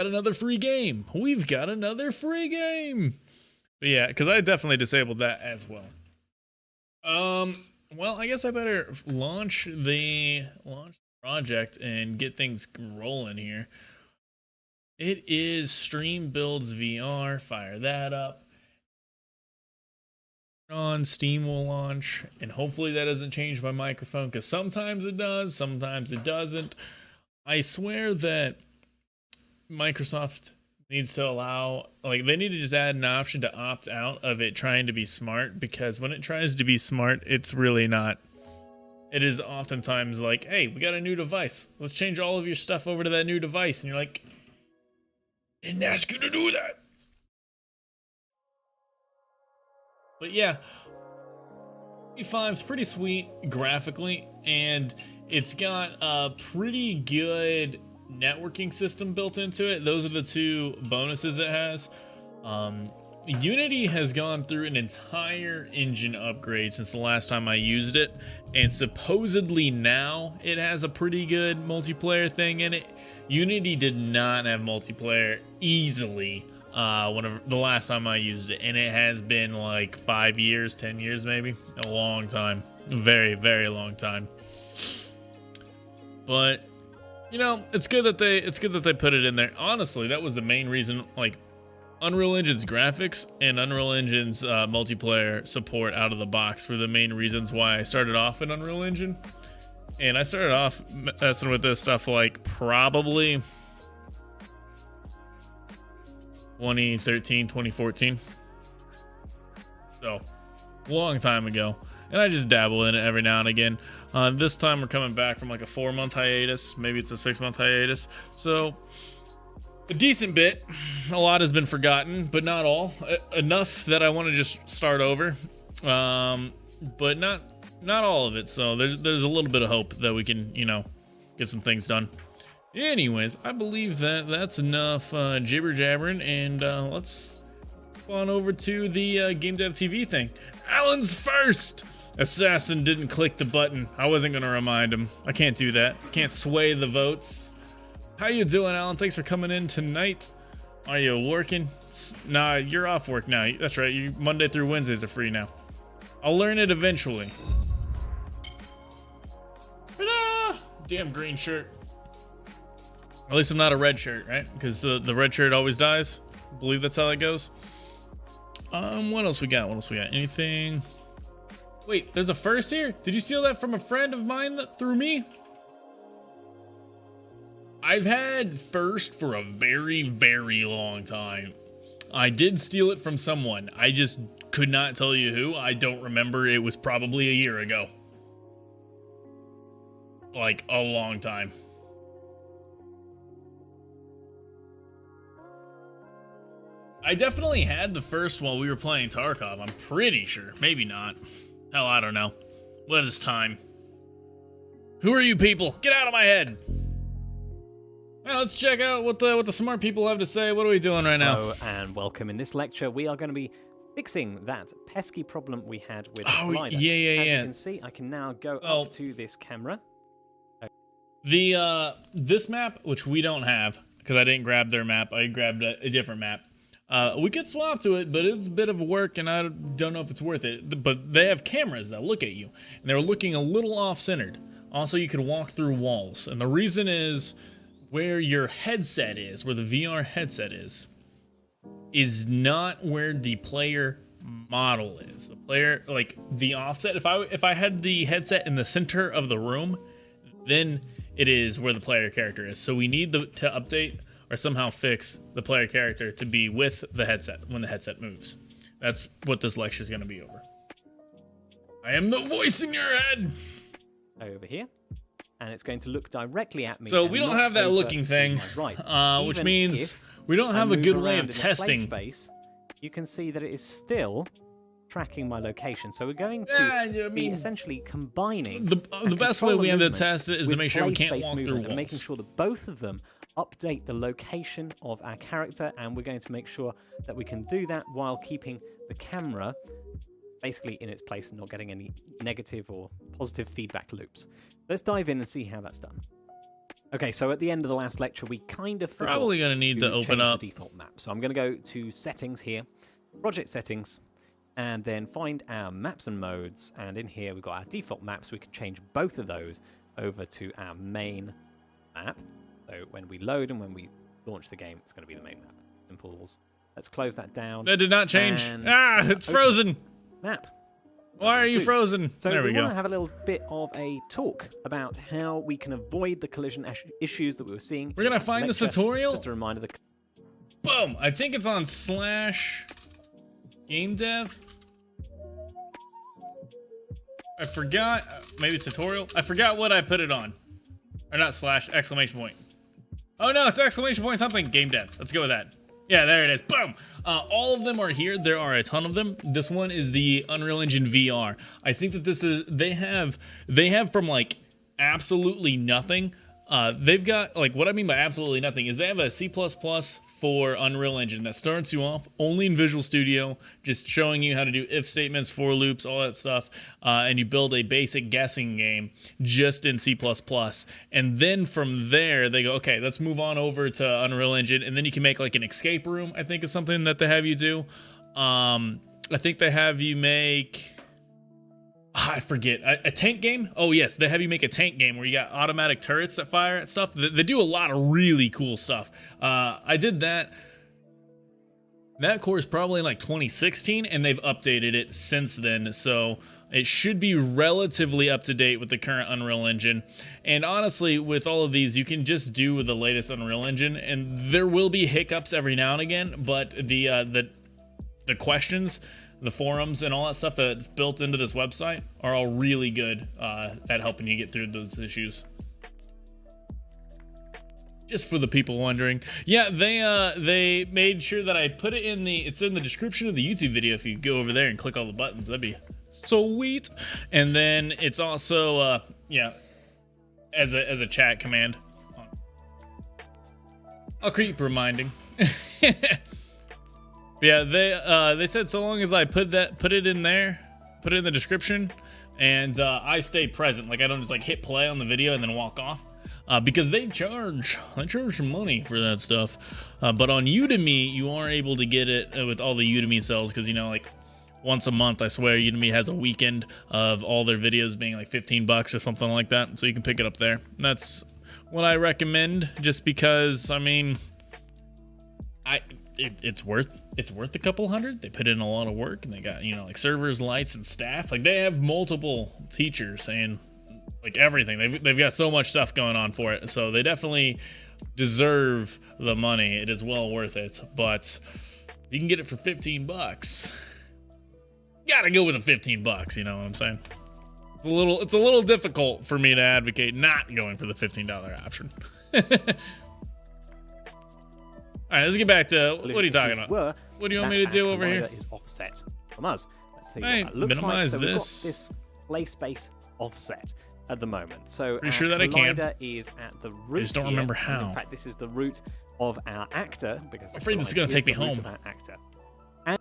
got another free game. We've got another free game. But yeah, because I definitely disabled that as well. Well, I guess I better launch the project and get things rolling here. It is Stream Builds VR. Fire that up. On Steam will launch, and hopefully that doesn't change my microphone, because sometimes it does, sometimes it doesn't. I swear that Microsoft needs to allow, like, they need to just add an option to opt out of it trying to be smart, because when it tries to be smart, it's really not. It is oftentimes like, hey, we got a new device, let's change all of your stuff over to that new device, and you're like, I didn't ask you to do that. But yeah, UE5 is pretty sweet graphically, and it's got a pretty good networking system built into it. Those are the two bonuses it has. Unity has gone through an entire engine upgrade since the last time I used it, and supposedly now it has a pretty good multiplayer thing in it. Unity did not have multiplayer easily whenever the last time I used it, and it has been like 5 years, 10 years maybe, a long time, very, very long time. But you know, it's good that they put it in there. Honestly, that was the main reason. Like, Unreal Engine's graphics and Unreal Engine's multiplayer support out of the box were the main reasons why I started off in Unreal Engine. And I started off messing with this stuff like probably 2013, 2014. So, long time ago. And I just dabble in it every now and again. This time we're coming back from like a 4-month hiatus. Maybe it's a 6-month hiatus. So, a decent bit. A lot has been forgotten, but not all. Enough that I want to just start over. But not all of it. So there's a little bit of hope that we can, you know, get some things done. Anyways, I believe that that's enough jibber jabbering, and let's go on over to the Game Dev TV thing. Alan's first. Assassin didn't click the button. I wasn't gonna remind him. I can't do that. Can't sway the votes. How you doing, Alan? Thanks for coming in tonight. Are you working? Nah, you're off work now. That's right. You Monday through Wednesdays are free now. I'll learn it eventually. Ta-da! Damn green shirt. At least I'm not a red shirt, right? Because the red shirt always dies. I believe that's how that goes. What else we got? Anything? Wait, there's a first here? Did you steal that from a friend of mine through me? I've had first for a very, very long time. I did steal it from someone. I just could not tell you who. I don't remember. It was probably a year ago. Like, a long time. I definitely had the first while we were playing Tarkov. I'm pretty sure. Maybe not. Hell, I don't know. What is time? Who are you people? Get out of my head! Well, let's check out what the smart people have to say. What are we doing right now? Hello and welcome. In this lecture, we are going to be fixing that pesky problem we had with the Oh, glider. yeah. As you can see, I can now go up to this camera. This map, which we don't have, because I didn't grab their map, I grabbed a different map. We could swap to it, but it's a bit of work, and I don't know if it's worth it. But they have cameras that look at you, and they're looking a little off-centered. Also, you can walk through walls, and the reason is where your headset is, where the VR headset is not where the player model is. The player, like the offset. If I had the headset in the center of the room, then it is where the player character is. So we need to update or somehow fix the player character to be with the headset when the headset moves. That's what this lecture is going to be over. I am the voice in your head. Over here. And it's going to look directly at me. So we don't have that looking thing, which means we don't have a good way of testing. Space, you can see that it is still tracking my location. So we're going to be essentially combining the best way we have to test it is to make sure we can't walk through walls. And making sure that both of them update the location of our character, and we're going to make sure that we can do that while keeping the camera basically in its place and not getting any negative or positive feedback loops. Let's dive in and see how that's done. Okay, so at the end of the last lecture, we kind of forgot Probably gonna need to open change up the default map. So I'm going to go to settings here, project settings, and then find our maps and modes. And in here, we've got our default maps. We can change both of those over to our main map. So when we load and when we launch the game, it's going to be the main map. Simple. Let's close that down. That did not change. And It's frozen. Map. Why are you frozen? So there we we go. want to have a little bit of a talk about how we can avoid the collision issues that we were seeing. We're gonna find this tutorial. Just a reminder. Boom! I think it's on /Gamedev. I forgot. Maybe it's tutorial. I forgot what I put it on. Or not slash, exclamation point. Oh no, it's exclamation point something. Gamedev. Let's go with that. Yeah, there it is. Boom! All of them are here. There are a ton of them. This one is the Unreal Engine VR. I think that this is they have from like absolutely nothing. They've got like what I mean by absolutely nothing is they have a C++ for Unreal Engine that starts you off only in Visual Studio, just showing you how to do if statements, for loops, all that stuff, and you build a basic guessing game just in C++. And then from there, they go, okay, let's move on over to Unreal Engine, and then you can make like an escape room, I think is something that they have you do. I think they have you make... I forget. A tank game? Oh, yes. They have you make a tank game where you got automatic turrets that fire at stuff. They do a lot of really cool stuff. I did that course probably in like 2016, and they've updated it since then. So it should be relatively up to date with the current Unreal Engine. And honestly, with all of these, you can just do with the latest Unreal Engine, and there will be hiccups every now and again, but the questions, the forums and all that stuff that's built into this website are all really good at helping you get through those issues. Just for the people wondering. Yeah, they made sure that I put it it's in the description of the YouTube video. If you go over there and click all the buttons, that'd be sweet. And then it's also yeah, as a chat command. I'll keep reminding. Yeah, they said so long as I put it in there, put it in the description, and I stay present. Like I don't just like hit play on the video and then walk off, because they charge some money for that stuff. But on Udemy, you are able to get it with all the Udemy sells, because you know, like once a month, I swear Udemy has a weekend of all their videos being like $15 or something like that. So you can pick it up there. And that's what I recommend, just because I mean, it's worth a couple hundred. They put in a lot of work, and they got, you know, like servers, lights, and staff. Like they have multiple teachers and like everything. They've got so much stuff going on for it. So they definitely deserve the money. It is well worth it. But you can get it for $15. Gotta go with the $15. You know what I'm saying? It's a little difficult for me to advocate not going for the $15 option. All right, let's get back to what are you talking about? What do you want me to do over here? Is offset from us. Let's see hey, what that looks minimize like. So this. we've got this play space offset at the moment. So pretty sure that I can. Collider is at the root. I just don't here, remember and how. in fact, this is the root of our actor, because I'm afraid this is gonna take me home. Of our actor. And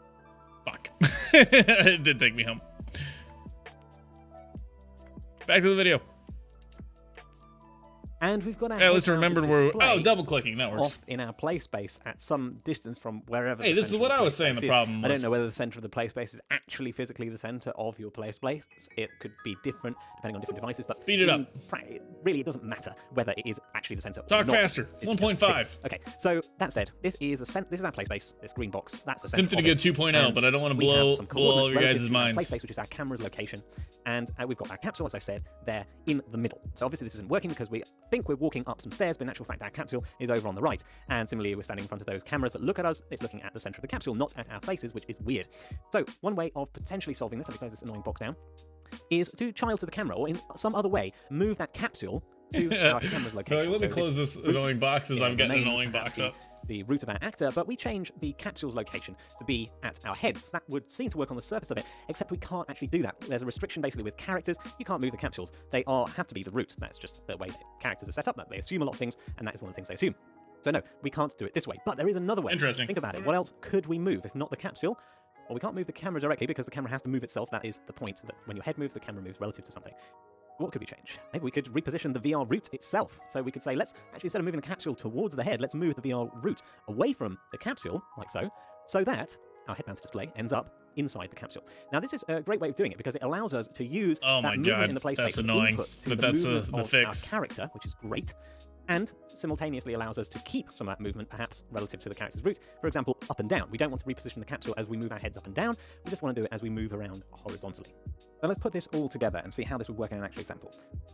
fuck, it did take me home. Back to the video. And we've got our let's remember where. Oh, double clicking, that works. Off in our play space at some distance from wherever. Hey, this is what I was saying. The problem was, I don't know whether the center of the play space is actually physically the center of your play space. It could be different depending on different devices. But speed it up. Really, it doesn't matter whether it is actually the center. Talk or not. faster. 1.5. Okay, so that said, this is our play space. This green box. That's the center. Tempted to go 2.0, but I don't want to blow all your guys' minds. Play space, which is our camera's location, and we've got our capsule, as I said, there in the middle. So obviously this isn't working because we think we're walking up some stairs, but in actual fact our capsule is over on the right. And similarly, we're standing in front of those cameras that look at us. It's looking at the center of the capsule, not at our faces, which is weird. So one way of potentially solving this, let me close this annoying box down, is to child to the camera, or in some other way move that capsule to our camera's location. Let me close this annoying box, as I'm getting an annoying box up. The root of our actor, but we change the capsule's location to be at our heads. That would seem to work on the surface of it, except we can't actually do that. There's a restriction basically with characters. You can't move the capsules. They have to be the root. That's just the way characters are set up. They assume a lot of things, and that is one of the things they assume. So no, we can't do it this way. But there is another way. Interesting. Think about it. What else could we move if not the capsule? Well, we can't move the camera directly because the camera has to move itself. That is the point, that when your head moves, the camera moves relative to something. What could we change? Maybe we could reposition the VR root itself. So we could say, let's actually, instead of moving the capsule towards the head, let's move the VR root away from the capsule, like so that our head-mounted display ends up inside the capsule. Now, this is a great way of doing it because it allows us to use that movement in the play space as input to the movement of our character, which is great, and simultaneously allows us to keep some of that movement, perhaps relative to the character's root. For example, up and down. We don't want to reposition the capsule as we move our heads up and down. We just want to do it as we move around horizontally. So let's put this all together and see how this would work in an actual example.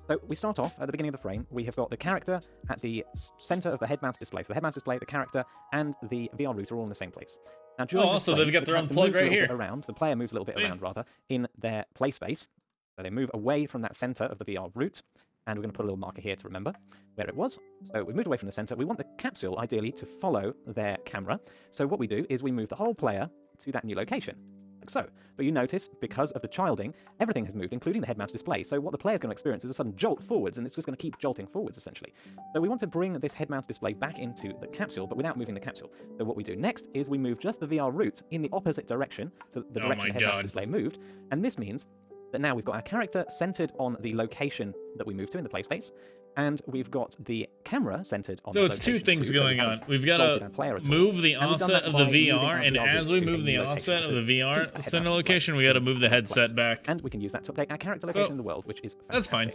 So we start off at the beginning of the frame. We have got the character at the center of the head-mounted display. So the head-mounted display, the character, and the VR root are all in the same place. Now, during also they've got their own plug right here. The player moves a little bit around, rather, in their play space. So they move away from that center of the VR root. And we're going to put a little marker here to remember where it was. So we've moved away from the center. We want the capsule, ideally, to follow their camera. So what we do is we move the whole player to that new location, like so. But you notice, because of the childing, everything has moved, including the head-mounted display. So what the player's going to experience is a sudden jolt forwards, and it's just going to keep jolting forwards, essentially. So we want to bring this head-mounted display back into the capsule, but without moving the capsule. So what we do next is we move just the VR root in the opposite direction to the direction the head-mounted display moved. And this means that now we've got our character centered on the location that we moved to in the play space, and we've got the camera centered on the location. So it's two things going on. We've got to move the offset of the VR, and as we move the offset of the VR center location, we got to move the headset back. And we can use that to update our character location in the world, which is fantastic. That's fine.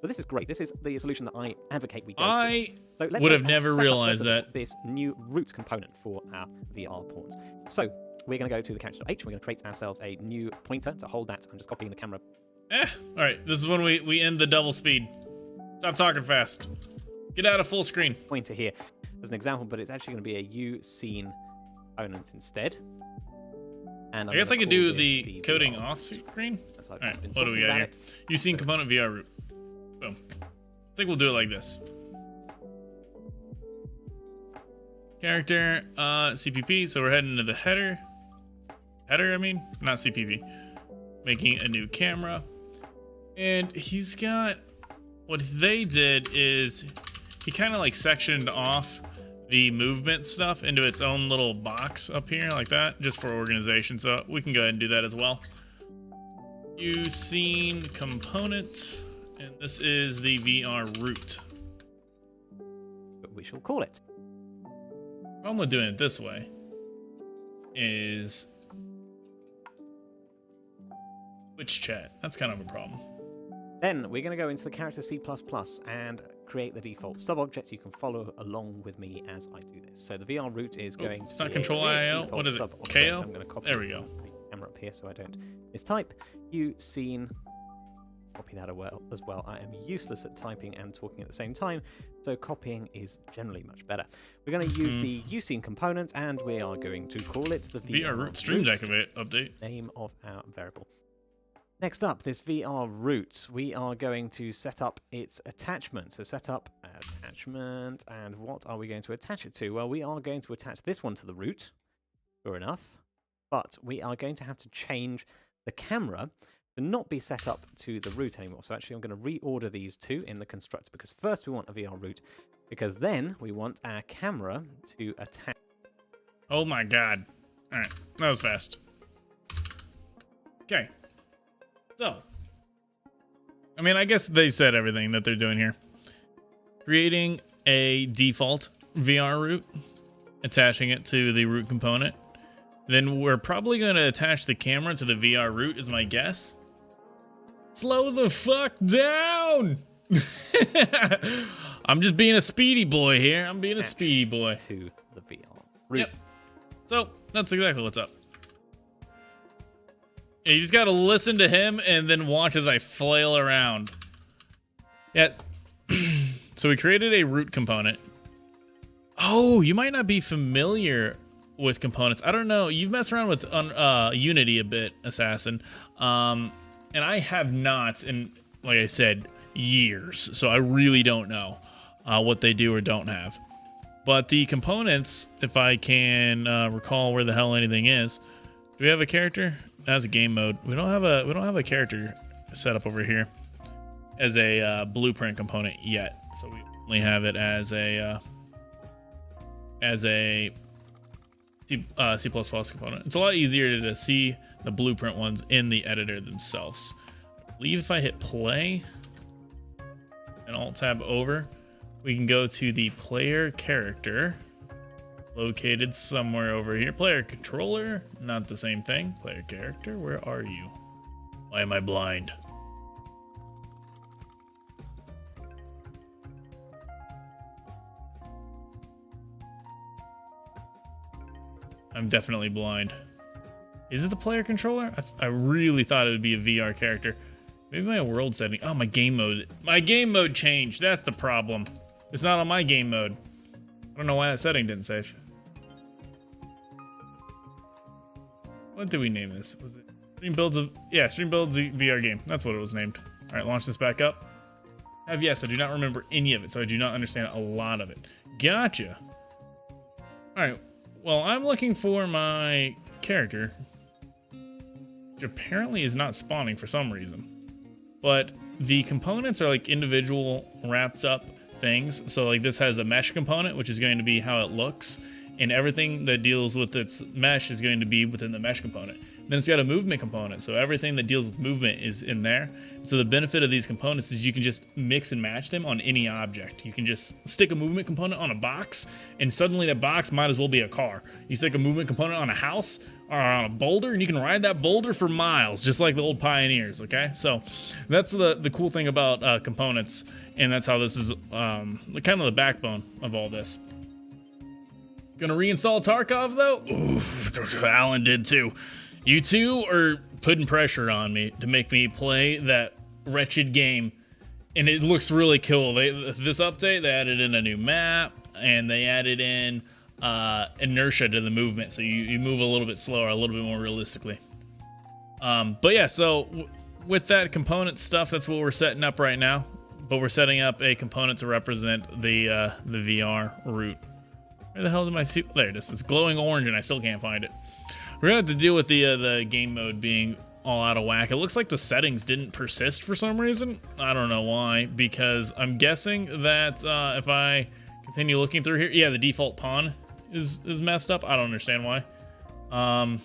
So this is great. This is the solution that I advocate we go for. So would have never realized that. This new root component for our VR pawns. So we're going to go to the character.h. We're going to create ourselves a new pointer to hold that. I'm just copying the camera. All right. This is when we end the double speed. Stop talking fast. Get out of full screen. Pointer here as an example, but it's actually going to be a U-scene component instead. And I guess I could do the coding off screen. All right. What do we got here? U-scene component VR root. Boom. I think we'll do it like this. Character, CPP. So we're heading to the header. I mean, not CPP. Making a new camera. And he's got, what they did is he kind of like sectioned off the movement stuff into its own little box up here like that, just for organization. So we can go ahead and do that as well. You've seen component, and this is the VR root. But we shall call it. The problem with doing it this way is Twitch chat. That's kind of a problem. Then we're going to go into the character C++ and create the default subobject. You can follow along with me as I do this. So the VR root is going to it's not control IO. What is it? KO? I'm going to copy there we go. The camera up here so I don't mistype. You've seen. Copy that as well. I am useless at typing and talking at the same time, so copying is generally much better. We're going to use the UScene component, and we are going to call it the VR root stream deck update. Name of our variable. Next up, this VR root, we are going to set up its attachment. So set up attachment, and what are we going to attach it to? Well, we are going to attach this one to the root, sure enough, but we are going to have to change the camera to not be set up to the root anymore. So actually I'm going to reorder these two in the constructor, because first we want a VR root, because then we want our camera to attach. Oh my god. All right, that was fast. Okay. So, I mean, I guess they said everything that they're doing here. Creating a default VR root, attaching it to the root component. Then we're probably going to attach the camera to the VR root, is my guess. Slow the fuck down! I'm just being a speedy boy here. I'm being a speedy boy. To the VR root. Yep. So, that's exactly what's up. Yeah, you just gotta listen to him and then watch as I flail around. Yes. So we created a root component. Oh, you might not be familiar with components. I don't know. You've messed around with Unity a bit, Assassin. And I have not in, like I said, years. So I really don't know what they do or don't have. But the components, if I can recall where the hell anything is. Do we have a character? That's a game mode. We don't have a character set up over here as a blueprint component yet. So we only have it as a C++ component. It's a lot easier to see the blueprint ones in the editor themselves. believe if I hit play and alt tab over, we can go to the player character located somewhere over here. Player controller, not the same thing. Player character, where are you? Why am I blind? I'm definitely blind. Is it the player controller? I really thought it would be a VR character. Maybe my world setting. Oh, my game mode. My game mode changed. That's the problem. It's not on my game mode. I don't know why that setting didn't save. What did we name this? Was it Stream Builds of... Yeah, Stream Builds VR game. That's what it was named. All right, launch this back up. Yes, I do not remember any of it, so I do not understand a lot of it. Gotcha. All right. Well, I'm looking for my character, which apparently is not spawning for some reason. But the components are like individual wrapped up things. So like this has a mesh component, which is going to be how it looks, and everything that deals with its mesh is going to be within the mesh component. Then it's got a movement component, so everything that deals with movement is in there. So the benefit of these components is you can just mix and match them on any object. You can just stick a movement component on a box, and suddenly that box might as well be a car. You stick a movement component on a house or on a boulder, and you can ride that boulder for miles, just like the old pioneers, okay? So that's the cool thing about components, and that's how this is kind of the backbone of all this. Gonna reinstall Tarkov, though? Ooh, Alan did too. You two are putting pressure on me to make me play that wretched game, and it looks really cool. This update, they added in a new map, and they added in inertia to the movement, so you move a little bit slower, a little bit more realistically. But yeah, so with that component stuff, that's what we're setting up right now. But we're setting up a component to represent the VR route. Where the hell did my see? There it is. It's glowing orange, and I still can't find it. We're gonna have to deal with the game mode being all out of whack. It looks like the settings didn't persist for some reason. I don't know why, because I'm guessing that if I continue looking through here, yeah, the default pawn is messed up. I don't understand why. And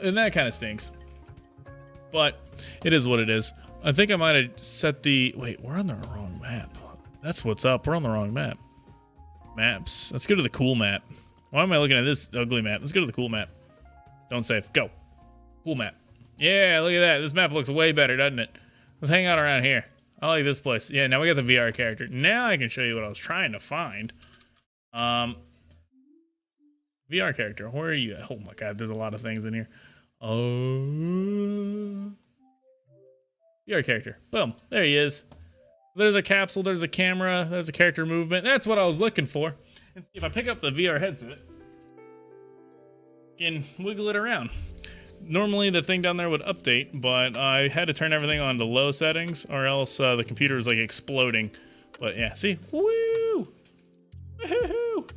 that kind of stinks. But it is what it is. I think I might have set the... Wait, we're on the wrong map. That's what's up. We're on the wrong map. Maps. Let's go to the cool map. Why am I looking at this ugly map? Let's go to the cool map. Don't save. Go. Cool map. Yeah, look at that. This map looks way better, doesn't it? Let's hang out around here. I like this place. Yeah, now we got the VR character. Now I can show you what I was trying to find. VR character. Where are you at? Oh my god, there's a lot of things in here. VR character. Boom. There he is. There's a capsule. There's a camera. There's a character movement. That's what I was looking for. And if I pick up the VR headset, I can wiggle it around. Normally the thing down there would update, but I had to turn everything on to low settings, or else the computer was like exploding. But yeah, see? Woo! Woo-hoo-hoo!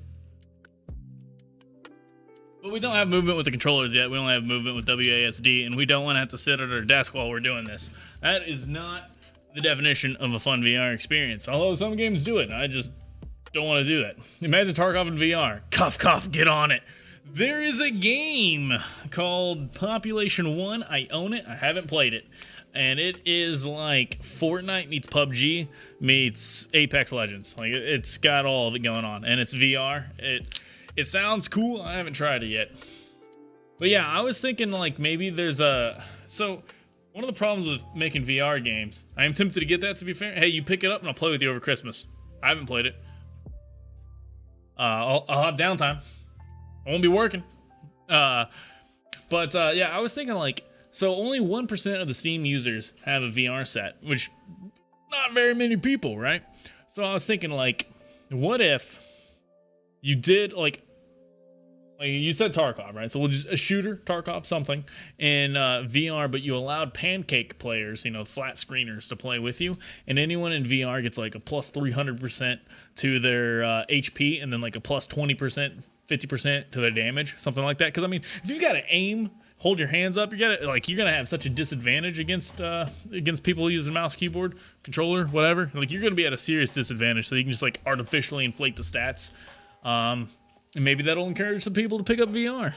But we don't have movement with the controllers yet. We only have movement with WASD, and we don't want to have to sit at our desk while we're doing this. That is not the definition of a fun VR experience. Although some games do it, I just don't want to do that. Imagine Tarkov in VR. Cough, cough, get on it. There is a game called Population 1. I own it. I haven't played it. And it is like Fortnite meets PUBG meets Apex Legends. Like, it's got all of it going on. And it's VR. It sounds cool. I haven't tried it yet. But yeah, I was thinking like maybe there's a... So, one of the problems with making VR games, I am tempted to get that, to be fair. Hey, you pick it up and I'll play with you over Christmas. I haven't played it. I'll have downtime. I won't be working. Yeah, I was thinking like, so only 1% of the Steam users have a VR set, which not very many people, right? So I was thinking like, what if you did like you said Tarkov, right? So we'll just a shooter, Tarkov, something in VR, but you allowed pancake players, flat screeners to play with you, and anyone in VR gets like a plus 300% to their HP, and then like a plus 20%, 50% to their damage, something like that. Because I mean, if you've got to aim, hold your hands up, you're gonna have such a disadvantage against people using mouse, keyboard, controller, whatever. Like you're gonna be at a serious disadvantage. So you can just like artificially inflate the stats. And maybe that'll encourage some people to pick up VR.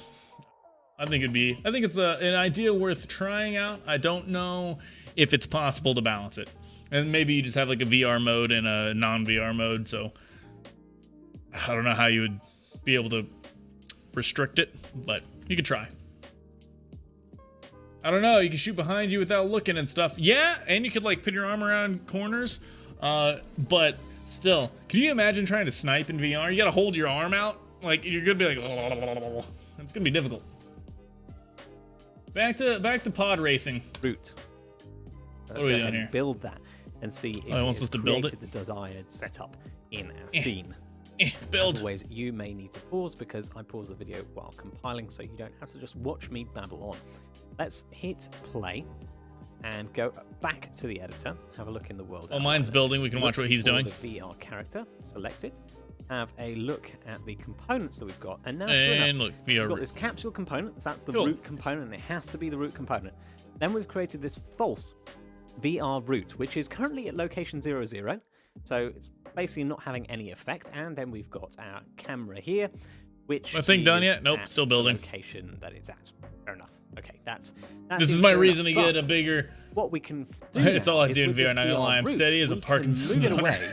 I think it's an idea worth trying out. I don't know if it's possible to balance it. And maybe you just have like a VR mode and a non-VR mode. So I don't know how you would be able to restrict it, but you could try. I don't know. You can shoot behind you without looking and stuff. Yeah, and you could like put your arm around corners. But still, can you imagine trying to snipe in VR? You gotta hold your arm out. Like you're gonna be like, it's gonna be difficult. Back to pod racing. Root. What are we doing here? Build that and see if it wants us to build it. The desired setup in our scene. Build. As always, you may need to pause because I pause the video while compiling, so you don't have to just watch me babble on. Let's hit play and go back to the editor. Have a look in the world. While mine's building, we can watch what he's doing. The VR character selected. Have a look at the components that we've got, and now look, we've got this capsule component. That's the root component, and it has to be the root component. Then we've created this false VR root, which is currently at location 00, so it's basically not having any effect. And then we've got our camera here, which my thing done yet? Nope, still building. The location that it's at. Fair enough. Okay, that's this is my reason to get a bigger. What we can do it's all I do in VR. Not gonna lie, I'm steady as a Parkinson's. Move it away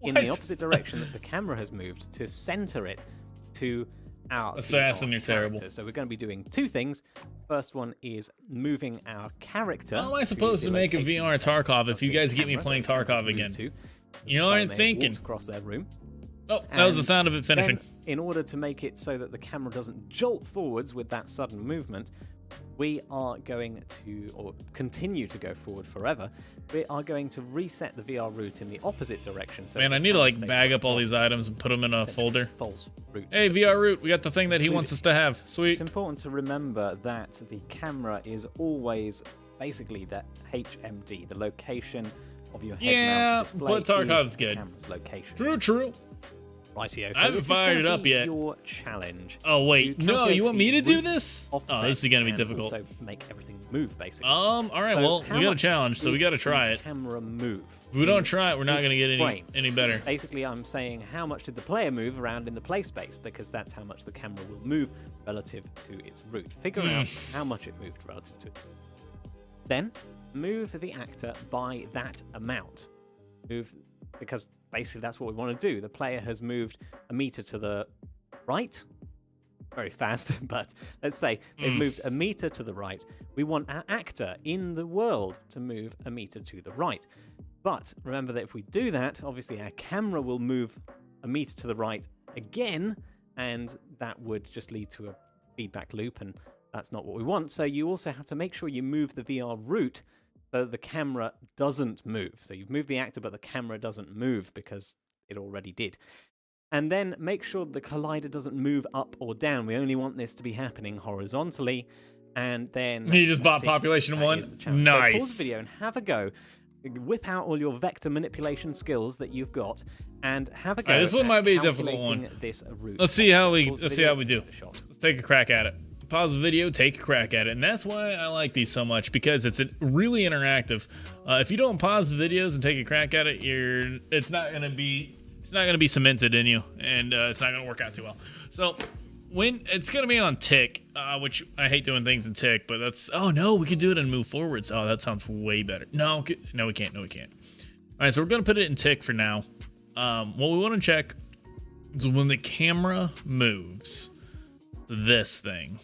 in the opposite direction that the camera has moved to center it to our assassin. You're terrible. So we're going to be doing two things. First one is moving our character. How am I supposed to make a VR Tarkov if you guys get me playing Tarkov again? You know what I'm thinking? Across their room. Oh, that was the sound of it finishing. In order to make it so that the camera doesn't jolt forwards with that sudden movement, we are going to, or continue to go forward forever, we are going to reset the VR root in the opposite direction. So man, I need to like bag up all these items and put them in a folder. False root. Hey, VR root, we got the thing that he wants us to have. Sweet. It's important to remember that the camera is always basically the HMD, the location of your head mount display. But Tarkov's good. Camera's location. True. Rightio. So I haven't fired it up yet. Your challenge. Oh wait, no, you want me to do this? Oh, this is gonna be difficult. Also make everything move basically. All right. So well, we got a challenge, so we got to try it. Camera move. If we don't try it, we're not gonna get any better. Basically, I'm saying how much did the player move around in the play space, because that's how much the camera will move relative to its root. Figure out how much it moved relative to its root. Then move the actor by that amount. Move, because basically that's what we want to do. The player has moved a meter to the right. Very fast, but let's say they've moved a meter to the right. We want our actor in the world to move a meter to the right. But remember that if we do that, obviously our camera will move a meter to the right again, and that would just lead to a feedback loop, and that's not what we want. So you also have to make sure you move the VR root so that the camera doesn't move. So you've moved the actor, but the camera doesn't move because it already did. And then make sure the collider doesn't move up or down. We only want this to be happening horizontally. And then you just bought population 1. Nice. So pause the video and have a go. Whip out all your vector manipulation skills that you've got, and have a go. This one might be a difficult one. This route. Let's see how we do. Let's take a crack at it. Pause the video, take a crack at it. And that's why I like these so much, because it's really interactive. If you don't pause the videos and take a crack at it, it's not gonna be cemented in you, and it's not gonna work out too well. So when it's gonna be on tick, which I hate doing things in tick, but that's, oh no, we can do it and move forwards. Oh, that sounds way better. No, we can't. All right, so we're gonna put it in tick for now. What we want to check is when the camera moves to this thing.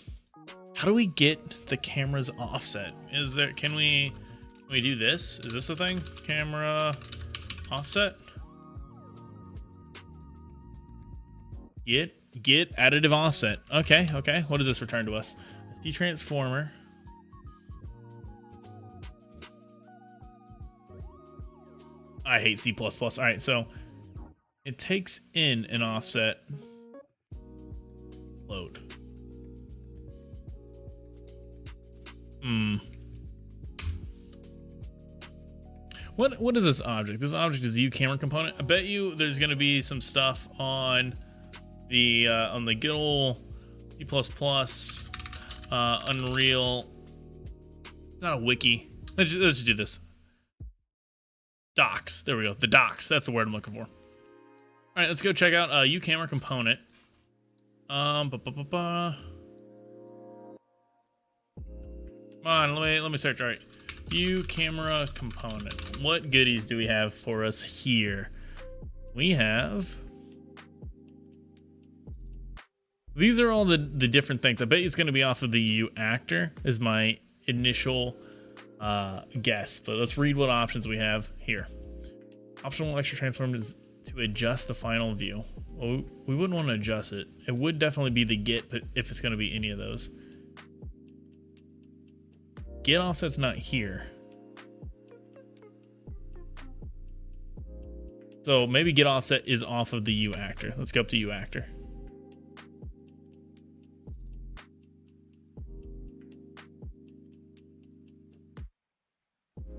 How do we get the camera's offset? Can we do this? Is this the thing? Camera offset? Get additive offset. Okay. What does this return to us? Transformer. I hate C++. All right, so it takes in an offset. Load. What is this object? This object is the U camera component. I bet you there's gonna be some stuff on the good old C++, Unreal. It's not a wiki. Let's just do this. Docs. There we go. The docs. That's the word I'm looking for. All right, let's go check out U camera component. Come on, let me search. All right, view camera component. What goodies do we have for us here? We have, these are all the different things. I bet it's going to be off of the U actor is my initial guess, but let's read what options we have here. Optional extra transform is to adjust the final view. Well, we wouldn't want to adjust it. It would definitely be the get, but if it's going to be any of those. Get offset's not here. So maybe get offset is off of the U actor. Let's go up to U actor.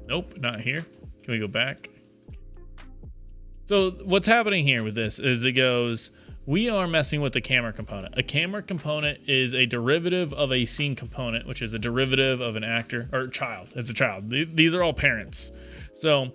Nope, not here. Can we go back? So what's happening here with this is it goes, we are messing with the camera component. A camera component is a derivative of a scene component, which is a derivative of an actor or child. It's a child. These are all parents. So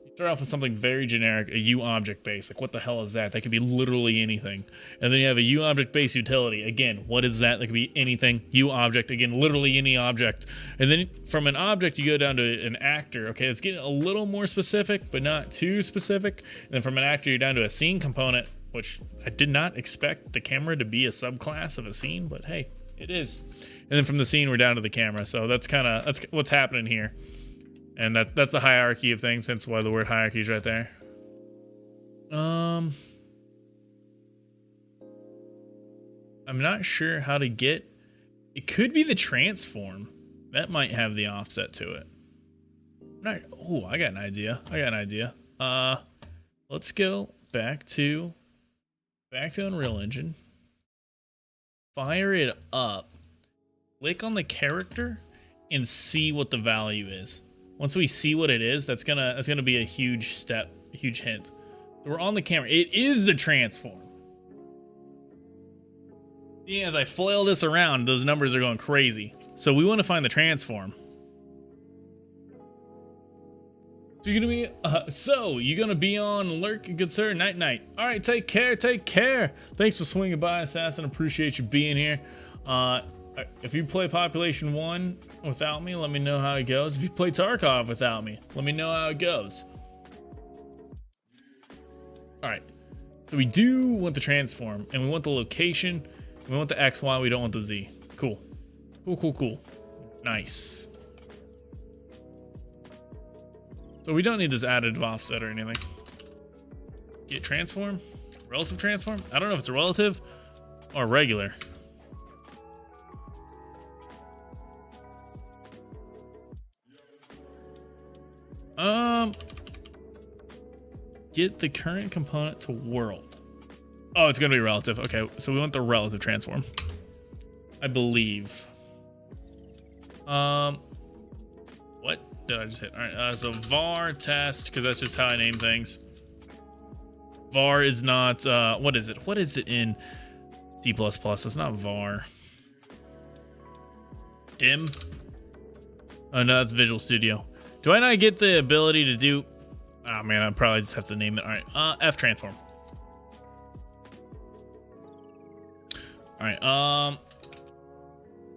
you start off with something very generic, a U object base. Like what the hell is that? That could be literally anything. And then you have a U object base utility. Again, what is that? That could be anything. U object, again, literally any object. And then from an object, you go down to an actor. Okay, it's getting a little more specific, but not too specific. And then from an actor, you're down to a scene component, which I did not expect the camera to be a subclass of a scene, but hey, it is. And then from the scene, we're down to the camera. So that's what's happening here. And that's the hierarchy of things. That's why the word hierarchy is right there. I'm not sure how to get. It could be the transform. That might have the offset to it. Oh, I got an idea. Let's go back to Unreal Engine. Fire it up. Click on the character and see what the value is. Once we see what it is, that's gonna be a huge step, a huge hint. So we're on the camera. It is the transform. See, as I flail this around, those numbers are going crazy. So we want to find the transform. So you're gonna be on alert, good sir. Night night. All right, take care. Thanks for swinging by, Assassin. Appreciate you being here. If you play Population 1 without me, let me know how it goes. If you play Tarkov without me, let me know how it goes. All right, so we do want the transform, and we want the location. We want the X, Y. We don't want the Z. Cool. Nice. So we don't need this additive offset or anything. Get transform, relative transform. I don't know if it's a relative or regular. Get the current component to world. Oh, it's gonna be relative. Okay, so we want the relative transform, I believe. What did I just hit? All right, so var test, because that's just how I name things. Var is not, what is it? What is it in C++? It's not var. Dim? Oh no, that's Visual Studio. Do I not get the ability to do, oh man, I probably just have to name it. All right, F transform. All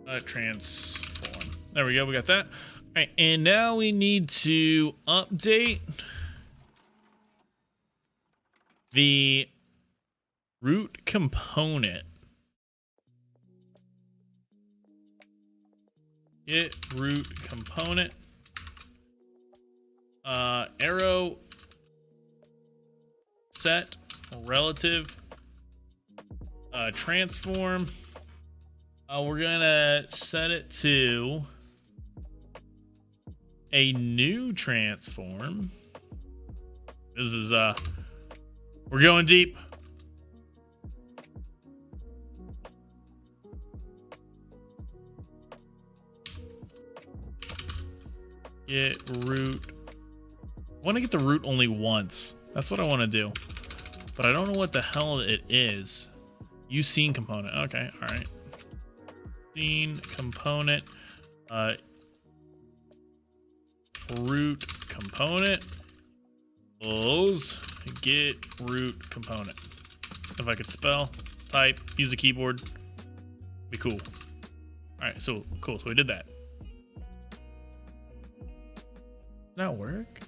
right, transform. There we go, we got that. All right, and now we need to update the root component. Get root component. Arrow set relative transform. We're gonna set it to a new transform. This is we're going deep. Get root. I want to get the root only once. That's what I want to do. But I don't know what the hell it is. Use scene component. Okay, all right. Scene component. Root component. Close. Get root component. If I could spell, type, use the keyboard, be cool. All right, so cool. So we did that. That work?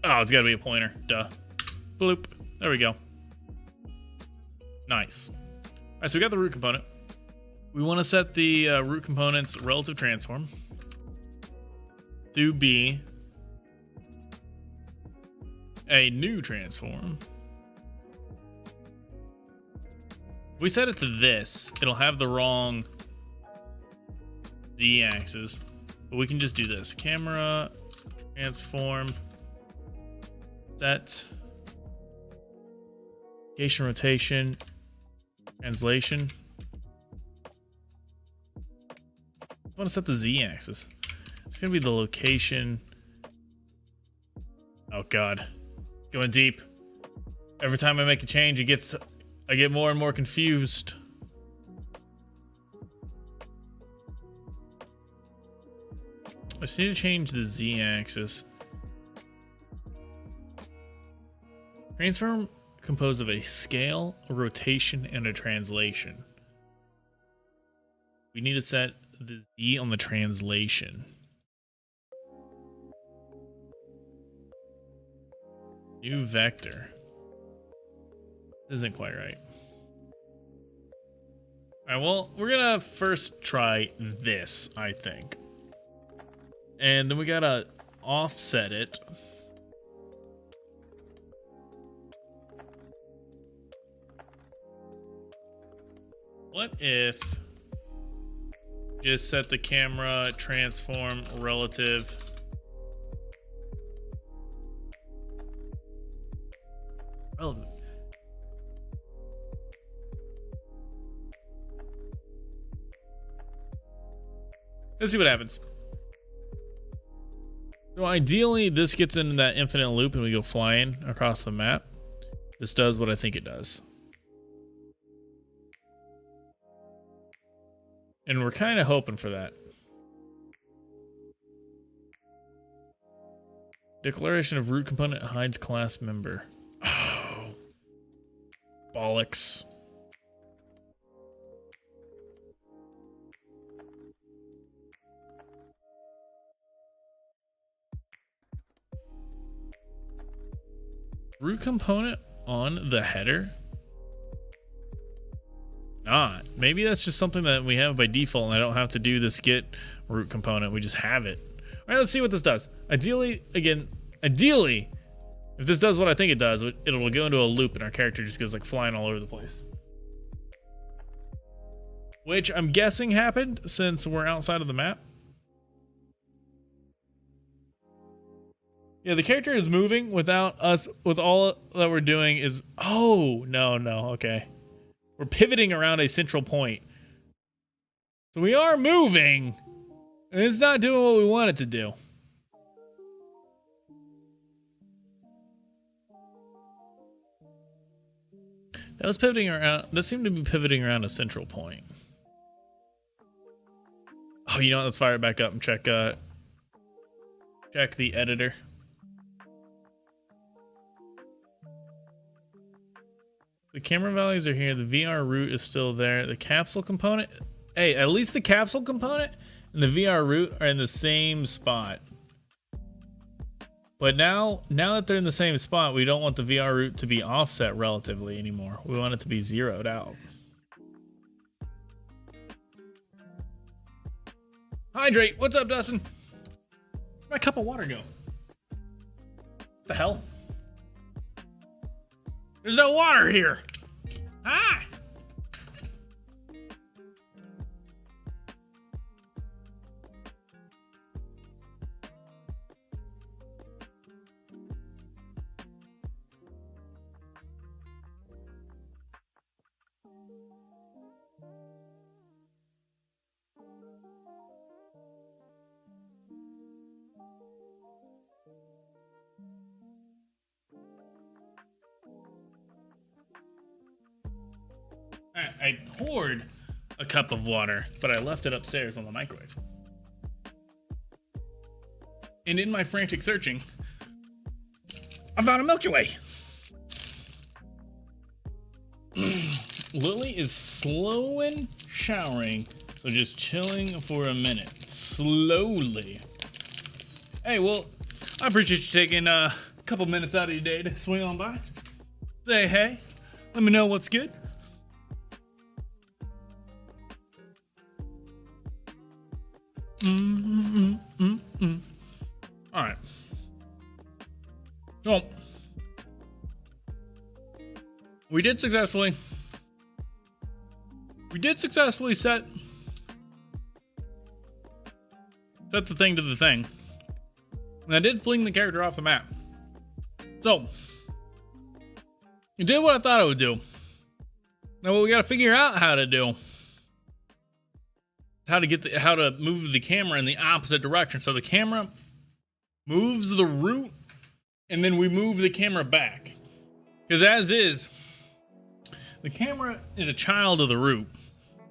Oh, it's gotta be a pointer. Duh. Bloop. There we go. Nice. All right, so we got the root component. We want to set the root component's relative transform to be a new transform. If we set it to this, it'll have the wrong z-axis, but we can just do this. Camera transform set location rotation translation. I want to set the z-axis. It's gonna be the location. Oh god, going deep. Every time I make a change, I get more and more confused. I just need to change the z-axis. Transform composed of a scale, a rotation, and a translation. We need to set the z on the translation. New vector. This isn't quite right. Alright, well, we're gonna first try this, I think. And then we gotta offset it. What if just set the camera transform relative relevant? Let's see what happens. So ideally this gets into that infinite loop and we go flying across the map. This does what I think it does. And we're kind of hoping for that. Declaration of root component hides class member. Oh. Bollocks. Root component on the header? Not. Maybe that's just something that we have by default and I don't have to do this get root component. We just have it. All right, let's see what this does. Ideally, if this does what I think it does, it'll go into a loop and our character just goes like flying all over the place. Which I'm guessing happened since we're outside of the map. Yeah, the character is moving without us, with all that we're doing is, oh, no, okay. We're pivoting around a central point. So we are moving, and it's not doing what we want it to do. That seemed to be pivoting around a central point. Oh, you know what? Let's fire it back up and check the editor. The camera values are here. The VR root is still there. The capsule component. Hey, at least the capsule component and the VR root are in the same spot. But now that they're in the same spot, we don't want the VR root to be offset relatively anymore. We want it to be zeroed out. Hydrate. What's up, Dustin? Where'd my cup of water go? What the hell? There's no water here. Ah! I poured a cup of water, but I left it upstairs on the microwave. And in my frantic searching, I found a Milky Way. Lily is slow and showering So just chilling for a minute, slowly. Hey, well, I appreciate you taking a couple minutes out of your day to swing on by. Say hey, let me know what's good. All right. So we did successfully set the thing to the thing. And I did fling the character off the map. So it did what I thought it would do. Now what we gotta figure out how to do. How to move the camera in the opposite direction. So the camera moves the route and then we move the camera back. Because as is, the camera is a child of the root.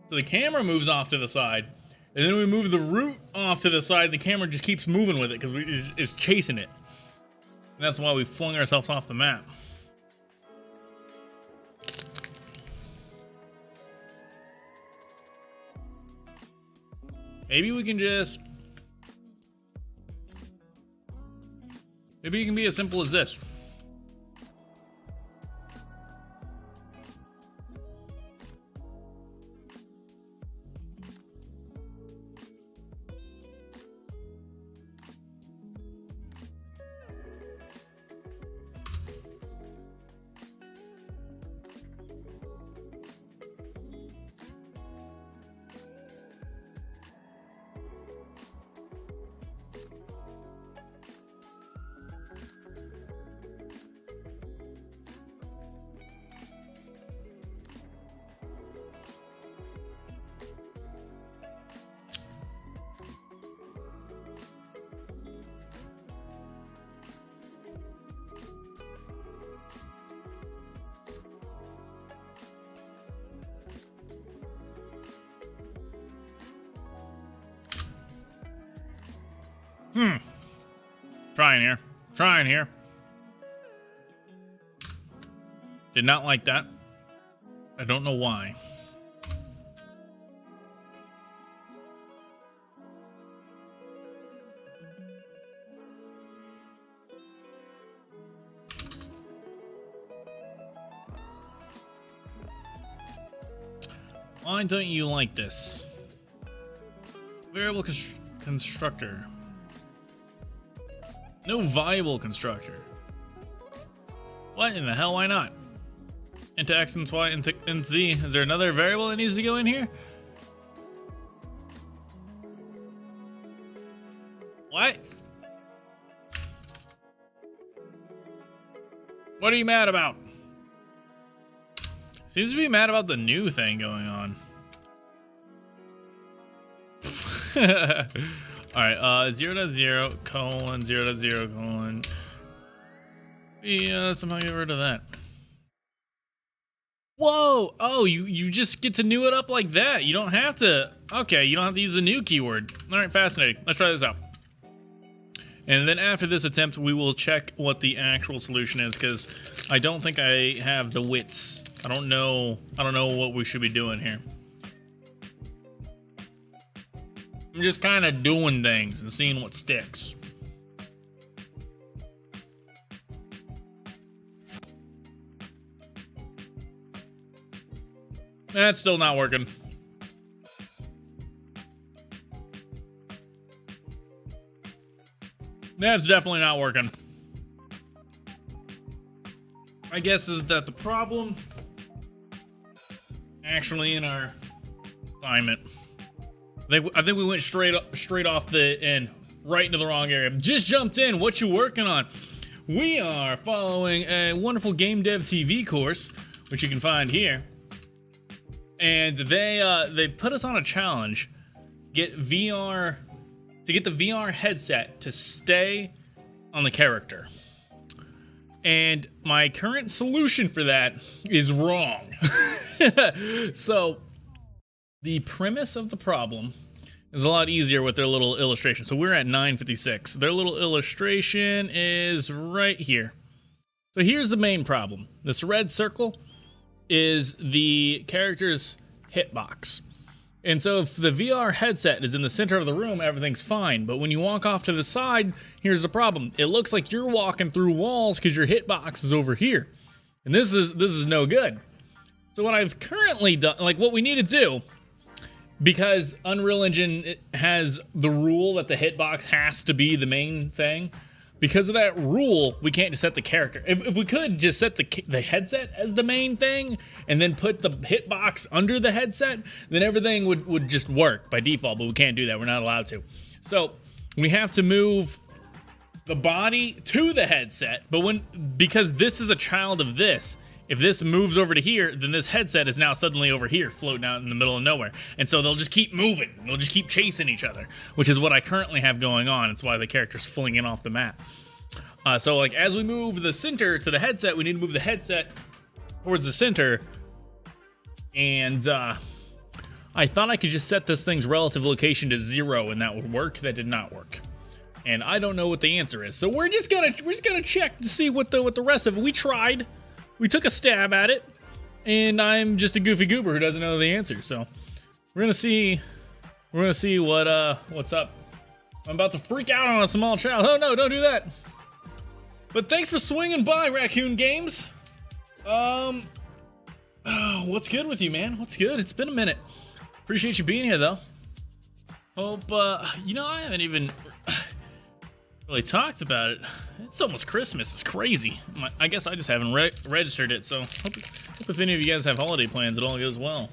So the camera moves off to the side, and then we move the root off to the side. The camera just keeps moving with it because it's chasing it. And that's why we flung ourselves off the map. Maybe we can just... Maybe it can be as simple as this. Trying here. Did not like that. I don't know why. Why don't you like this? Variable constructor. No viable constructor. What in the hell? Why not? Into X and Y and Z. Is there another variable that needs to go in here? What? What are you mad about? Seems to be mad about the new thing going on. Alright, 0.0 colon 0.0 colon. Yeah, somehow get rid of that. Whoa! Oh, you just get to new it up like that. You don't have to. Okay, you don't have to use the new keyword. Alright, fascinating. Let's try this out. And then after this attempt, we will check what the actual solution is, because I don't think I have the wits. I don't know what we should be doing here. I'm just kind of doing things and seeing what sticks. That's still not working. That's definitely not working. I guess is that the problem actually in our assignment. I think we went straight off the end, right into the wrong area. Just jumped in. What you working on? We are following a wonderful game dev TV course, which you can find here. And they put us on a challenge, get the VR headset to stay on the character. And my current solution for that is wrong. So the premise of the problem is a lot easier with their little illustration. So we're at 956. Their little illustration is right here. So here's the main problem. This red circle is the character's hitbox. And so if the VR headset is in the center of the room, everything's fine. But when you walk off to the side, here's the problem. It looks like you're walking through walls because your hitbox is over here. And this is no good. So what I've currently done, like what we need to do, because Unreal Engine has the rule that the hitbox has to be the main thing, because of that rule, we can't just set the character. If we could just set the headset as the main thing and then put the hitbox under the headset, then everything would just work by default, but we can't do that. We're not allowed to. So we have to move the body to the headset, but because this is a child of this, if this moves over to here, then this headset is now suddenly over here, floating out in the middle of nowhere. And so they'll just keep moving. They'll just keep chasing each other, which is what I currently have going on. It's why the character's flinging off the map. So like as we move the center to the headset, we need to move the headset towards the center. And I thought I could just set this thing's relative location to 0 and that would work. That did not work. And I don't know what the answer is. So we're just gonna check to see what the rest of it. We tried. We took a stab at it, and I'm just a goofy goober who doesn't know the answer. So we're gonna see what's up. I'm about to freak out on a small child. Oh no, don't do that. But thanks for swinging by, Raccoon Games. What's good with you, man? What's good? It's been a minute. Appreciate you being here, though. Hope I haven't even really talked about it. It's almost Christmas. It's crazy. I guess I just haven't registered it, so hope if any of you guys have holiday plans, it all goes well.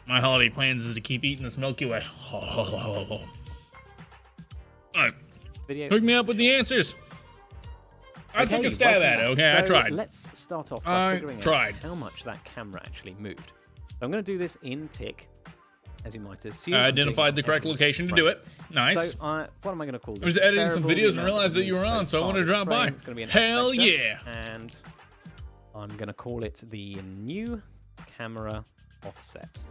My holiday plans is to keep eating this Milky Way. All right. Hook me up with the answers. I took a stab at it, okay? So I tried. Let's start off by figuring out how much that camera actually moved. So I'm going to do this in tick, as you might assume. I identified the correct location to do it. Nice. So what am I going to call this? I was editing some videos and realized that you were on, so I wanted to drop by. It's going to be an Hell yeah! And I'm going to call it the new camera offset.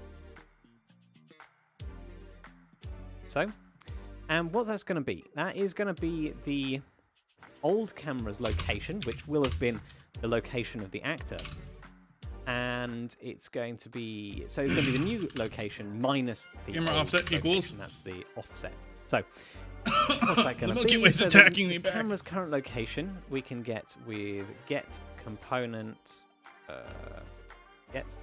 So, and what that's going to be, that is going to be the old camera's location, which will have been the location of the actor. And it's going to be, so it's going to be the new location minus the camera offset location. equals. That's the offset. So, what's that going to be? Milky Way's so attacking me the back. camera's current location we can get with get component, I get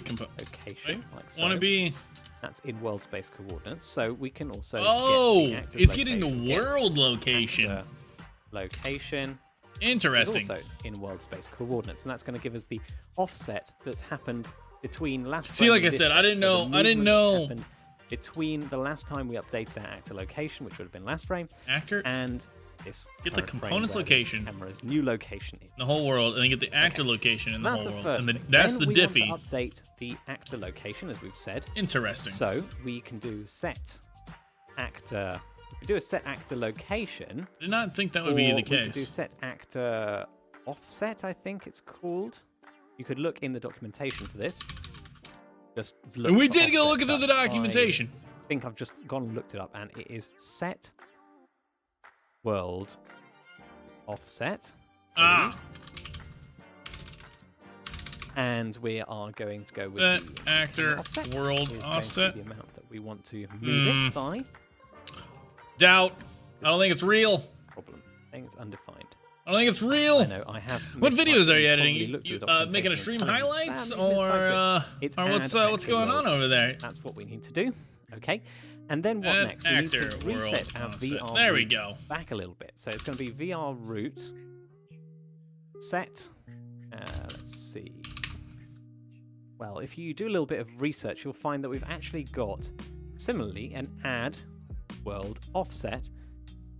component location. Like so. Want to be? That's in world space coordinates. So we can also. Oh, get the it's getting the world location. Location. Interesting. It's also in world space coordinates, and that's going to give us the offset that's happened between last. See, like I said, I didn't know. Between the last time we updated our actor location, which would have been last frame, and this. Get the components location. The camera's new location. The whole world, and then get the actor location in the whole world. First and that's then the diffy. We want to update the actor location, as we've said. Interesting. So we can do set actor. We do a set actor location. I did not think that would be the case. We could do set actor offset, I think it's called. You could look in the documentation for this. Just look. And we did go look into the documentation. I think I've just gone and looked it up, and it is set world offset. And we are going to go with the actor offset. world offset. The amount that we want to move it by. Doubt. I don't think it's real. Problem. I think it's undefined. I don't think it's real. I know. I have. What videos are you editing? You making a stream highlights, or what's going on over there? That's what we need to do. Okay. And then what next? We need to reset our VR there we go. Back a little bit. So it's going to be VR root set. Let's see. Well, if you do a little bit of research, you'll find that we've actually got, similarly, an add world offset.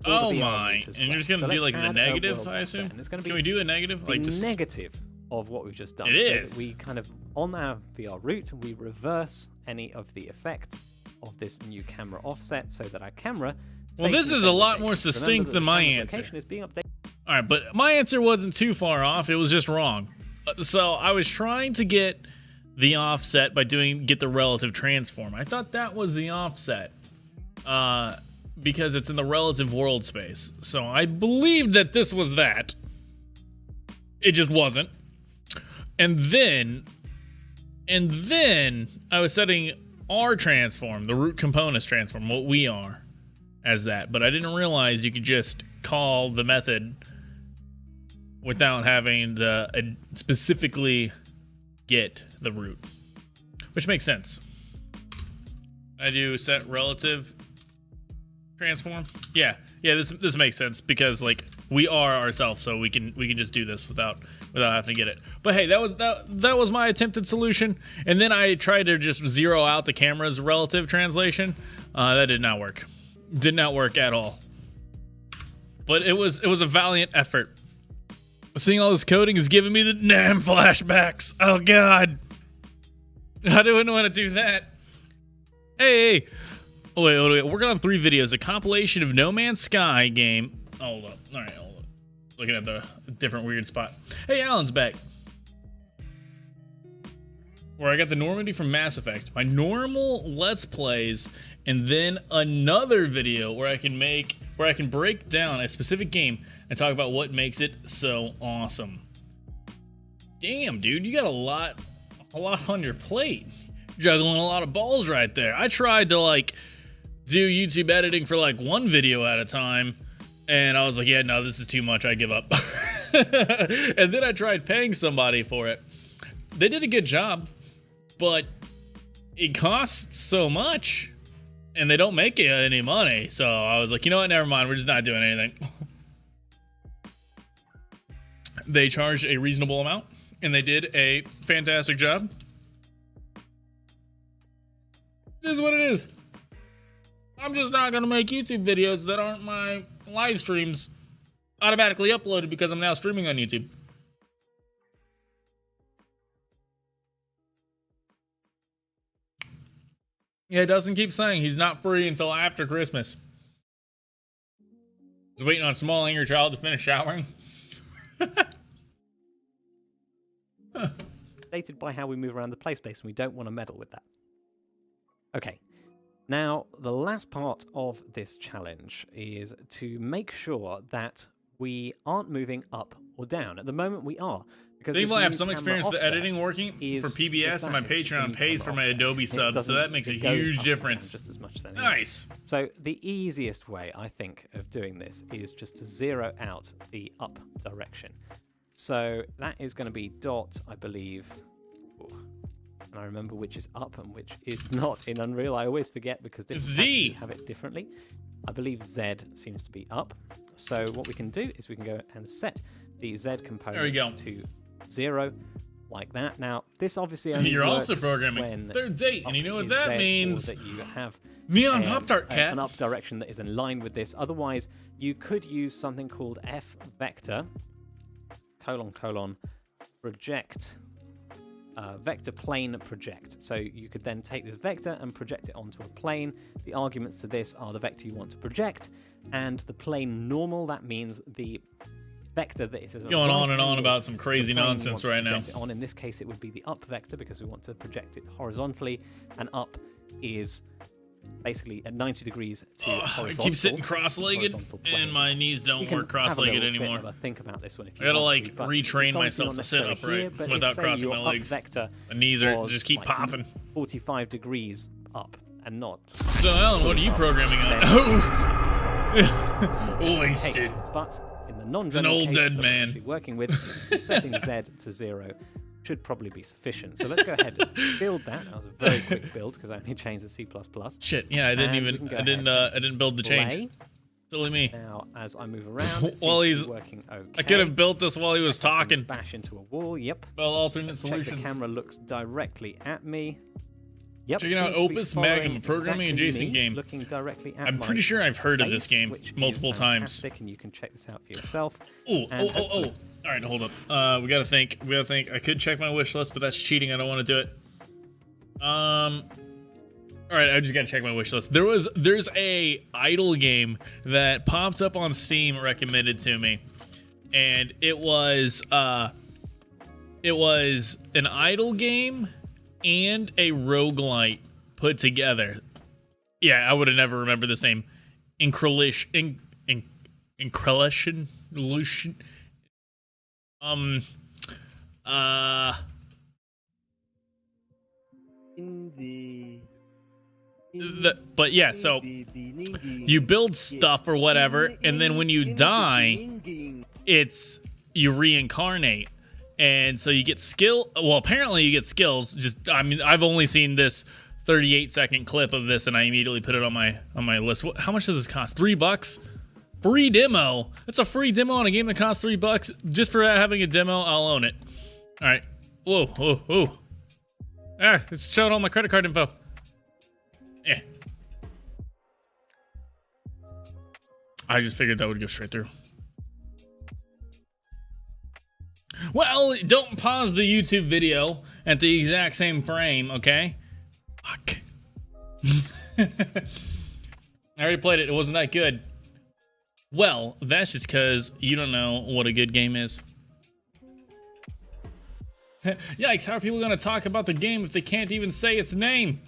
Oh my! And you're just going to do like the negative, I assume? Can we do a negative? Like the negative of what we've just done. It is. We kind of, on our VR root, we reverse any of the effects of this new camera offset so that our camera... Well, this is a lot more succinct than my answer. Is being updated. All right, but my answer wasn't too far off. It was just wrong. So I was trying to get the offset by get the relative transform. I thought that was the offset because it's in the relative world space. So I believed that this was that. It just wasn't. And then And then I was setting our transform, the root components transform, what we are, as that. But I didn't realize you could just call the method without having to specifically get the root, which makes sense. I do set relative transform. Yeah, this makes sense because like we are ourselves, so we can just do this without having to get it. But hey, that was my attempted solution. And then I tried to just zero out the camera's relative translation. That did not work. Did not work at all. But it was a valiant effort. Seeing all this coding is giving me the damn flashbacks. Oh god. I didn't want to do that. Hey. Oh, wait. Working on 3 videos. A compilation of No Man's Sky game. Hold up. All right, hold up. Looking at the different weird spot. Hey, Alan's back. Where I got the Normandy from Mass Effect. My normal Let's Plays, and then another video where I can break down a specific game and talk about what makes it so awesome. Damn, dude, you got a lot on your plate. Juggling a lot of balls right there. I tried to like do YouTube editing for like 1 video at a time, and I was like, yeah, no, this is too much. I give up. And then I tried paying somebody for it. They did a good job, but it costs so much, and they don't make any money. So I was like, you know what? Never mind. We're just not doing anything. They charged a reasonable amount, and they did a fantastic job. This is what it is. I'm just not going to make YouTube videos that aren't my live streams automatically uploaded because I'm now streaming on YouTube. Yeah, Dustin keeps saying he's not free until after Christmas. He's waiting on a small angry child to finish showering. Dated by how we move around the play space, and we don't want to meddle with that. Okay, now the last part of this challenge is to make sure that we aren't moving up or down. At the moment we are. Because I have some experience with editing working for PBS, and my Patreon pays for my Adobe subs, so that makes a huge difference. Just as much as nice. So the easiest way, I think, of doing this is just to zero out the up direction. So that is going to be dot, I believe. And I remember which is up and which is not in Unreal. I always forget because different packages have it differently. I believe Z seems to be up. So what we can do is we can go and set the Z component to 0, like that. Now, this obviously only You're works also programming when third date, and you know what that Z, means? that you have Neon Pop-Tart Cat. An up direction that is in line with this. Otherwise, you could use something called F vector project. Vector plane project. So you could then take this vector and project it onto a plane. The arguments to this are the vector you want to project and the plane normal. That means the vector that is going on and on about some crazy nonsense right now. In this case, it would be the up vector because we want to project it horizontally, and up is basically at 90 degrees to horizontal. I keep sitting cross-legged, and my knees don't work cross-legged anymore. Think about this one if you I gotta like retrain myself to sit upright without crossing my legs. Vector my knees are just keep popping. 45 degrees up and not. So Alan, what are you programming on? Wasted. But in the non-general old case dead that man. we're actually working with, setting Z to 0 should probably be sufficient. So let's go ahead and build that. That was a very quick build because I only changed the C++. Shit, yeah, I didn't build the change. Silly me. Now, as I move around, while he's working okay. I could have built this while he was talking. Bash into a wall. Yep. Well, alternate solutions. Check the camera looks directly at me. Yep. Checking out Opus Magnum, a programming adjacent game. Looking directly at I'm pretty sure I've heard of this game multiple times. And you can check this out for yourself. Oh. All right, hold up. We gotta think. I could check my wish list, but that's cheating. I don't want to do it. All right, I just gotta check my wish list. There's a idle game that pops up on Steam recommended to me, and it was an idle game and a roguelite put together. Yeah, I would have never remembered the same. Increlation. But yeah, so you build stuff or whatever, and then when you die, you reincarnate, and so you get skill. Well, apparently you get skills. I mean, I've only seen this 38-second clip of this, and I immediately put it on my list. How much does this cost? $3? Free demo. It's a free demo on a game that costs $3. Just for having a demo, I'll own it. All right. Whoa. Ah, it's showing all my credit card info. Yeah. I just figured that would go straight through. Well, don't pause the YouTube video at the exact same frame, okay? Fuck. I already played it. It wasn't that good. Well, that's just because you don't know what a good game is. Yikes, how are people going to talk about the game if they can't even say its name?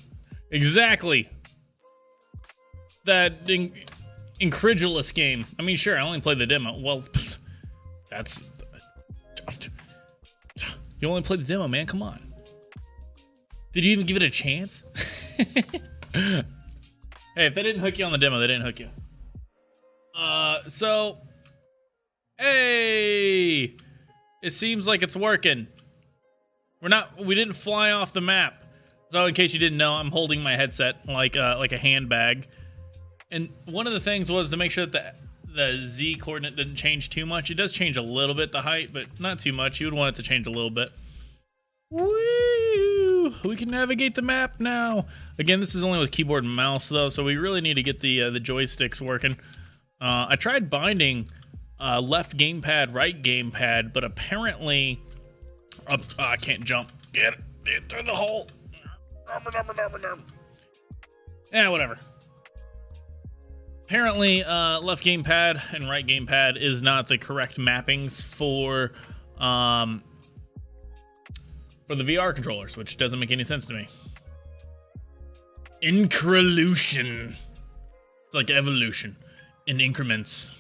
Exactly. That incredulous game. I mean, sure, I only played the demo. Well, that's... You only played the demo, man. Come on. Did you even give it a chance? Hey, if they didn't hook you on the demo, they didn't hook you. So... Hey! It seems like it's working. We didn't fly off the map. So in case you didn't know, I'm holding my headset like a handbag. And one of the things was to make sure that the Z coordinate didn't change too much. It does change a little bit, the height, but not too much. You would want it to change a little bit. Woo! We can navigate the map now. Again, this is only with keyboard and mouse though, so we really need to get the joysticks working. I tried binding left gamepad, right gamepad, but apparently I can't jump. Get through the hole. Yeah, whatever. Apparently, left gamepad and right gamepad is not the correct mappings for the VR controllers, which doesn't make any sense to me. Increlution. It's like evolution in increments.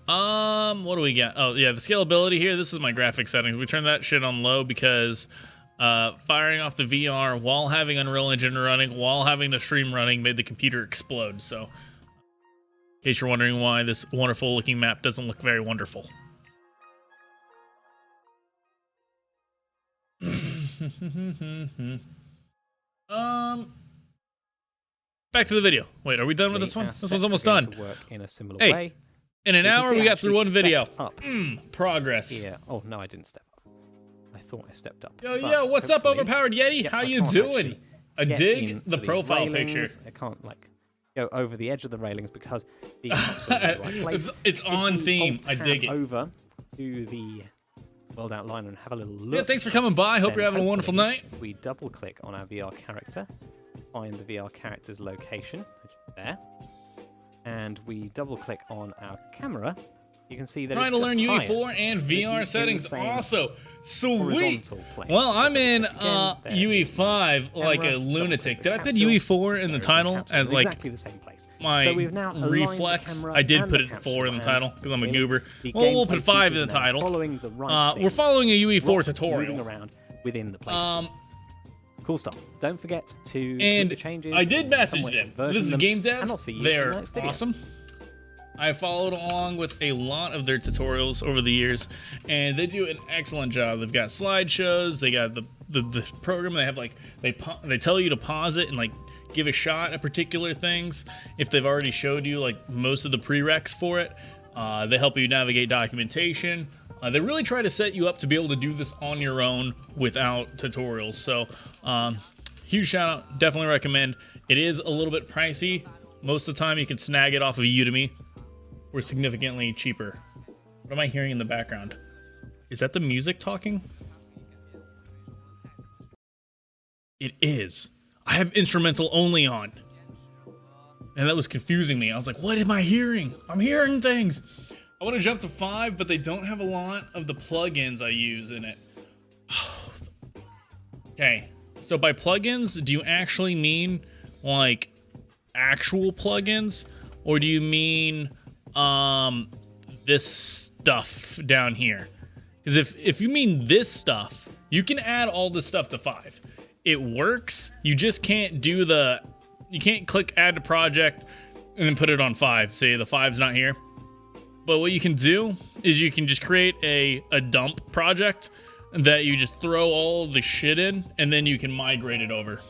What do we got? Oh yeah, the scalability here. This is my graphic settings. We turn that shit on low because firing off the VR while having Unreal Engine running, while having the stream running, made the computer explode. So, in case you're wondering why this wonderful looking map doesn't look very wonderful. Back to the video. Wait, are we done with this one? This one's almost done. To work in a similar hey, way. In an hour, we got through one video. Progress. Yeah. Oh no, I didn't step up. I thought I stepped up. Yo, what's up, Overpowered Yeti? How you doing? I dig the profile picture. I can't go over the edge of the railings because the right place. It's on theme. I dig it. Over to the world outliner and have a little look. Yeah, thanks for coming by. Hope you're having a wonderful night. We double click on our VR character, find the VR character's location, which is there, and we double click on our camera. You can see that trying to learn UE4 and VR settings also. Sweet. Well, I'm in UE5 like a lunatic. Did I put UE4 in the title as like exactly the same place? My reflex? I did put it 4 in the title because I'm a goober. Well, we'll put 5 in the title. We're following a UE4 tutorial. Around within the place. Cool stuff. Don't forget to and the changes. I did message them. This is Gamedev. They're awesome. I followed along with a lot of their tutorials over the years, and they do an excellent job. They've got slideshows. They got the program. They have like they tell you to pause it and like give a shot at particular things if they've already showed you like most of the prereqs for it. They help you navigate documentation. They really try to set you up to be able to do this on your own without tutorials. So huge shout out. Definitely recommend. It is a little bit pricey. Most of the time you can snag it off of Udemy. We're significantly cheaper. What am I hearing in the background? Is that the music talking? It is. I have instrumental only on. And that was confusing me. I was like, what am I hearing? I'm hearing things. I want to jump to 5, but they don't have a lot of the plugins I use in it. Okay. So by plugins, do you actually mean like actual plugins? Or do you mean this stuff down here? Because if you mean this stuff, You can add all this stuff to 5. It works. You just can't you can't click add to project and then put it on 5. Say the 5's not here. But what you can do is you can just create a dump project that you just throw all the shit in, and then you can migrate it over.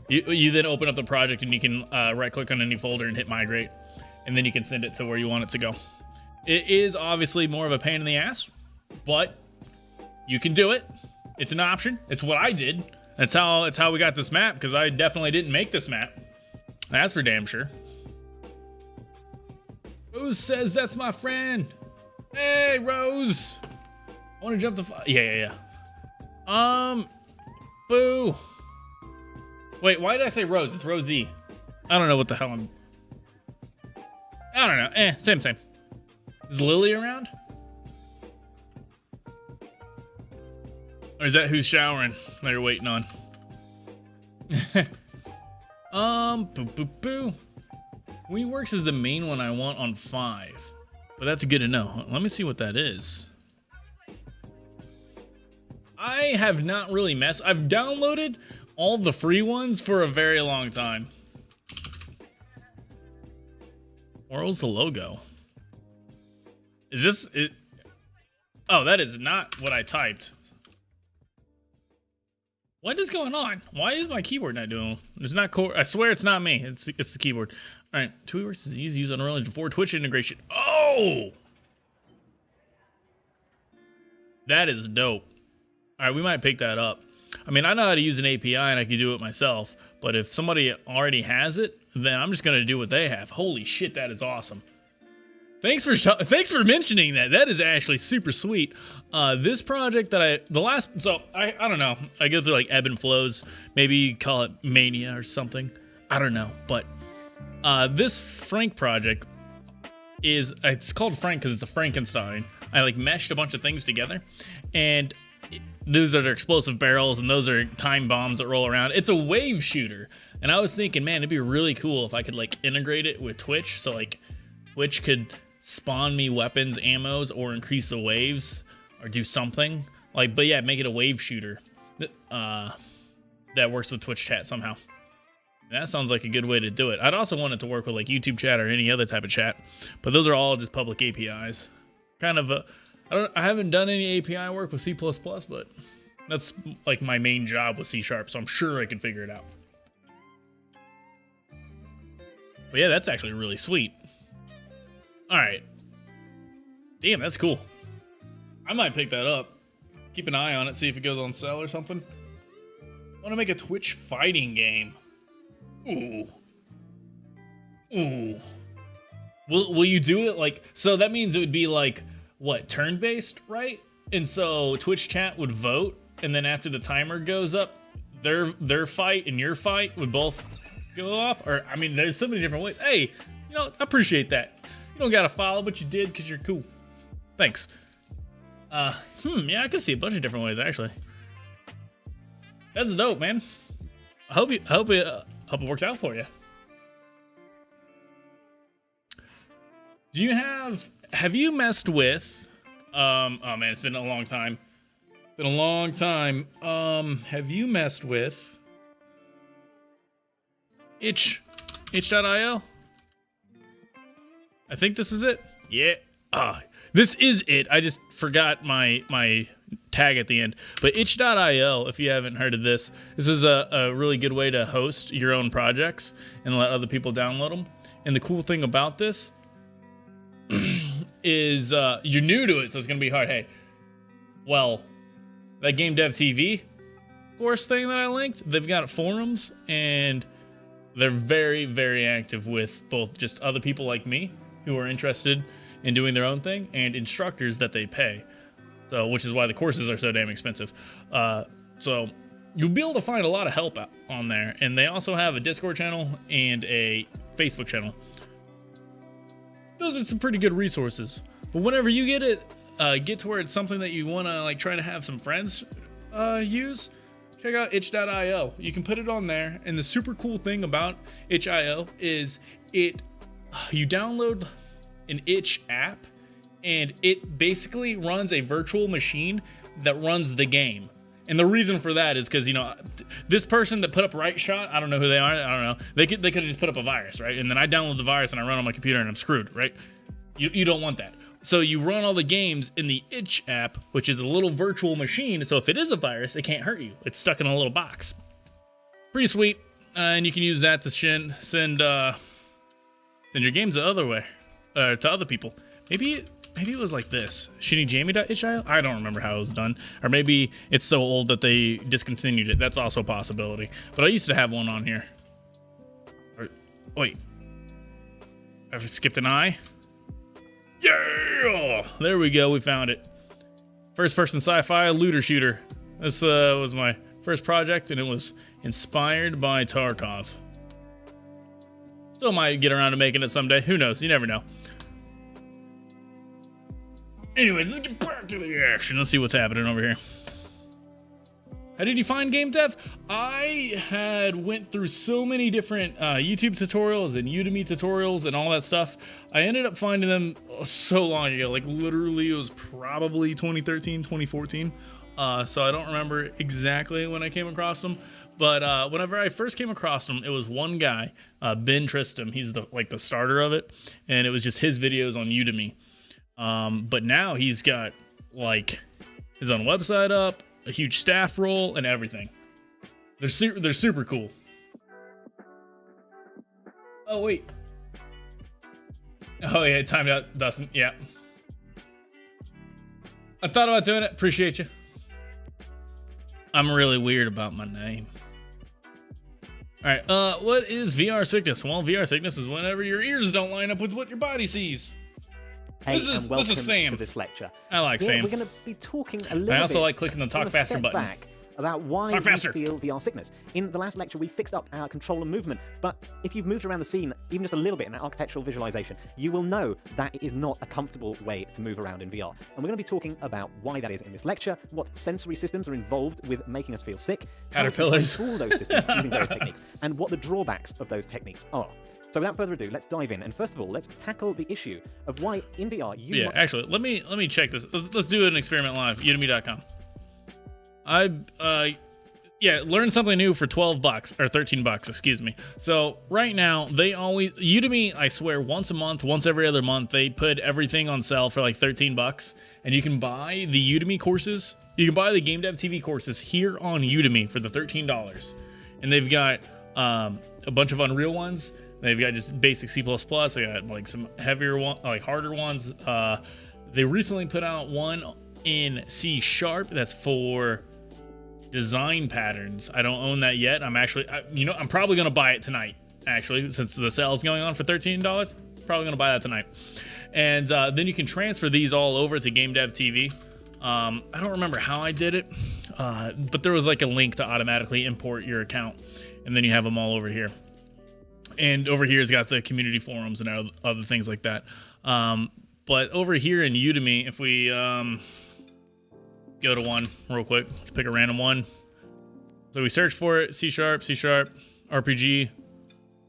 You then open up the project and you can right click on any folder and hit migrate, and then you can send it to where you want it to go. It is obviously more of a pain in the ass, but you can do it. It's an option. It's what I did. That's how we got this map, because I definitely didn't make this map. That's for damn sure. Rose says that's my friend. Hey, Rose. I want to jump the... Yeah. Boo. Wait, why did I say Rose? It's Rosie. I don't know what the hell I'm... I don't know. Same. Is Lily around? Or is that who's showering that you're waiting on? Boo. WeWorks is the main one I want on 5. But that's good to know. Let me see what that is. I have not really messed. I've downloaded all the free ones for a very long time. Where's the logo? Is this it? Oh, that is not what I typed. What is going on? Why is my keyboard not doing? It's not core. I swear it's not me. It's the keyboard. All right, TweetWorks is easy to use on Unreal Engine 4 Twitch integration. Oh, that is dope. All right, we might pick that up. I mean, I know how to use an API and I can do it myself, but if somebody already has it, then I'm just gonna do what they have. Holy shit, that is awesome. Thanks for mentioning that. That is actually super sweet. This project that I don't know. I go through like ebb and flows. Maybe you call it mania or something. I don't know. But this Frank project it's called Frank because it's a Frankenstein. I like meshed a bunch of things together, and those are their explosive barrels, and those are time bombs that roll around. It's a wave shooter, and I was thinking, man, it'd be really cool if I could like integrate it with Twitch, so like Twitch could spawn me weapons, ammos, or increase the waves, or do something like. But yeah, make it a wave shooter that works with Twitch chat somehow. That sounds like a good way to do it. I'd also want it to work with like YouTube chat or any other type of chat, but those are all just public APIs. Kind of I haven't done any API work with C++, but that's like my main job with C#, so I'm sure I can figure it out. But yeah, that's actually really sweet. All right. Damn, that's cool. I might pick that up. Keep an eye on it, see if it goes on sale or something. I want to make a Twitch fighting game. Ooh. Will you do it like... So that means it would be like, what, turn-based, right? And so Twitch chat would vote, and then after the timer goes up, their fight and your fight would both go off? Or, I mean, there's so many different ways. Hey, you know, I appreciate that. You don't gotta follow, but you did because you're cool. Thanks. Yeah, I can see a bunch of different ways, actually. That's dope, man. I hope it works out for you. Have you messed with, oh man, it's been a long time. Have you messed with itch.io? I think this is it. Yeah. This is it. I just forgot my tag at the end. But itch.io, if you haven't heard of this is a really good way to host your own projects and let other people download them. And the cool thing about this is you're new to it, so it's going to be hard. Hey, well, that Gamedev TV course thing that I linked, they've got forums, and they're very, very active with both just other people like me who are interested in doing their own thing and instructors that they pay. So, which is why the courses are so damn expensive. So you'll be able to find a lot of help out on there. And they also have a Discord channel and a Facebook channel. Those are some pretty good resources. But whenever you get to where it's something that you want to like try to have some friends use, check out itch.io. You can put it on there. And the super cool thing about itch.io is you download an itch app, and it basically runs a virtual machine that runs the game. And the reason for that is because, you know, this person that put up Right Shot, I don't know who they are, I don't know. They could have just put up a virus, right? And then I download the virus and I run on my computer and I'm screwed, right? You don't want that. So you run all the games in the Itch app, which is a little virtual machine. So if it is a virus, it can't hurt you. It's stuck in a little box. Pretty sweet. And you can use that to send your games the other way, to other people. Maybe it was like this. shinijamie.itch.io? I don't remember how it was done. Or maybe it's so old that they discontinued it. That's also a possibility. But I used to have one on here. Wait. I've skipped an I. Yeah! There we go. We found it. First-person sci-fi looter shooter. This was my first project, and it was inspired by Tarkov. Still might get around to making it someday. Who knows? You never know. Anyways, let's get back to the action. Let's see what's happening over here. How did you find Gamedev? I had went through so many different YouTube tutorials and Udemy tutorials and all that stuff. I ended up finding them so long ago. Like literally it was probably 2013, 2014. So I don't remember exactly when I came across them. But whenever I first came across them, it was one guy, Ben Tristram. He's the starter of it. And it was just his videos on Udemy. But now he's got like his own website up, a huge staff role, and everything. They're super cool. Oh wait. Oh yeah, timed out, Dustin. Yeah. I thought about doing it. Appreciate you. I'm really weird about my name. All right. What is VR sickness? Well, VR sickness is whenever your ears don't line up with what your body sees. Hey, this is Sam. To this lecture. I like Sam. We're going to be talking a little bit. I also like clicking the talk faster button. Back about why we feel VR sickness. In the last lecture, we fixed up our control and movement, but if you've moved around the scene even just a little bit in that architectural visualization, you will know that it is not a comfortable way to move around in VR. And we're going to be talking about why that is in this lecture, what sensory systems are involved with making us feel sick, caterpillars, how we control those systems using those techniques, and what the drawbacks of those techniques are. So without further ado, let's dive in. And first of all, let's tackle the issue of why in VR you... Actually, let me check this. Let's do an experiment live. Udemy.com. Learn something new for $12 or $13, excuse me. So right now, Udemy, I swear, once a month, once every other month, they put everything on sale for like $13, and you can buy the Udemy courses. You can buy the Gamedev TV courses here on Udemy for the $13, and they've got a bunch of Unreal ones. They've got just basic C++. They got like some heavier one, like harder ones. They recently put out one in C# that's for design patterns. I don't own that yet. I'm probably gonna buy it tonight. Actually, since the sale is going on for $13, probably gonna buy that tonight. And then you can transfer these all over to Gamedev TV. I don't remember how I did it, but there was like a link to automatically import your account, and then you have them all over here. And over here has got the community forums and other things like that. But over here in Udemy, if we go to one real quick, let's pick a random one. So we search for it, C#, RPG,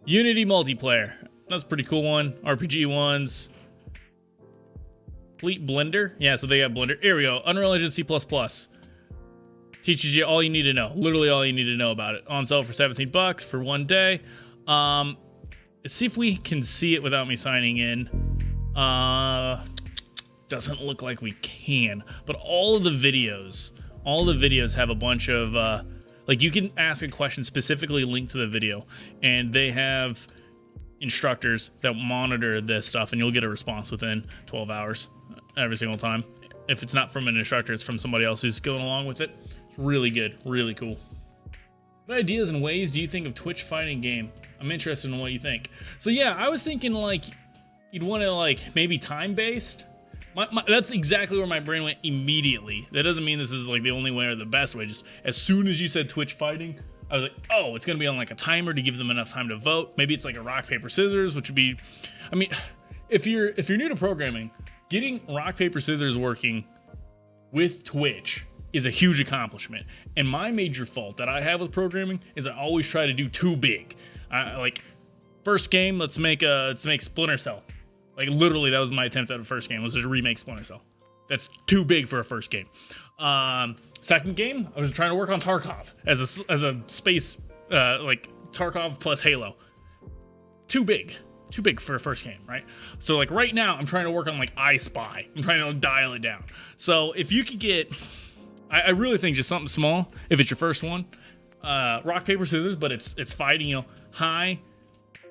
Unity multiplayer. That's a pretty cool one. RPG ones. Complete Blender. Yeah, so they got Blender. Here we go. Unreal Engine C++. Teaches you all you need to know. Literally all you need to know about it. On sale for $17 for one day. Let's see if we can see it without me signing in. Doesn't look like we can, but all of the videos have a bunch of, like you can ask a question specifically linked to the video, and they have instructors that monitor this stuff, and you'll get a response within 12 hours every single time. If it's not from an instructor, it's from somebody else who's going along with it. It's really good, really cool. What ideas and ways do you think of Twitch fighting game? I'm interested in what you think. So yeah, I was thinking like you'd want to like maybe time-based. That's exactly where my brain went immediately. That doesn't mean this is like the only way or the best way. Just as soon as you said Twitch fighting, I was like, oh, it's gonna be on like a timer to give them enough time to vote. Maybe it's like a rock paper scissors, which would be, I mean, if you're new to programming, getting rock paper scissors working with Twitch is a huge accomplishment. And my major fault that I have with programming is I always try to do too big. Like first game, let's make Splinter Cell. Like literally, that was my attempt at a first game, was to remake Splinter Cell. That's too big for a first game. Second game, I was trying to work on Tarkov as a space, like Tarkov plus Halo. Too big for a first game, right? So like right now, I'm trying to work on like I Spy. I'm trying to dial it down. So if you could get, I really think just something small. If it's your first one, rock paper scissors, but it's fighting, high,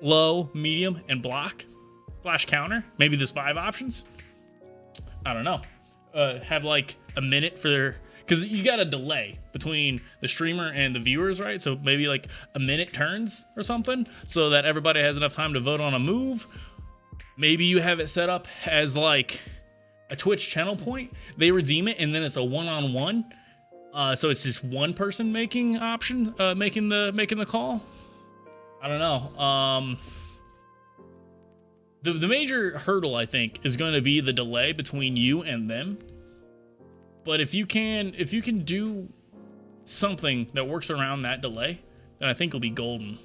low, medium, and block. Splash counter. Maybe there's 5 options. I don't know. Have like a minute for, because you got a delay between the streamer and the viewers, right? So maybe like a minute turns or something, so that everybody has enough time to vote on a move. Maybe you have it set up as like a Twitch channel point. They redeem it, and then it's a one-on-one. So it's just one person making the call. I don't know. The major hurdle, I think, is going to be the delay between you and them. But if you can do something that works around that delay, then I think it'll be golden.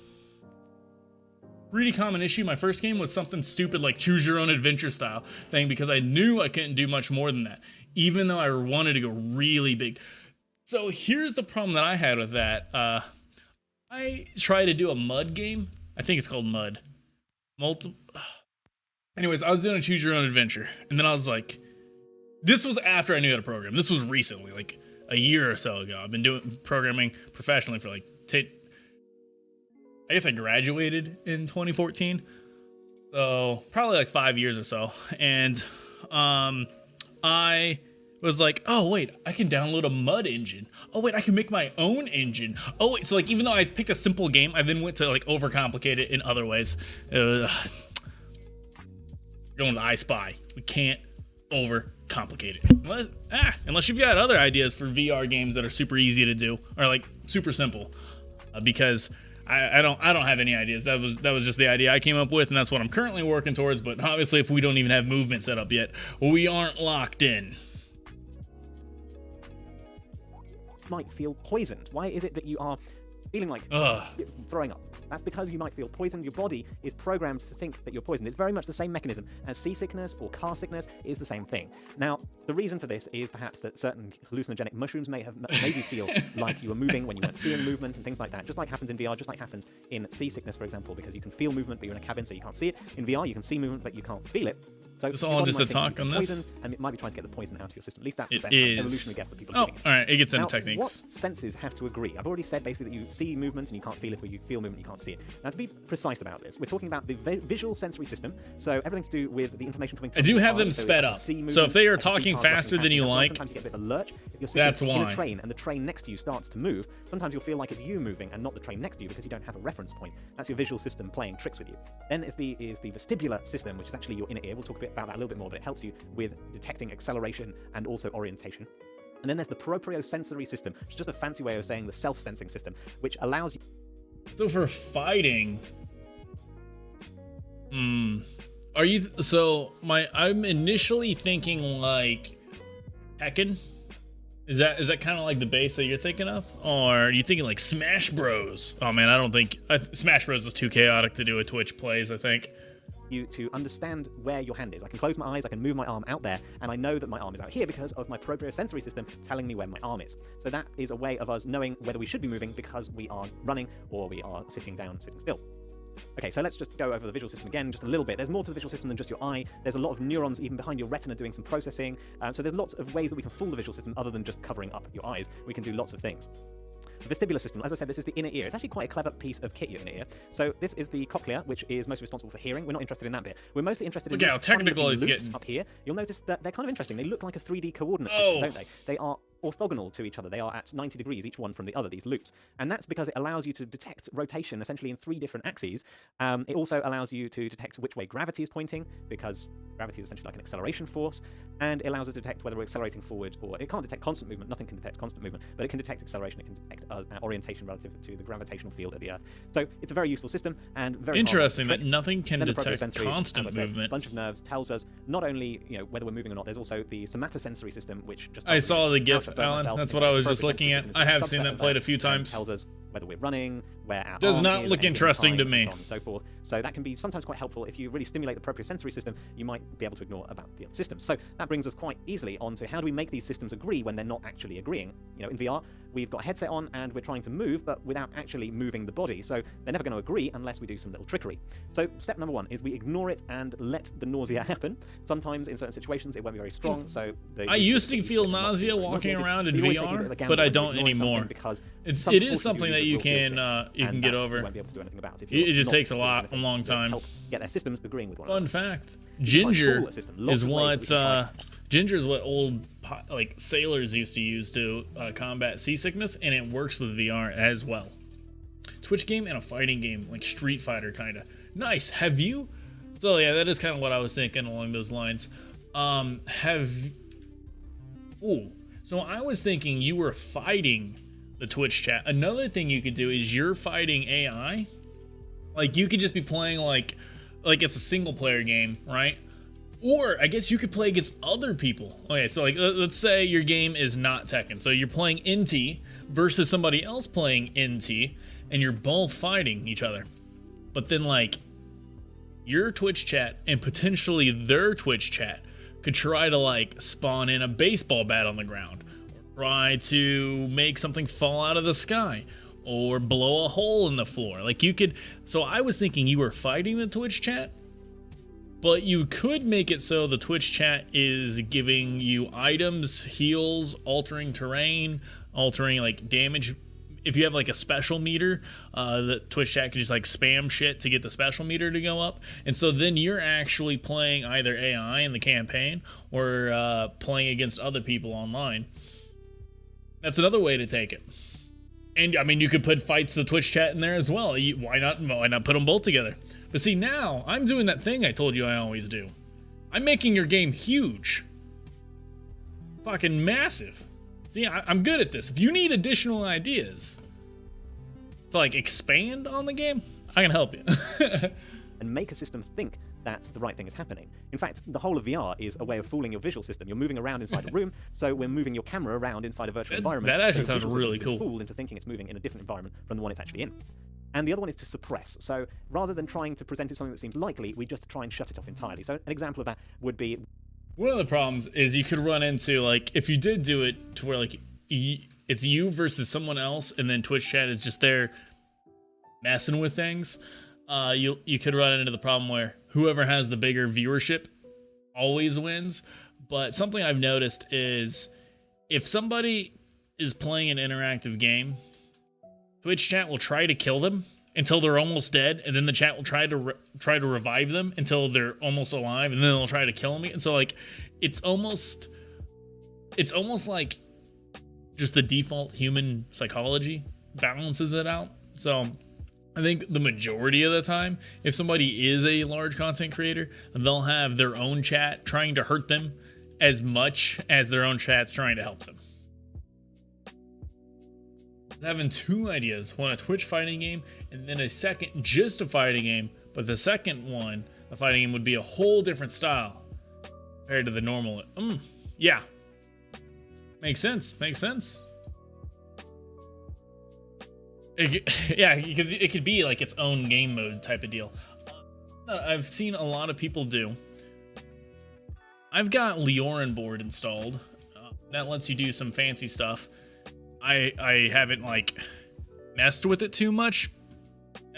Really common issue. My first game was something stupid like choose your own adventure style thing, because I knew I couldn't do much more than that, even though I wanted to go really big. So here's the problem that I had with that. I tried to do a mud game. I think it's called Mud. Anyways, I was doing a choose your own adventure, and then I was like, this was after I knew how to program. This was recently, like a year or so ago. I've been doing programming professionally for like, I guess I graduated in 2014. So probably like 5 years or so. And I was like, oh wait, I can download a mud engine. Oh wait, I can make my own engine. Oh wait, so like even though I picked a simple game, I then went to like overcomplicate it in other ways. Going to I Spy. We can't overcomplicate it. Unless you've got other ideas for VR games that are super easy to do, or like super simple. Because I don't have any ideas. That was just the idea I came up with, and that's what I'm currently working towards. But obviously, if we don't even have movement set up yet, we aren't locked in. Might feel poisoned. Why is it that you are feeling like throwing up? That's because you might feel poisoned. Your body is programmed to think that you're poisoned. It's very much the same mechanism as seasickness or car sickness. Is the same thing. Now, the reason for this is perhaps that certain hallucinogenic mushrooms may have made you feel like you were moving when you weren't seeing movement and things like that. Just like happens in VR, just like happens in seasickness, for example, because you can feel movement, but you're in a cabin, so you can't see it. In VR, you can see movement, but you can't feel it. So it's all just a talk on this, and it might be trying to get the poison out of your system. At least that's the best evolutionary guess that people are giving. All right, it gets into now, techniques. What senses have to agree? I've already said basically that you see movement and you can't feel it, or you feel movement and you can't see it. Now, to be precise about this, we're talking about the visual sensory system. So everything to do with the information coming. I do have them sped up. So if they are talking faster than you like, sometimes you get a bit of a lurch. If you're sitting that's in why. a train and the train next to you starts to move, sometimes you'll feel like it's you moving and not the train next to you because you don't have a reference point. That's your visual system playing tricks with you. Then is the vestibular system, which is actually your inner ear. We'll talk a bit about that a little bit more, but it helps you with detecting acceleration and also orientation. And then there's the propriosensory system, which is just a fancy way of saying the self-sensing system, which allows you. So for fighting, are you? So I'm initially thinking like Tekken. Is that kind of like the base that you're thinking of, or are you thinking like Smash Bros? Oh man, I don't think Smash Bros is too chaotic to do a Twitch plays. I think. You to understand where your hand is. I can close my eyes, I can move my arm out there, and I know that my arm is out here because of my propriosensory system telling me where my arm is. So that is a way of us knowing whether we should be moving because we are running or we are sitting down, sitting still. Okay, so let's just go over the visual system again just a little bit. There's more to the visual system than just your eye. There's a lot of neurons even behind your retina doing some processing. So there's lots of ways that we can fool the visual system other than just covering up your eyes. We can do lots of things. The vestibular system, as I said, this is the inner ear. It's actually quite a clever piece of kit, your inner ear. So this is the cochlea, which is mostly responsible for hearing. We're not interested in that bit. We're mostly interested in these technical tiny loops up here. You'll notice that they're kind of interesting. They look like a 3D coordinate system, don't they? They are orthogonal to each other. They are at 90 degrees, each one from the other, these loops. And that's because it allows you to detect rotation essentially in 3 different axes. It also allows you to detect which way gravity is pointing, because gravity is essentially like an acceleration force. And it allows us to detect whether we're accelerating forward, or it can't detect constant movement. Nothing can detect constant movement, but it can detect acceleration. It can detect orientation relative to the gravitational field of the Earth. So it's a very useful system and very interesting that nothing can detect constant as I said, movement. A bunch of nerves tells us not only whether we're moving or not. There's also the somatosensory system, which just I saw the GIF, Alan. That's what I was just looking at. I have seen that played a few times. Tells us whether we're running, where our Does arm not is look at any given interesting to time, me. and so on and so forth. So that can be sometimes quite helpful. If you really stimulate the propriosensory system, you might be able to ignore about the other systems. So that brings us quite easily onto how do we make these systems agree when they're not actually agreeing. You know, in VR, we've got a headset on and we're trying to move, but without actually moving the body. So they're never going to agree unless we do some little trickery. So step number one is we ignore it and let the nausea happen. Sometimes in certain situations it won't be very strong. So I used to feel nausea walking around in VR, but I don't anymore. Because it is something that you can get over. You won't be able to do anything about It just takes a long time. Help get their systems agreeing with one Fun another. fact: ginger is what old sailors used to use to combat seasickness, and it works with VR as well. Twitch game and a fighting game, like Street Fighter, kind of nice. Have you? So yeah, that is kind of what I was thinking along those lines. So I was thinking you were fighting the Twitch chat. Another thing you could do is you're fighting AI. Like you could just be playing like it's a single player game, right? Or I guess you could play against other people. Okay, so like let's say your game is not Tekken. So you're playing NT versus somebody else playing NT, and you're both fighting each other. But then like your Twitch chat and potentially their Twitch chat could try to like spawn in a baseball bat on the ground, or try to make something fall out of the sky, or blow a hole in the floor. Like you could, so I was thinking you were fighting the Twitch chat, but you could make it so the Twitch chat is giving you items, heals, altering terrain, altering like damage. If you have like a special meter, the Twitch chat can just like spam shit to get the special meter to go up. And so then you're actually playing either AI in the campaign or playing against other people online. That's another way to take it. And I mean, you could put fights the Twitch chat in there as well. Why not put them both together? But see, now I'm doing that thing I told you I always do. I'm making your game huge. Fucking massive. See, I'm good at this. If you need additional ideas to like expand on the game, I can help you. And make a system think that the right thing is happening. In fact, the whole of VR is a way of fooling your visual system. You're moving around inside a room, so we're moving your camera around inside a virtual environment. That actually so sounds really cool. Fooled into thinking it's moving in a different environment from the one it's actually in. And the other one is to suppress. So rather than trying to present it something that seems likely, we just try and shut it off entirely. So an example of that would be, one of the problems is you could run into, like, if you did do it to where, like, it's you versus someone else, and then Twitch chat is just there messing with things, you could run into the problem where whoever has the bigger viewership always wins. But something I've noticed is if somebody is playing an interactive game, Twitch chat will try to kill them until they're almost dead, and then the chat will try to revive them until they're almost alive, and then they'll try to kill them. And so like it's almost like just the default human psychology balances it out. So I think the majority of the time, if somebody is a large content creator, they'll have their own chat trying to hurt them as much as their own chat's trying to help them. Having two ideas, one a Twitch fighting game and then a second just a fighting game, but the second one, the fighting game, would be a whole different style compared to the normal. Yeah, makes sense. Yeah, because it could be like its own game mode type of deal. I've seen a lot of people do. I've got Leorin board installed. That lets you do some fancy stuff. I haven't like messed with it too much.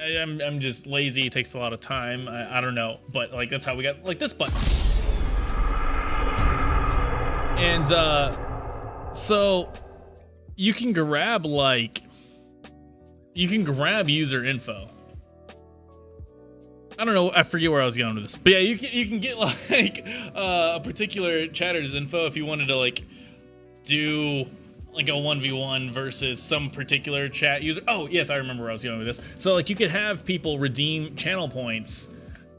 I'm just lazy. It takes a lot of time. I don't know, but like that's how we got like this button. And so you can grab user info. I don't know. I forget where I was going with this, but yeah, you can get like a particular chatter's info if you wanted to like do like a 1v1 versus some particular chat user. Oh, yes, I remember where I was going with this. So, like, you could have people redeem channel points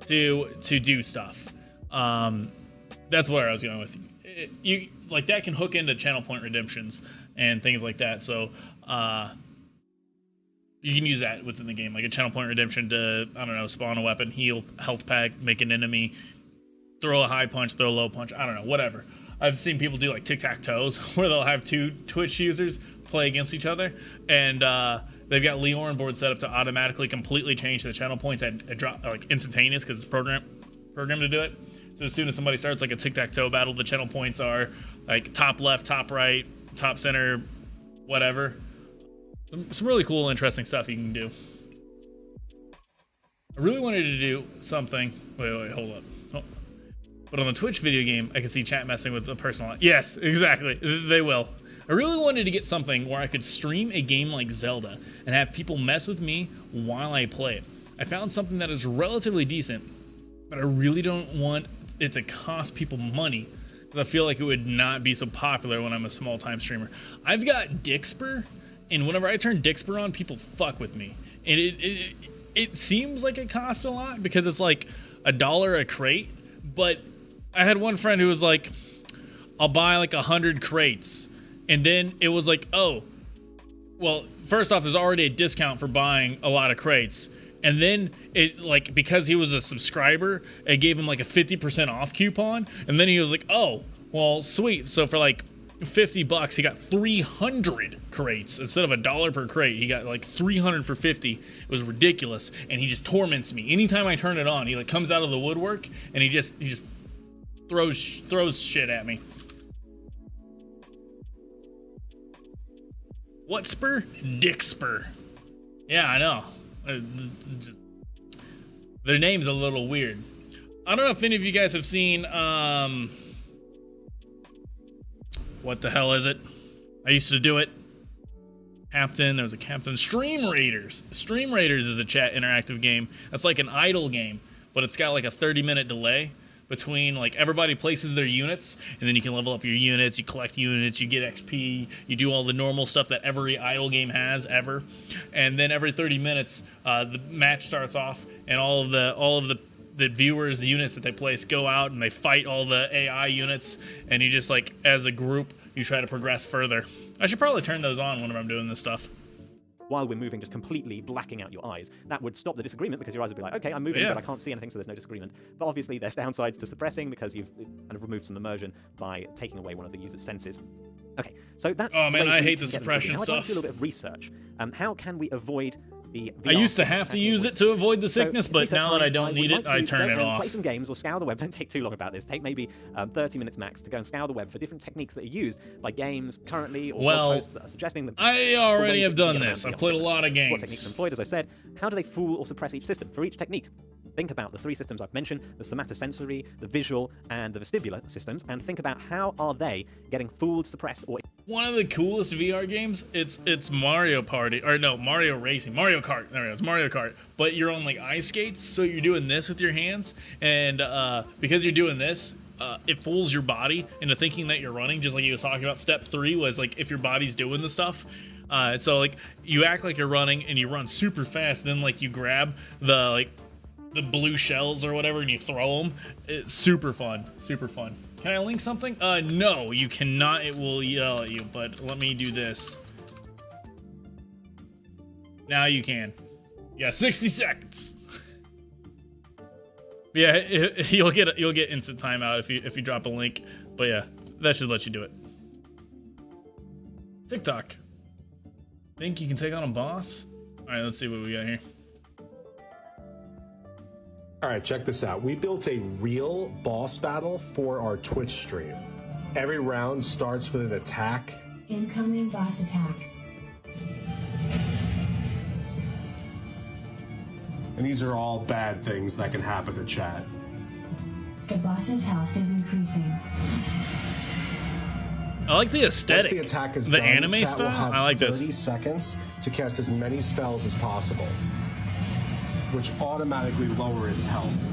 to do stuff. That's where I was going with. You like that can hook into channel point redemptions and things like that. So, you can use that within the game, like a channel point redemption to, I don't know, spawn a weapon, heal, health pack, make an enemy, throw a high punch, throw a low punch. I don't know, whatever. I've seen people do like tic-tac-toes where they'll have two Twitch users play against each other, and they've got Leor on board set up to automatically completely change the channel points at drop, like instantaneous, because it's programmed to do it. So as soon as somebody starts like a tic-tac-toe battle, the channel points are like top left, top right, top center, whatever. Some really cool, interesting stuff you can do. I really wanted to do something. Wait, hold up. Oh. But on the Twitch video game, I can see chat messing with the personal. Yes, exactly. They will. I really wanted to get something where I could stream a game like Zelda and have people mess with me while I play it. I found something that is relatively decent, but I really don't want it to cost people money, because I feel like it would not be so popular when I'm a small-time streamer. I've got Dixper, and whenever I turn Dixper on, people fuck with me. And it seems like it costs a lot because it's like $1 a crate, but I had one friend who was like, I'll buy like 100 crates. And then it was like, oh, well, first off, there's already a discount for buying a lot of crates. And then it, like, because he was a subscriber, it gave him like a 50% off coupon. And then he was like, oh, well, sweet. So for like $50, he got 300 crates instead of $1 per crate. He got like 300 for 50. It was ridiculous. And he just torments me. Anytime I turn it on, he like comes out of the woodwork and he just throws shit at me. What spur? Dixper. Yeah, I know. Their name's a little weird. I don't know if any of you guys have seen, what the hell is it? I used to do it. Captain, there was a Captain. Stream Raiders. Stream Raiders is a chat interactive game. That's like an idle game, but it's got like a 30-minute delay between, like, everybody places their units, and then you can level up your units, you collect units, you get XP, you do all the normal stuff that every idle game has ever. And then every 30 minutes, the match starts off, and all of the viewers' units that they place go out and they fight all the AI units, and you just, like, as a group, you try to progress further. I should probably turn those on whenever I'm doing this stuff. While we're moving, just completely blacking out your eyes. That would stop the disagreement, because your eyes would be like, okay, I'm moving, but I can't see anything, so there's no disagreement. But obviously, there's downsides to suppressing, because you've kind of removed some immersion by taking away one of the user's senses. Okay, so that's... Oh man, I hate the suppression stuff. I'd like to do a little bit of research. How can we avoid the VR? I used to have to use it to avoid the sickness, but now that I don't need it, I turn it off. Play some games or scour the web. Don't take too long about this. Take maybe 30 minutes max to go and scour the web for different techniques that are used by games currently, or posts that are suggesting them. I already have done this. I've played a lot of games. What techniques are employed, as I said. How do they fool or suppress each system? For each technique, think about the 3 systems I've mentioned, the somatosensory, the visual, and the vestibular systems, and think about how are they getting fooled, suppressed, or... One of the coolest VR games, it's Mario Party, or no, Mario Racing, Mario Kart, there it is, Mario Kart, but you're on like ice skates, so you're doing this with your hands, and because you're doing this, it fools your body into thinking that you're running, just like he was talking about. Step 3 was like if your body's doing the stuff. So like you act like you're running and you run super fast, then like you grab the blue shells or whatever and you throw them. It's super fun, super fun. Can I link something? No, you cannot. It will yell at you, but let me do this. Now you can. Yeah, 60 seconds. Yeah, you'll get instant timeout if you drop a link. But yeah, that should let you do it. TikTok. Think you can take on a boss? All right, let's see what we got here. All right, check this out. We built a real boss battle for our Twitch stream. Every round starts with an attack. Incoming boss attack. And these are all bad things that can happen to chat. The boss's health is increasing. I like the aesthetic. Once the attack is the done, anime chat style. will have I like 30 this. seconds to cast as many spells as possible, which automatically lower its health.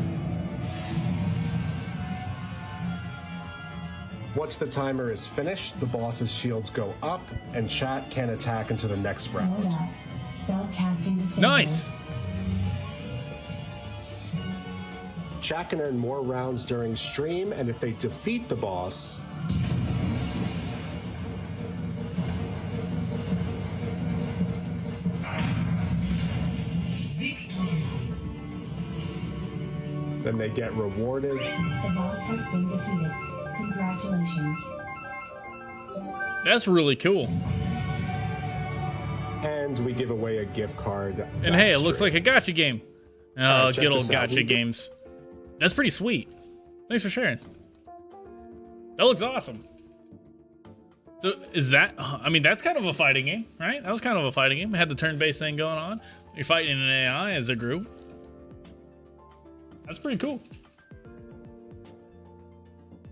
Once the timer is finished, the boss's shields go up, and chat can attack into the next round. Hold up. Spell casting disabled. Nice. Chat can earn more rounds during stream, and if they defeat the boss, then they get rewarded. The boss has been defeated. Congratulations. That's really cool. And and we give away a gift card. And hey, it looks like a gacha game. Oh, Alright, check good old this out. gacha games. That's pretty sweet. Thanks for sharing. That looks awesome. So is that, I mean, that's kind of a fighting game, right? That was kind of a fighting game. It had the turn-based thing going on. You're fighting an AI as a group. That's pretty cool.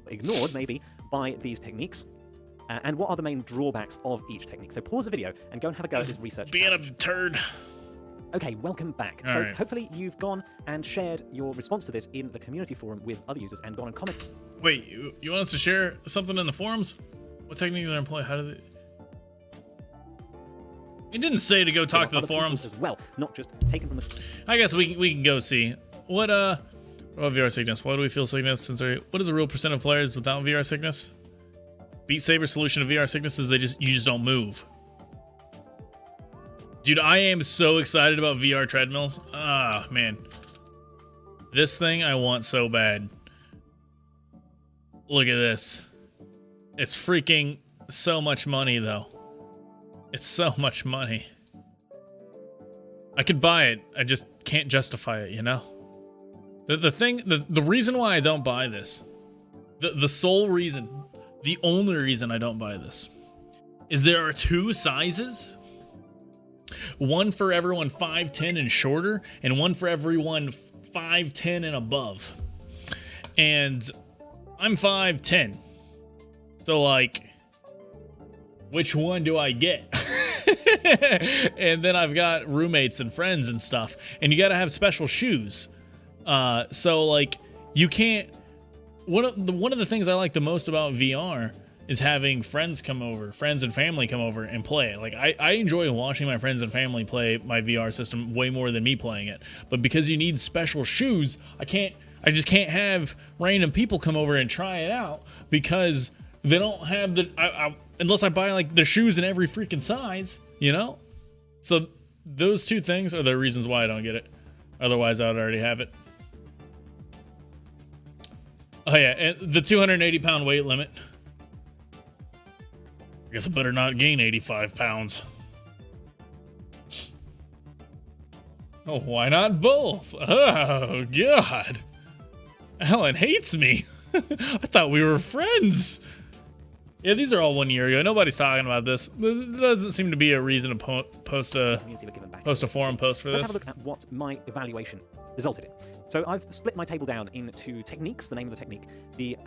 Ignored, maybe, by these techniques. And what are the main drawbacks of each technique? So pause the video and go and have a go at this research Being challenge. a turd. Okay, welcome back. All So right. hopefully you've gone and shared your response to this in the community forum with other users and gone and commented. Wait, you want us to share something in the forums? What technique did I employ? How did it? It didn't say to go talk to the Other people forums. as well, not just taken from the. I guess we can go see what about VR sickness. Why do we feel sickness? What is the real percent of players without VR sickness? Beat Saber's solution to VR sickness is you just don't move. Dude, I am so excited about VR treadmills. Ah, man. This thing I want so bad. Look at this. It's freaking so much money, though. It's so much money. I could buy it. I just can't justify it, you know? The reason why I don't buy this, the sole reason, the only reason I don't buy this, is there are two sizes. One for everyone 5'10" and shorter, and one for everyone 5'10" and above. And I'm 5'10". So, like, which one do I get? And then I've got roommates and friends and stuff. And you gotta have special shoes. So, like, you can't... One of the things I like the most about VR is having friends and family come over and play it. Like, I enjoy watching my friends and family play my VR system way more than me playing it. But because you need special shoes, I just can't have random people come over and try it out because they don't have unless I buy like the shoes in every freaking size, you know? So those two things are the reasons why I don't get it. Otherwise, I would already have it. Oh yeah, and the 280-pound weight limit. I guess I better not gain 85 pounds. Oh, why not both? Oh, God. Alan hates me. I thought we were friends. Yeah, these are all 1 year ago. Nobody's talking about this. There doesn't seem to be a reason to post a forum post for Let's this. have a look at what my evaluation resulted in. So I've split my table down into techniques, the name of the technique,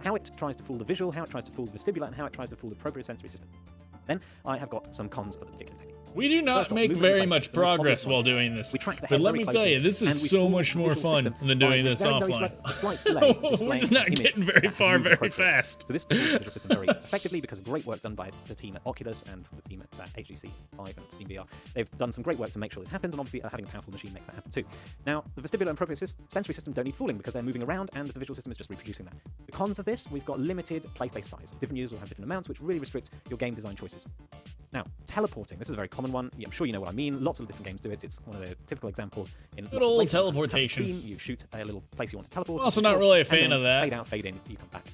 how it tries to fool the visual, how it tries to fool the vestibular, and how it tries to fool the propriosensory system. Then I have got some cons of the particular technique. We do not First off, make movement very replacement much is the most obvious progress one. while doing this. We track the But head let very me tell closely, you, this and is we so fool much the more visual fun system than by doing this very, very offline. slight delay in We're displaying just not an image getting very that has far moved very appropriately. fast. So this fools the visual system very effectively because of great work done by the team at Oculus and the team at HTC Vive and Steam VR. They've done some great work to make sure this happens, and obviously having a powerful machine makes that happen too. Now, the vestibular and propriosensory system don't need fooling because they're moving around and the visual system is just reproducing that. The cons of this, we've got limited place-based size. Different users will have different amounts, which really restrict your game design choices. Now, teleporting. This is a very common one. I'm sure you know what I mean. Lots of different games do it. It's one of the typical examples in Good lots of old places. teleportation. You shoot a little place you want to teleport. Also you not draw, really a and fan then of that. Fade out, fade in, you come back.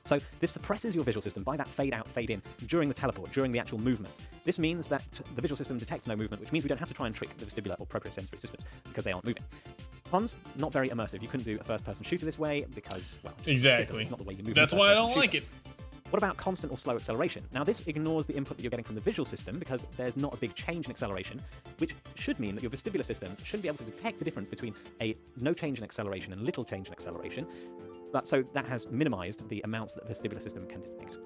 So this suppresses your visual system by that fade out, fade in during the teleport, during the actual movement. This means that the visual system detects no movement, which means we don't have to try and trick the vestibular or propriosensory systems because they aren't moving. Cons, not very immersive. You couldn't do a first-person shooter this way because, well, Exactly. it's not the way you move. That's why I don't like it. What about constant or slow acceleration? Now, this ignores the input that you're getting from the visual system because there's not a big change in acceleration, which should mean that your vestibular system shouldn't be able to detect the difference between a no change in acceleration and little change in acceleration. But so that has minimized the amounts that the vestibular system can detect.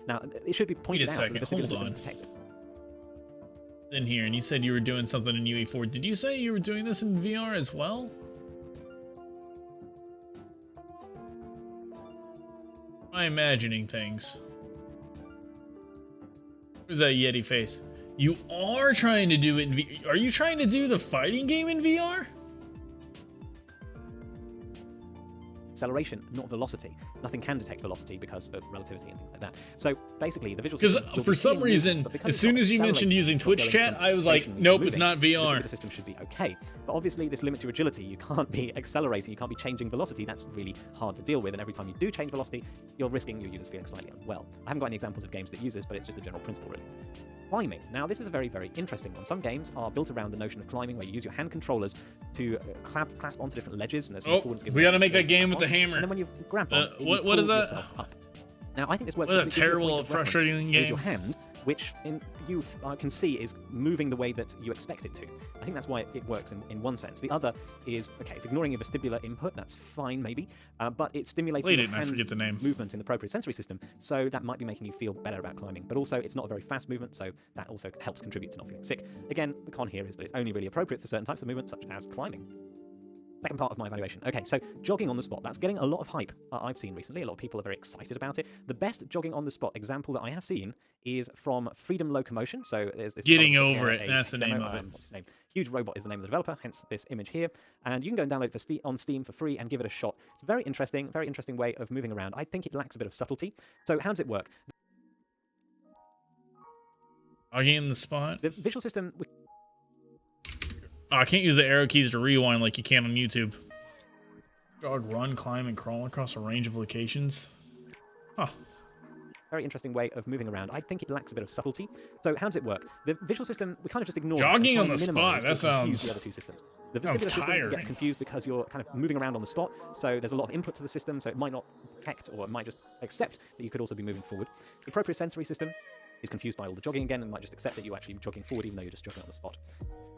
Now, it should be pointed out that the vestibular system detects it. In here, and you said you were doing something in UE4. Did you say you were doing this in VR as well? Am I imagining things? Where's that Yeti face? You are trying to do it in VR. Are you trying to do the fighting game in VR? Acceleration, not velocity. Nothing can detect velocity because of relativity and things like that. So basically, the visual Because system... for some reason, as soon as you mentioned using Twitch chat, I was like, nope, it's not VR. The system should be okay. But obviously, this limits your agility. You can't be accelerating, you can't be changing velocity. That's really hard to deal with. And every time you do change velocity, you're risking your users feeling slightly unwell. I haven't got any examples of games that use this, but it's just a general principle, really. climbing. Now, this is a very, very interesting one. Some games are built around the notion of climbing, where you use your hand controllers to clasp onto different ledges, and there's some affordances given we got to to make that you game to with the climb, hammer. And then when you've grabbed on, you what pull is that? yourself up. Now, I think this works What a because it gives you a terrible, point of reference. frustrating It is game. your hand, which you can see is moving the way that you expect it to. I think that's why it works in one sense. The other is, okay, it's ignoring your vestibular input. That's fine, maybe. But it's stimulating Wait, your didn't I hand forget the name? movement in the proprioceptory system, so that might be making you feel better about climbing. But also, it's not a very fast movement, so that also helps contribute to not feeling sick. Again, the con here is that it's only really appropriate for certain types of movement, such as climbing. Second part of my evaluation. Okay, so jogging on the spot. That's getting a lot of hype I've seen recently. A lot of people are very excited about it. The best jogging on the spot example that I have seen is from Freedom Locomotion. So there's this Getting developer over here, it. That's the name demo of it. What's his name? Huge Robot is the name of the developer, hence this image here. And you can go and download it on Steam for free and give it a shot. It's a very interesting way of moving around. I think it lacks a bit of subtlety. So how does it work? Jogging in the spot. The visual system... Oh, I can't use the arrow keys to rewind like you can on YouTube. Jog, run, climb, and crawl across a range of locations. Huh. Very interesting way of moving around. I think it lacks a bit of subtlety. So how does it work? The visual system, we kind of just ignore Jogging it on and the try and spot, minimize that or confuse sounds- the other two systems. The sounds vestibular system tiring. gets confused because you're kind of moving around on the spot, so there's a lot of input to the system, so it might not detect or it might just accept that you could also be moving forward. The proprioceptory system is confused by all the jogging again and might just accept that you're actually jogging forward even though you're just jogging on the spot.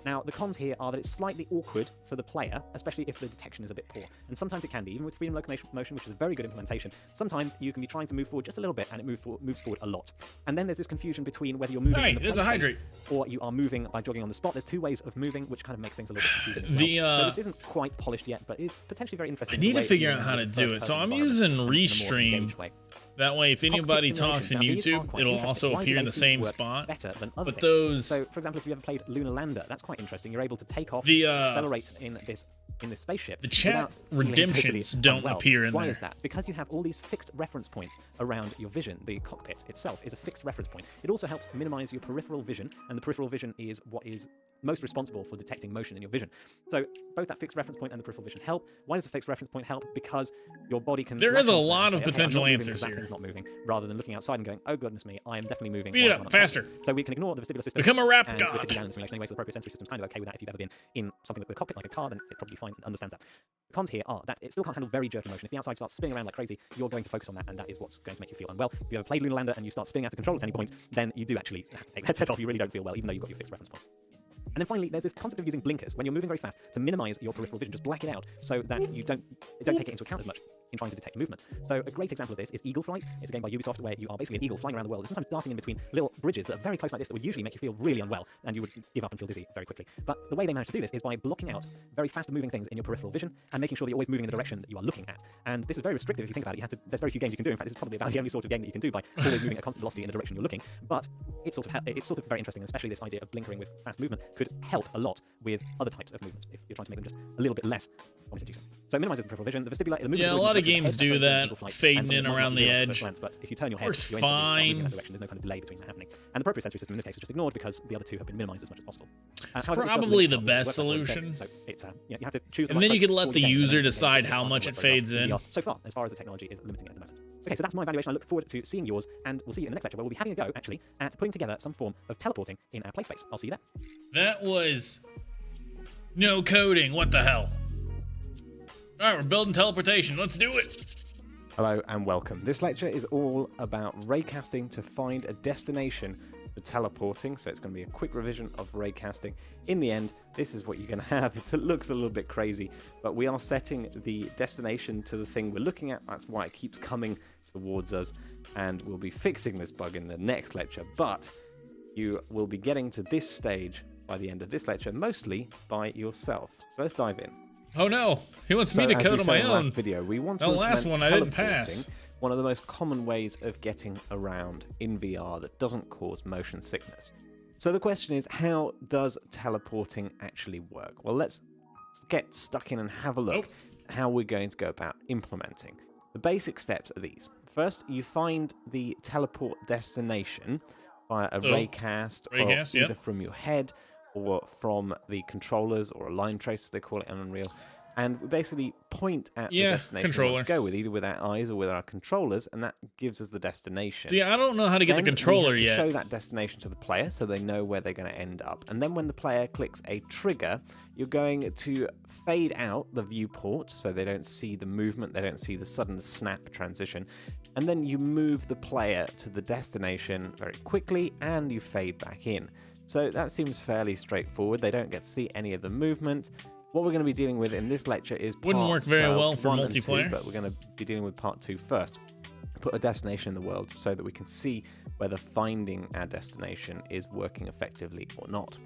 Now, the cons here are that it's slightly awkward for the player, especially if the detection is a bit poor. And sometimes it can be, even with Freedom Locomotion, which is a very good implementation. Sometimes you can be trying to move forward just a little bit and it moves forward a lot. And then there's this confusion between whether you're moving Hey, in the there's a play space hydrate. or you are moving by jogging on the spot. There's two ways of moving, which kind of makes things a little bit confusing as well. So this isn't quite polished yet, but it's potentially very interesting. I need the to way figure you out move how in to this do it. So first-person I'm environment using in a more Restream. engaged way. That way, if anybody Cockpit talks in simulations. Now, these are YouTube, quite it'll interesting. also Why do appear in they the seem to same work spot. better than other But things? those, So, for example, if you ever played Lunar Lander, that's quite interesting. You're able to take off, The, accelerate in this spaceship. the chat without feeling redemptions totally don't unwell. appear in Why there. is that? Because you have all these fixed reference points around your vision. The cockpit itself is a fixed reference point. It also helps minimize your peripheral vision, and the peripheral vision is what is most responsible for detecting motion in your vision. So both that fixed reference point and the peripheral vision help. Why does the fixed reference point help? Because your body can... There is latch a onto that lot and of say, okay, potential I'm not moving answers because that here. thing's not moving, rather than looking outside and going, oh goodness me, I am definitely moving. Speed Why it am I up, not faster. moving? So we can ignore the vestibular system. Become a rap and god. we're sitting down in simulation anyway, so the proprioceptory system's kind of okay with that. If you've ever been in something with a cockpit like a car, then it probably fine understands that. The cons here are that it still can't handle very jerky motion. If the outside starts spinning around like crazy, you're going to focus on that, and that is what's going to make you feel unwell. If you ever played Lunar Lander and you start spinning out of control at any point, then you do actually have to take that headset off. You really don't feel well, even though you've got your fixed reference points. And then finally, there's this concept of using blinkers when you're moving very fast to minimize your peripheral vision. Just black it out so that you don't take it into account as much in trying to detect movement. So a great example of this is Eagle Flight. It's a game by Ubisoft where you are basically an eagle flying around the world, and sometimes darting in between little bridges that are very close like this that would usually make you feel really unwell, and you would give up and feel dizzy very quickly. But the way they manage to do this is by blocking out very fast moving things in your peripheral vision and making sure that you're always moving in the direction that you are looking at. And this is very restrictive if you think about it. There's very few games you can do. In fact, this is probably about the only sort of game that you can do by always moving at constant velocity in the direction you're looking. But it's sort of very interesting, and especially this idea of blinkering with fast movement could help a lot with other types of movement if you're trying to make them just a little bit less vomit-inducing. So it minimizes the peripheral vision. The vestibular, the movement Yeah, is a always lot in of the games head, do that's why it's that, flight, fading and so it in might not around be the obvious at edge. first glance, but if you turn your head, Works you're instantly moving in fine. that direction. There's no kind of delay between that happening. And the proprioceptory system in this case is just ignored because the other two have been minimized as much as possible. It's However, it does probably limit the what best works like what it said. solution. So it's, you have to choose the And right then you approach can let before the get there, and user then it's decide just how not much gonna it work very well fades in in. VR so far, as far as the technology is limiting it at the moment. Okay, so that's my evaluation. I look forward to seeing yours, and we'll see you in the next lecture where we'll be having a go, actually, at putting together some form of teleporting in our play space. I'll see you there. That was no coding. What the hell? All right, we're building teleportation. Let's do it. Hello and welcome. This lecture is all about raycasting to find a destination for teleporting, so it's going to be a quick revision of raycasting. In the end, this is what you're going to have. It looks a little bit crazy, but we are setting the destination to the thing we're looking at. That's why it keeps coming towards us, and we'll be fixing this bug in the next lecture, but you will be getting to this stage by the end of this lecture, mostly by yourself. So let's dive in. Oh no, he wants So, me to as code we on said my in the own. last video, we want to The last implement one I didn't teleporting, pass. one of the most common ways of getting around in VR that doesn't cause motion sickness. So the question is, how does teleporting actually work? Well, let's get stuck in and have a look at how we're going to go about implementing. The basic steps are these. First, you find the teleport destination via a raycast, or Raycast, either yep. from your head or from the controllers, or a line trace as they call it in Unreal. And we basically point at the Yeah, destination we controller. want to go with, either with our eyes or with our controllers, and that gives us the destination. See, I don't know how to get Then the controller we have to yet. show that destination to the player so they know where they're going to end up. And then when the player clicks a trigger, you're going to fade out the viewport so they don't see the movement, they don't see the sudden snap transition. And then you move the player to the destination very quickly and you fade back in. So that seems fairly straightforward. They don't get to see any of the movement. What we're going to be dealing with in this lecture is Wouldn't work parts, very well for 1 and 2, multiplayer. but we're going to be dealing with part 2 first. Put a destination in the world so that we can see whether finding our destination is working effectively or not.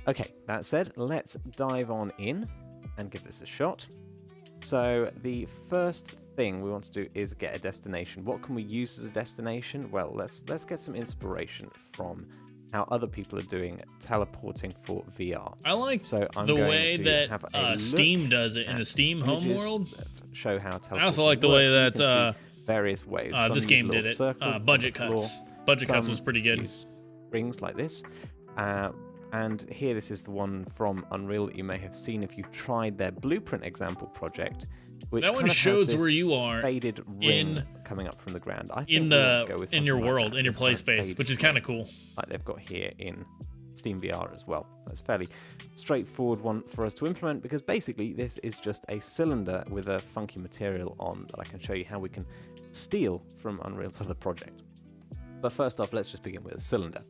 Okay, that said, let's dive on in and give this a shot. So the first thing we want to do is get a destination. What can we use as a destination? Well, let's get some inspiration from how other people are doing teleporting for VR. I like So I'm the going way to have a that look Steam does it in the at Steam home images world. that show how teleporting I also like the way works, and you that can see various ways. Some this use game a little did it. circle on Budget the floor, cuts. Budget cuts was some pretty good. use rings like this. And here, this is the one from Unreal that you may have seen if you've tried their Blueprint example project, which That one kind of shows has where this you are faded ring coming up from the ground. I think in we want to go with in your something like world, that, in your this play kind of space, faded which is ring, kind of cool. like they've got here in Steam VR as well. That's a fairly straightforward one for us to implement because basically this is just a cylinder with a funky material on that I can show you how we can steal from Unreal's other project. But first off, let's just begin with a cylinder.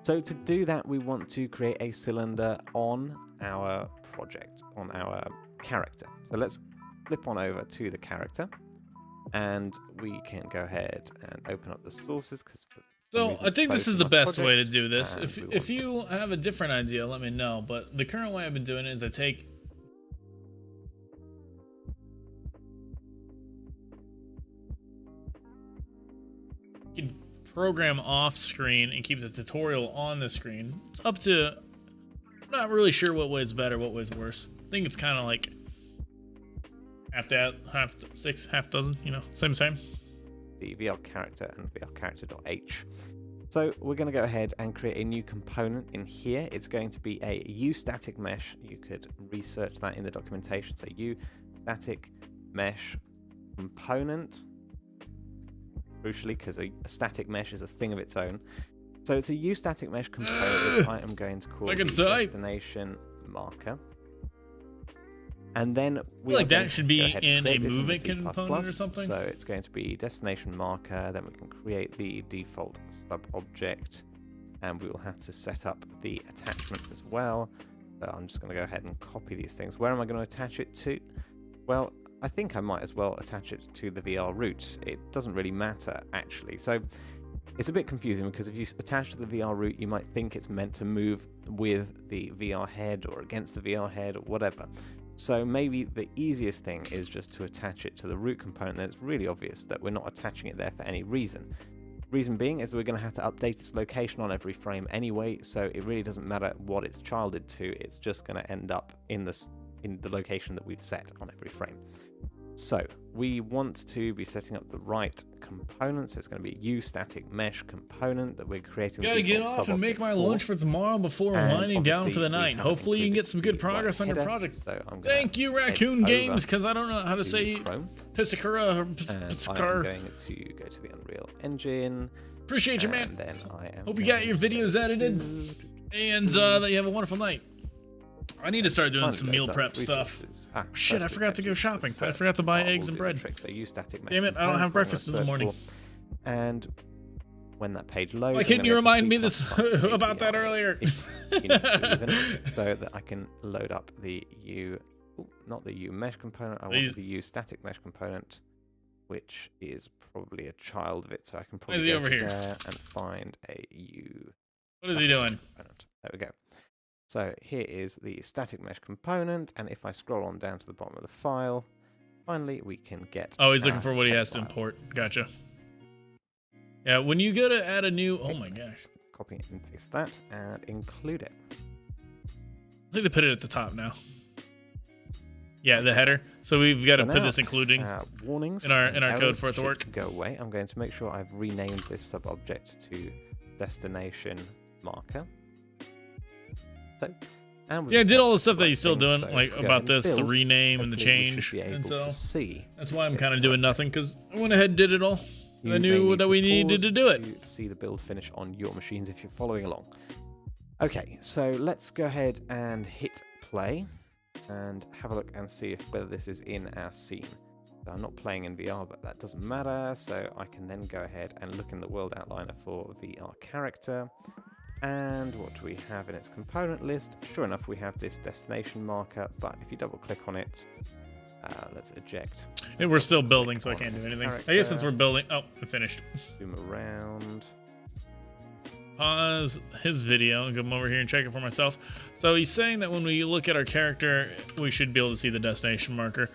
So to do that, we want to create a cylinder on our project, on our character. So let's flip on over to the character and we can go ahead and open up the sources because So I think this is the best way to do this. and we If you have a different idea, let me know. But the current way I've been doing it is I take you can program off screen and keep the tutorial on the screen. It's up to, I'm not really sure what way is better, what way is worse. I think it's kind of like half dozen, you know, same. the VR character and VR character.h. So we're going to go ahead and create a new component in here. It's going to be a U static mesh. You could research that in the documentation. So U static mesh component, crucially, because a static mesh is a thing of its own. So it's a U static mesh component which I am going to call the destination marker. And then we like that should be in a movement C++, component or something. So it's going to be destination marker. Then we can create the default sub object, and we will have to set up the attachment as well. So I'm just going to go ahead and copy these things. Where am I going to attach it to? Well, I think I might as well attach it to the VR root. It doesn't really matter actually. So it's a bit confusing because if you attach to the VR root, you might think it's meant to move with the VR head or against the VR head or whatever. So maybe the easiest thing is just to attach it to the root component. It's really obvious that we're not attaching it there for any reason. Reason being is that we're going to have to update its location on every frame anyway, so it really doesn't matter what it's childed to. It's just going to end up in the location that we've set on every frame. So we want to be setting up the right component. So it's going to be a U static mesh component that we're creating. Gotta get off and make my lunch for tomorrow before we're winding down for the night. Hopefully you can get some good progress on your project. So Thank you, Raccoon Games, because I don't know how to say Chrome. Piscicura or I'm Piscicar. going to go to the Unreal Engine. Appreciate you, man. And then I am Hope you got your videos edited and that you have a wonderful night. I need to start doing some meal prep stuff. Shit, I forgot to go shopping. I forgot to buy eggs and bread. Damn it, I don't have breakfast in the morning. And when that page loads, Why couldn't you remind me this about that earlier? So that I can load up the U, not the U mesh component. I want the U static mesh component, which is probably a child of it. So I can probably go there and find a U. What is he doing? Component. There we go. So here is the static mesh component, and if I scroll on down to the bottom of the file, finally we can get. Oh, he's looking for what he has to import. Gotcha. Yeah, when you go to add a new, oh my gosh, copy and paste that and include it. I think they put it at the top now. Yeah, the header. So we've got to put this including warnings in our code for it to work. Go away. I'm going to make sure I've renamed this sub-object to destination marker. So And Yeah, I did all the stuff that right he's still thing, doing, so if like we go about ahead and this, the build, rename and the hopefully we change, should be able and so to see that's why I'm it kind of doing correctly. nothing, because I went ahead and did it all. You I may knew need that to we needed pause to do it. to see the build finish on your machines if you're following along. Okay, so let's go ahead and hit play and have a look and see if whether this is in our scene. So I'm not playing in VR, but that doesn't matter. So I can then go ahead and look in the world outliner for VR character. And what do we have in its component list? Sure enough, we have this destination marker, but if you double click on it, let's eject. And we're still building, so I can't do anything. I guess since we're building, oh, it finished. Zoom around. Pause his video and come over here and check it for myself. So he's saying that when we look at our character, we should be able to see the destination marker.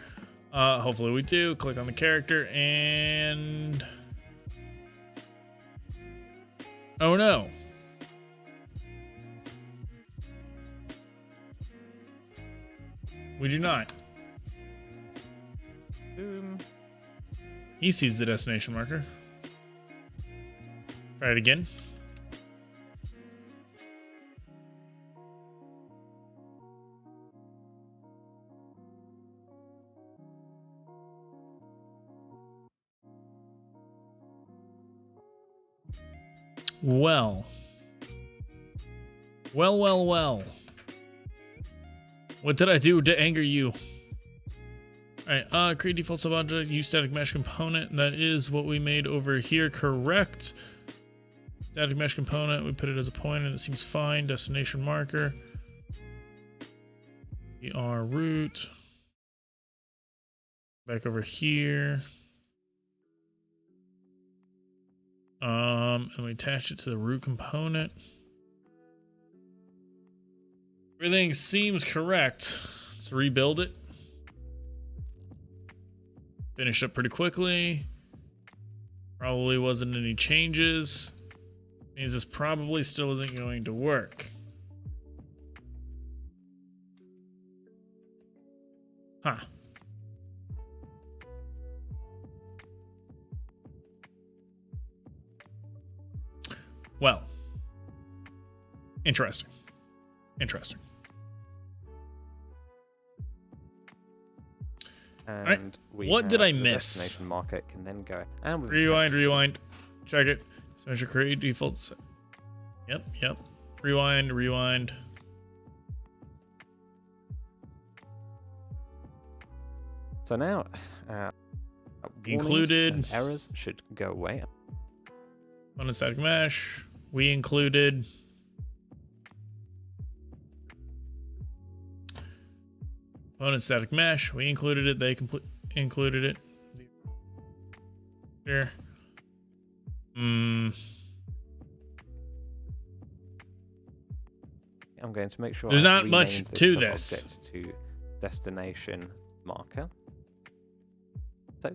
Hopefully we do. Click on the character and... oh no. We do not. Boom. He sees the destination marker. Try it again. Well. Well. What did I do to anger you? Alright, create default subobject, use static mesh component. That is what we made over here, correct? Static mesh component, we put it as a point and it seems fine. Destination marker. VR root. Back over here. And we attach it to the root component. Everything seems correct. Let's rebuild it. Finished up pretty quickly. Probably wasn't any changes. Means this probably still isn't going to work. Huh. Well. Interesting. And what did I miss? Destination marker can then go and rewind. Check it. So I should create defaults. Yep. Rewind. So now, included and errors should go away. On static mesh, we included. Component static mesh, we included it. They included it. Here. I'm going to make sure there's I not much rename to this this. subobject to destination marker. So,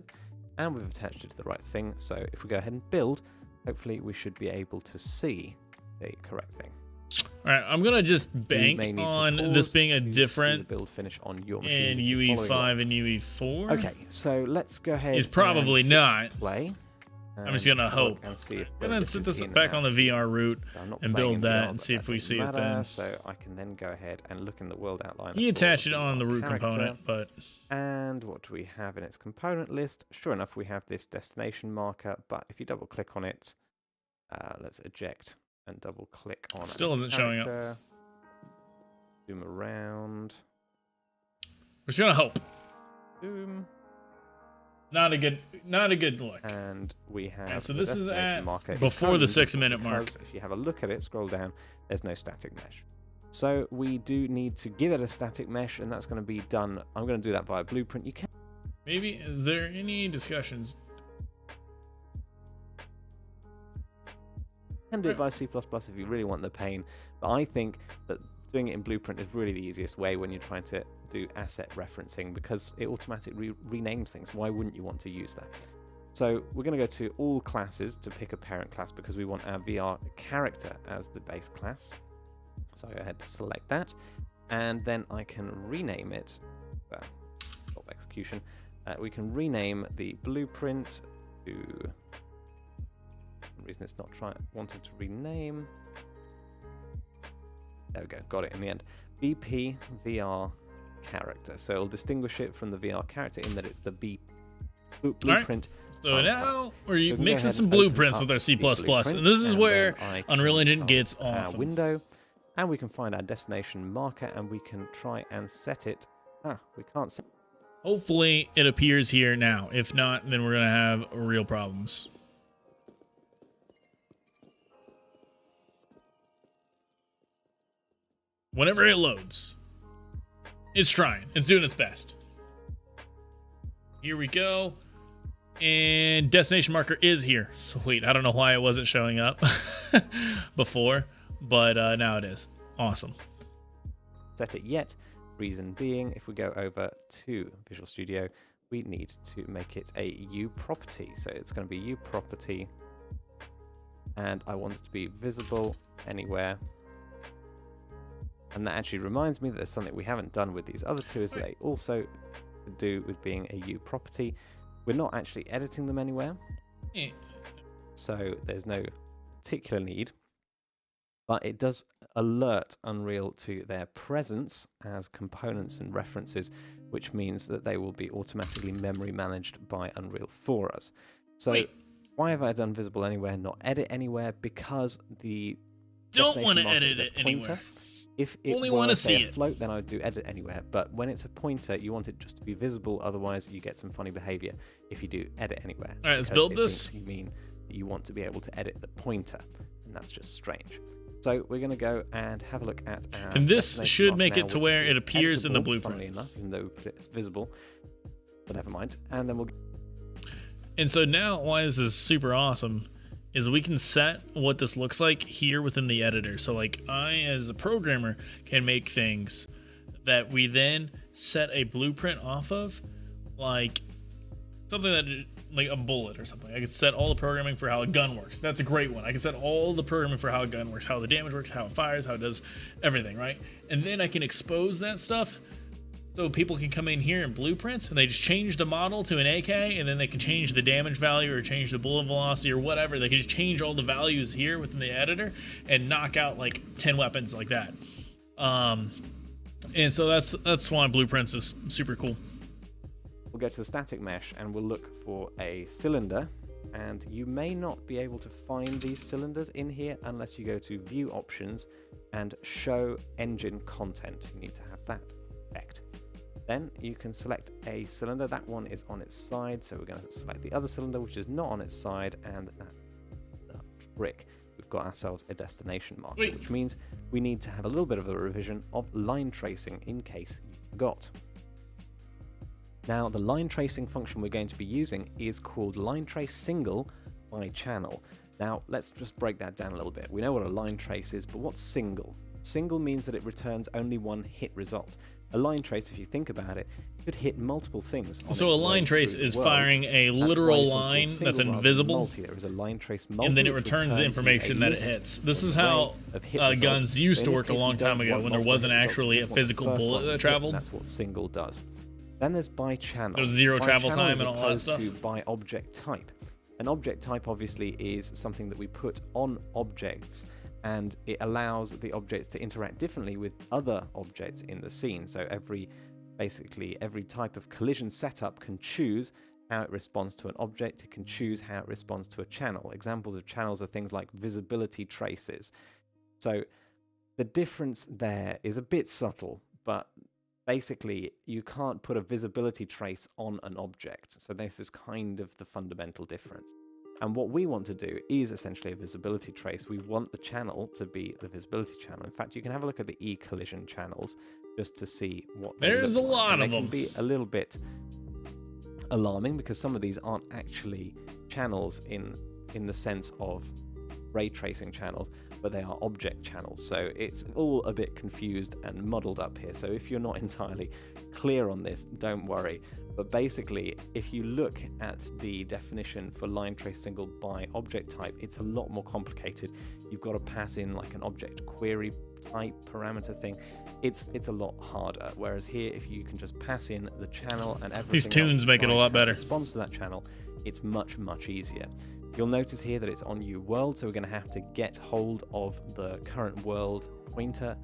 and we've attached it to the right thing. So if we go ahead and build, hopefully we should be able to see the correct thing. All right, I'm gonna just bank on this being a different build finish on your in machines UE5 and UE4. Okay, so let's go ahead. It's probably and not. Play. I'm just gonna hope. And see if And then set this back on the VR route and build that and see if we see it then. So I can then go ahead and look in the world outline. He attached it on the root component, but... And what do we have in its component list? Sure enough, we have this destination marker, but if you double click on it, let's eject and double click on it. Still isn't showing up. Zoom around. We're just gonna hope. Zoom. Not a good look. And we have yeah, so this is at marker before the 6-minute mark. If you have a look at it, scroll down, there's no static mesh. So we do need to give it a static mesh, and that's going to be done. I'm going to do that via Blueprint. You can maybe, is there any discussions? do it via C++ if you really want the pain, but I think that doing it in Blueprint is really the easiest way when you're trying to do asset referencing, because it automatically renames things. Why wouldn't you want to use that? So we're going to go to all classes to pick a parent class because we want our VR character as the base class. So I go ahead to select that, and then I can rename it. Stop execution. We can rename the blueprint to. For some reason it's not wanting to rename. There we go, got it in the end. BP VR character. So it'll distinguish it from the VR character in that it's the blueprint. So now we're So mixing some blueprints with our C++, and this is where Unreal Engine gets awesome. Window, and we can find our destination marker, and we can try and set it. We can't set. Hopefully it appears here now. If not, then we're gonna have real problems. Whenever it loads, it's trying. It's doing its best. Here we go. And destination marker is here. Sweet. I don't know why it wasn't showing up before, but now it is. Awesome. Set it yet. Reason being, if we go over to Visual Studio, we need to make it a U property. So it's going to be U property, and I want it to be visible anywhere. And that actually reminds me that there's something we haven't done with these other two, is they also do with being a U property. We're not actually editing them anywhere, so there's no particular need, but it does alert Unreal to their presence as components and references, which means that they will be automatically memory managed by Unreal for us. So why have I done visible anywhere, not edit anywhere? Because the don't want to edit it anywhere. If it only were, want to say, see a it. float, then I would do edit anywhere. But when it's a pointer, you want it just to be visible. Otherwise, you get some funny behavior if you do edit anywhere. All right, let's because build it this. thinks you mean that you want to be able to edit the pointer, and that's just strange. So we're going to go and have a look at our. And this destination should mark make now, it to which where is it appears in the editable, blueprint. Funnily enough, even though it's visible, but never mind. And then we'll. And so now why this is super awesome is we can set what this looks like here within the editor. So like I, as a programmer, can make things that we then set a blueprint off of, like something that, like a bullet or something. I could set all the programming for how a gun works. That's a great one. I can set all the programming for how a gun works, how the damage works, how it fires, how it does everything, right? And then I can expose that stuff so people can come in here in blueprints and they just change the model to an AK, and then they can change the damage value or change the bullet velocity or whatever. They can just change all the values here within the editor and knock out like 10 weapons like that. And so that's why blueprints is super cool. We'll go to the static mesh and we'll look for a cylinder. And you may not be able to find these cylinders in here unless you go to View Options and Show Engine Content. You need to have that checked. Then you can select a cylinder. That one is on its side, so we're going to select the other cylinder, which is not on its side, and that brick. We've got ourselves a destination marker, which means we need to have a little bit of a revision of line tracing in case you forgot. Now, the line tracing function we're going to be using is called line trace single by channel. Now, let's just break that down a little bit. We know what a line trace is, but what's single? Single means that it returns only one hit result. A line trace, if you think about it, could hit multiple things. So a line trace is firing a literal line that's invisible, there is a line trace multi, and then it returns the information that it hits. This is how guns used to work a long time ago when there wasn't actually a physical bullet that traveled. That's what single does. Then there's by channel. There's zero travel time and all that stuff. stuff. By object type. An object type obviously is something that we put on objects, and it allows the objects to interact differently with other objects in the scene. So basically every type of collision setup can choose how it responds to an object. It can choose how it responds to a channel. Examples of channels are things like visibility traces. So the difference there is a bit subtle, but basically you can't put a visibility trace on an object. So this is kind of the fundamental difference. And what we want to do is essentially a visibility trace. We want the channel to be the visibility channel. In fact, you can have a look at the E-collision channels just to see what there's a lot of them. They can be a little bit alarming because some of these aren't actually channels in the sense of ray tracing channels, but they are object channels. So it's all a bit confused and muddled up here. So if you're not entirely clear on this, don't worry. But basically, if you look at the definition for line trace single by object type, it's a lot more complicated. You've got to pass in like an object query type parameter thing. It's a lot harder. Whereas here, if you can just pass in the channel and everything, these tunes make it a lot better. Response to that channel, it's much easier. You'll notice here that it's on UWorld, so we're going to have to get hold of the current world pointer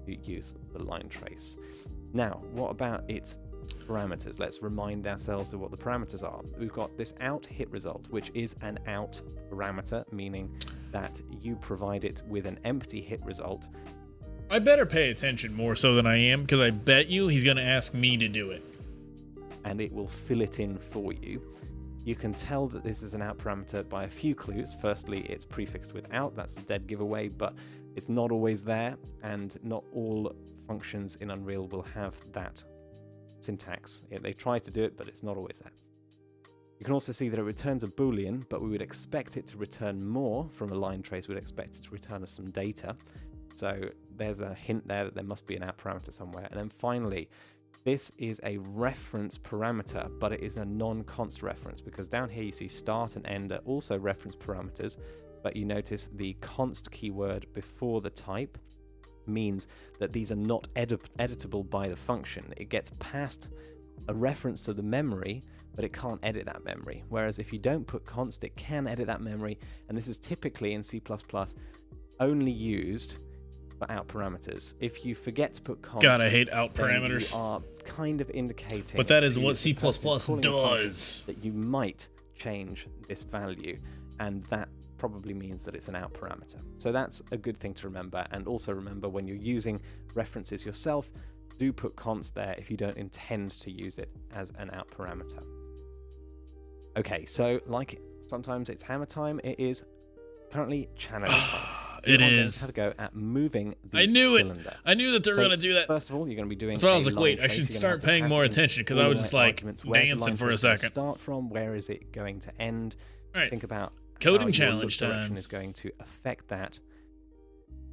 to use the line trace. Now, what about its parameters? Let's remind ourselves of what the parameters are. We've got this out hit result, which is an out parameter, meaning that you provide it with an empty hit result. I better pay attention more so than I am, because I bet you he's going to ask me to do it. And it will fill it in for you. You can tell that this is an out parameter by a few clues. Firstly, it's prefixed with out, that's a dead giveaway, but it's not always there, and not all functions in Unreal will have that syntax. They try to do it, but it's not always there. You can also see that it returns a boolean, but we would expect it to return more from a line trace. We'd expect it to return us some data. So there's a hint there that there must be an out parameter somewhere. And then finally, this is a reference parameter, but it is a non-const reference, because down here you see start and end are also reference parameters, but you notice the const keyword before the type means that these are not editable by the function. It gets past a reference to the memory, but it can't edit that memory. Whereas if you don't put const, it can edit that memory, and this is typically in C++ only used for out parameters. If you forget to put const, God, I hate out parameters. You are kind of indicating, But that is to what the C++ person who's calling the function does. that you might change this value, and that probably means that it's an out parameter. So that's a good thing to remember. And also remember, when you're using references yourself, do put const there if you don't intend to use it as an out parameter. Okay, so like sometimes it's hammer time, it is currently channeling time. It is. How to go at moving the I knew cylinder. it. I knew that they were So, going to do that. First of all, you're going to be doing. So I was a like, line wait, I trace. should You're gonna start have to paying pass more in attention, because all I the was just right like arguments. Where's the dancing line for a trace gonna second. Start from, where is it going to end? All right. Think about Coding how your challenge look direction time. is going to affect that.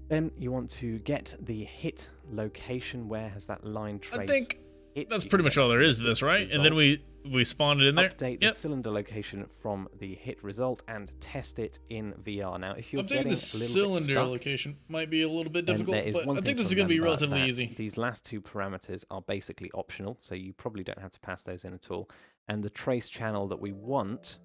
Then you want to get the hit location. Where has that line trace? I think hit? that's You pretty can much get all there the is to this, right? And then result. we spawned it in there. Update the cylinder location from the hit result and test it in VR. Now, if you're Updating getting the a little cylinder bit stuck, location might be a little bit then difficult, there is but one I thing think this to is going to be remember, relatively that easy. These last two parameters are basically optional, so you probably don't have to pass those in at all. And the trace channel that we want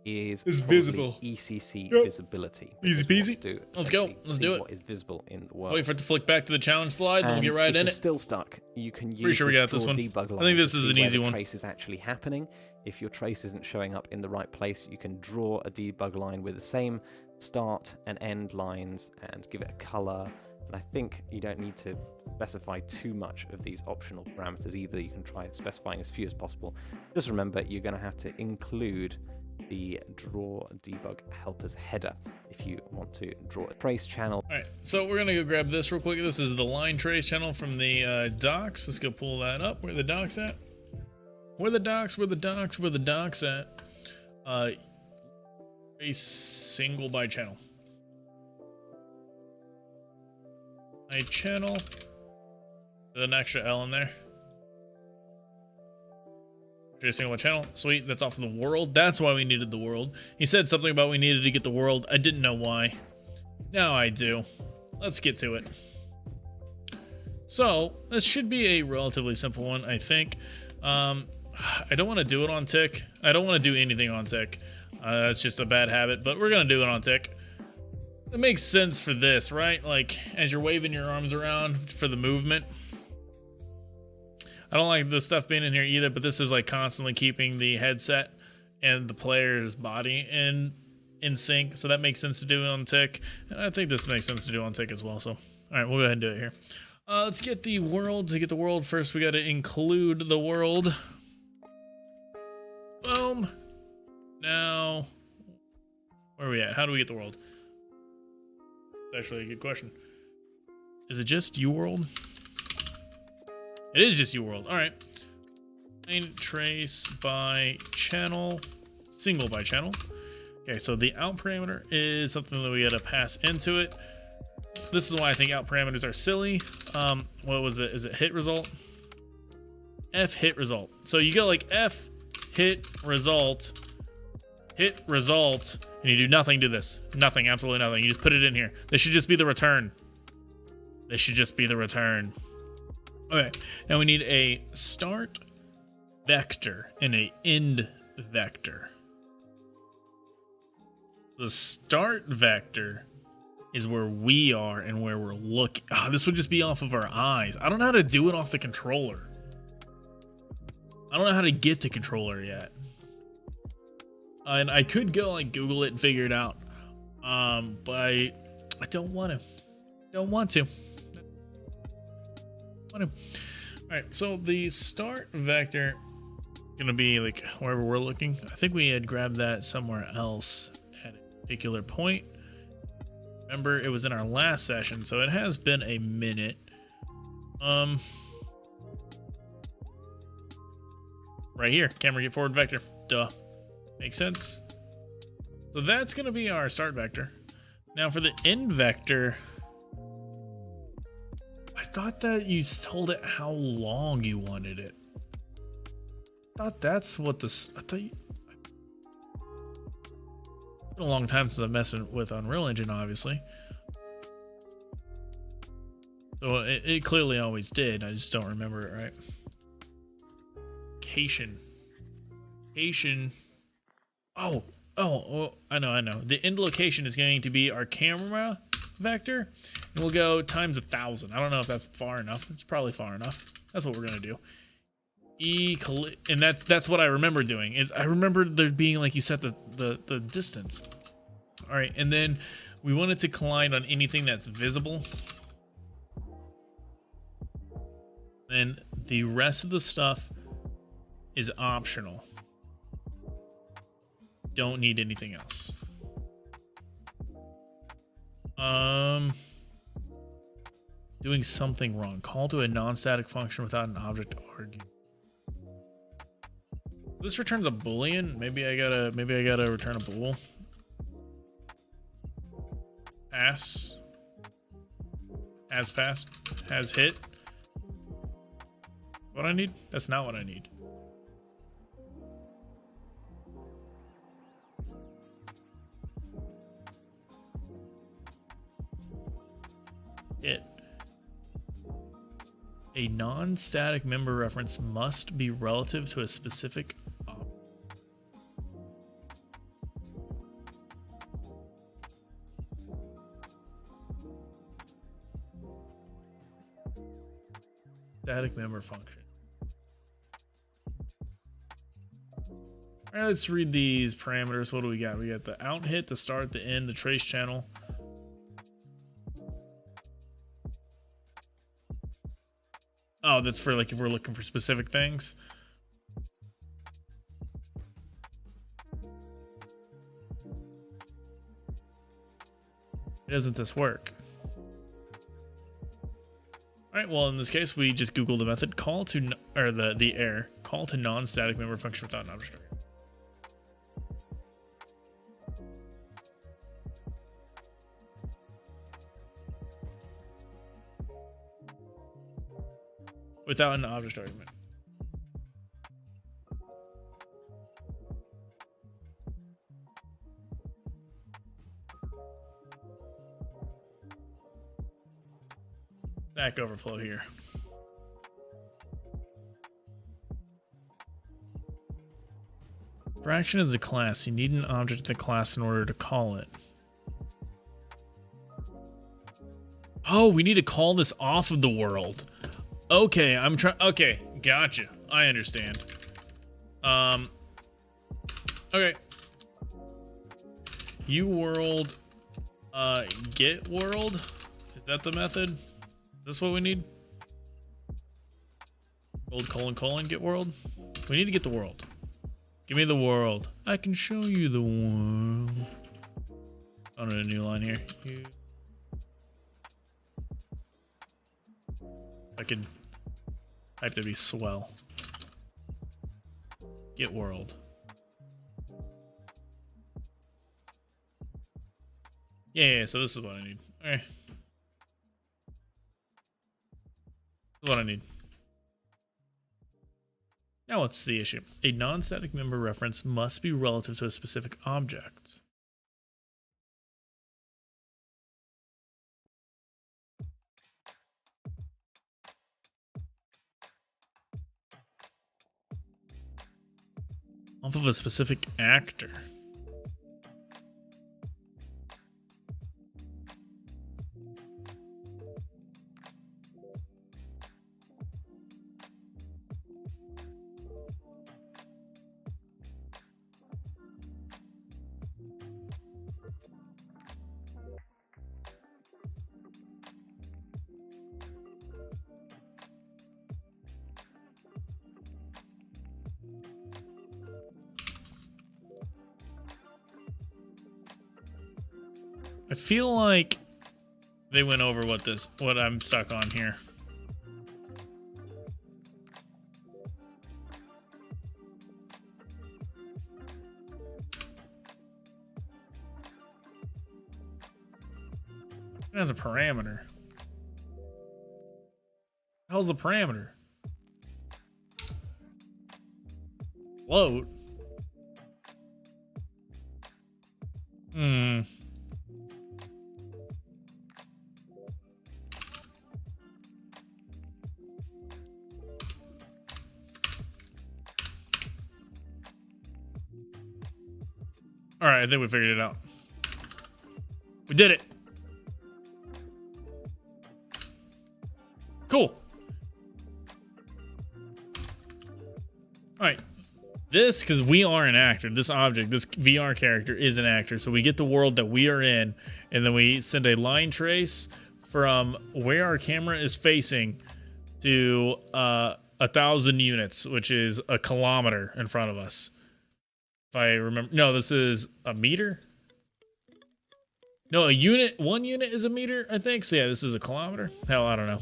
is probably visible. ECC Yep. visibility. Easy because we peasy. want to Let's go. essentially Let's see do it. what is visible in the world. Wait for it to flick back to the challenge slide, and we'll And get right if in you're it. still stuck, you can use Pretty sure we this got this draw one. debug line I think this to is see an where easy the one. trace is actually happening. If your trace isn't showing up in the right place, you can draw a debug line with the same start and end lines and give it a color. And I think you don't need to specify too much of these optional parameters either. You can try specifying as few as possible. Just remember, you're going to have to include the draw debug helpers header if you want to draw a trace channel. All right, so we're gonna go grab this real quick. This is the line trace channel from the docs. Let's go pull that up. Where are the docs at? Where the docs? Where the docs? Where the docs at? A single by channel. A channel with an extra L in there. A single by channel. Sweet. That's off of the world. That's why we needed the world. He said something about we needed to get the world. I didn't know why. Now I do. Let's get to it. So this should be a relatively simple one, I think. I don't want to do it on tick. I don't want to do anything on tick. That's just a bad habit, but we're gonna do it on tick. It makes sense for this, right? Like as you're waving your arms around for the movement. I don't like this stuff being in here either, but this is like constantly keeping the headset and the player's body in sync, so that makes sense to do on tick, and I think this makes sense to do on tick as well. So, all right, we'll go ahead and do it here. Let's get the world. To get the world first, we got to include the world. Boom. Now, where are we at? How do we get the world? That's actually a good question. Is it just UWorld? It is just UWorld. All right. Line trace by channel, single by channel. Okay, so the out parameter is something that we got to pass into it. This is why I think out parameters are silly. What was it? Is it hit result? F hit result. So you go like F hit result, and you do nothing to this. Nothing, absolutely nothing. You just put it in here. This should just be the return. This should just be the return. Okay, now we need a start vector and a end vector. The start vector is where we are and where we're looking. Oh, this would just be off of our eyes. I don't know how to do it off the controller. I don't know how to get the controller yet. And I could go like Google it and figure it out. But I don't want to. Don't want to. All right, so the start vector gonna be like wherever we're looking. I think we had grabbed that somewhere else at a particular point. Remember, it was in our last session, so it has been a minute. Right here, camera get forward vector. Duh. Makes sense. So that's gonna be our start vector. Now for the end vector, I thought that you told it how long you wanted it. I thought that's what this. I thought you. It's been a long time since I've messed with Unreal Engine, obviously. So it clearly always did. I just don't remember it right. Location. Oh, I know. The end location is going to be our camera vector, and we'll go times 1,000. I don't know if that's far enough. It's probably far enough. That's what we're gonna do. And that's what I remember doing. Is I remember there being like you set the distance. All right, and then we want it to collide on anything that's visible. Then the rest of the stuff is optional. Don't need anything else. Doing something wrong. Call to a non-static function without an object to argue. This returns a boolean. Maybe I gotta return a bool. Pass. Has passed. Has hit. What I need? That's not what I need. It. A non-static member reference must be relative to a specific object. Static member function. All right, let's read these parameters. What do we got? We got the out hit, the start, the end, the trace channel. Oh, that's for like if we're looking for specific things. Doesn't this work? All right, well in this case we just Google the method call to or the error call to non-static member function without an object. Without an object argument. Stack Overflow here. Fraction is a class. You need an object in the class in order to call it. Oh, we need to call this off of the world. Okay, okay, gotcha. I understand. Okay. You world, get world. Is that the method? Is this what we need? World : get world. We need to get the world. Give me the world. I can show you the world. Oh, no, a new line here. I could type to be swell. Get world. Yeah, so this is what I need. Okay. This is what I need. Now what's the issue? A non-static member reference must be relative to a specific object. Off of a specific actor. I feel like they went over what I'm stuck on here. It has a parameter. How's the parameter? Float? Alright, I think we figured it out. We did it. Cool. Alright. This, because we are an actor, this object, this VR character is an actor. So we get the world that we are in, and then we send a line trace from where our camera is facing to 1,000 units, which is a kilometer in front of us. If I remember, no, this is a meter. No, a unit. 1 unit is a meter, I think. So yeah, this is a kilometer. Hell, I don't know.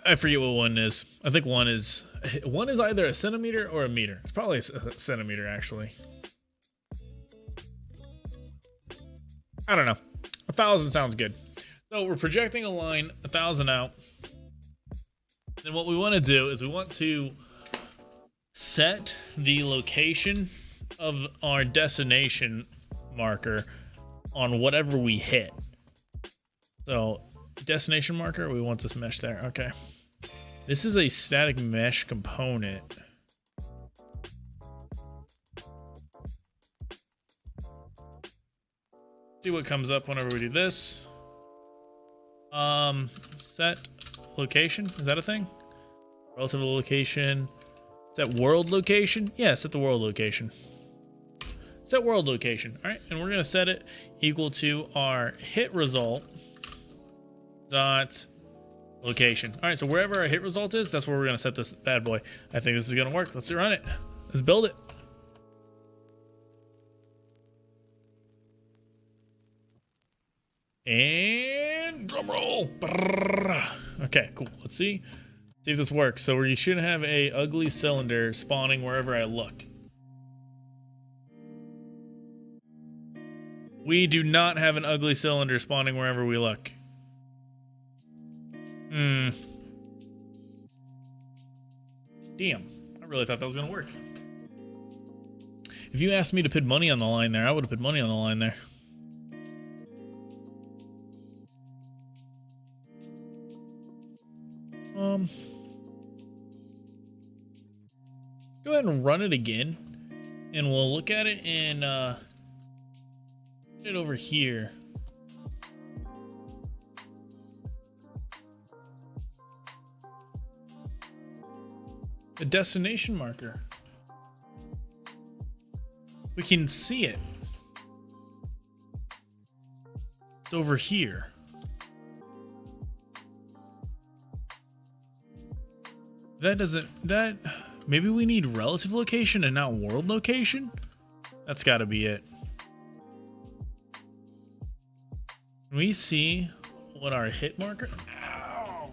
I forget what one is. I think one is either a centimeter or a meter. It's probably a centimeter, actually. I don't know. 1,000 sounds good. So we're projecting a line 1,000 out. And what we want to do is we want to set the location of our destination marker on whatever we hit. So destination marker, we want this mesh there. Okay. This is a static mesh component. See what comes up whenever we do this. Set location. Is that a thing? Relative location. Set world location? Yeah, set the world location. Set world location. All right, and we're gonna set it equal to our hit result dot location. All right, so wherever our hit result is, that's where we're gonna set this bad boy. I think this is gonna work. Let's run it. Let's build it. And drum roll. Okay, cool. Let's see if this works. So we should have a ugly cylinder spawning wherever I look. We do not have an ugly cylinder spawning wherever we look. Damn, I really thought that was gonna work. If you asked me to put money on the line there, I would have put money on the line there. Go ahead and run it again, and we'll look at it and put it over here. The destination marker. We can see it. It's over here. Maybe we need relative location and not world location? That's gotta be it. Can we see what our hit marker? Ow!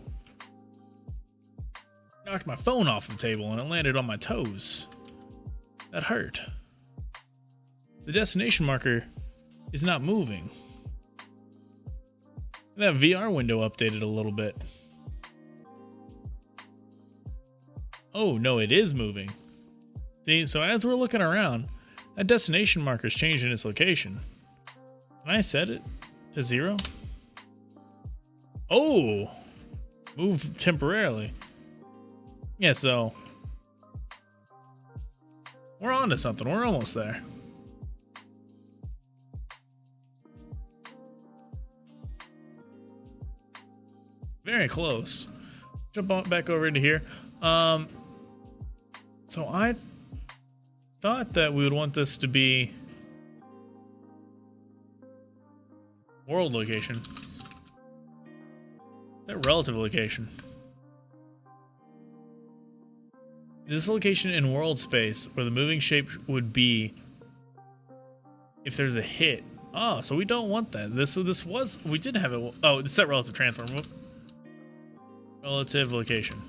Knocked my phone off the table and it landed on my toes. That hurt. The destination marker is not moving. That VR window updated a little bit. Oh, no, it is moving. See, so as we're looking around, that destination marker is changing its location. Can I set it to 0? Oh! Move temporarily. Yeah, so we're on to something. We're almost there. Very close. Jump on back over into here. So I thought that we would want this to be world location. That relative location. This location in world space where the moving shape would be if there's a hit. Oh, so we don't want that. We did have it. Oh, it's set relative transform. Relative location.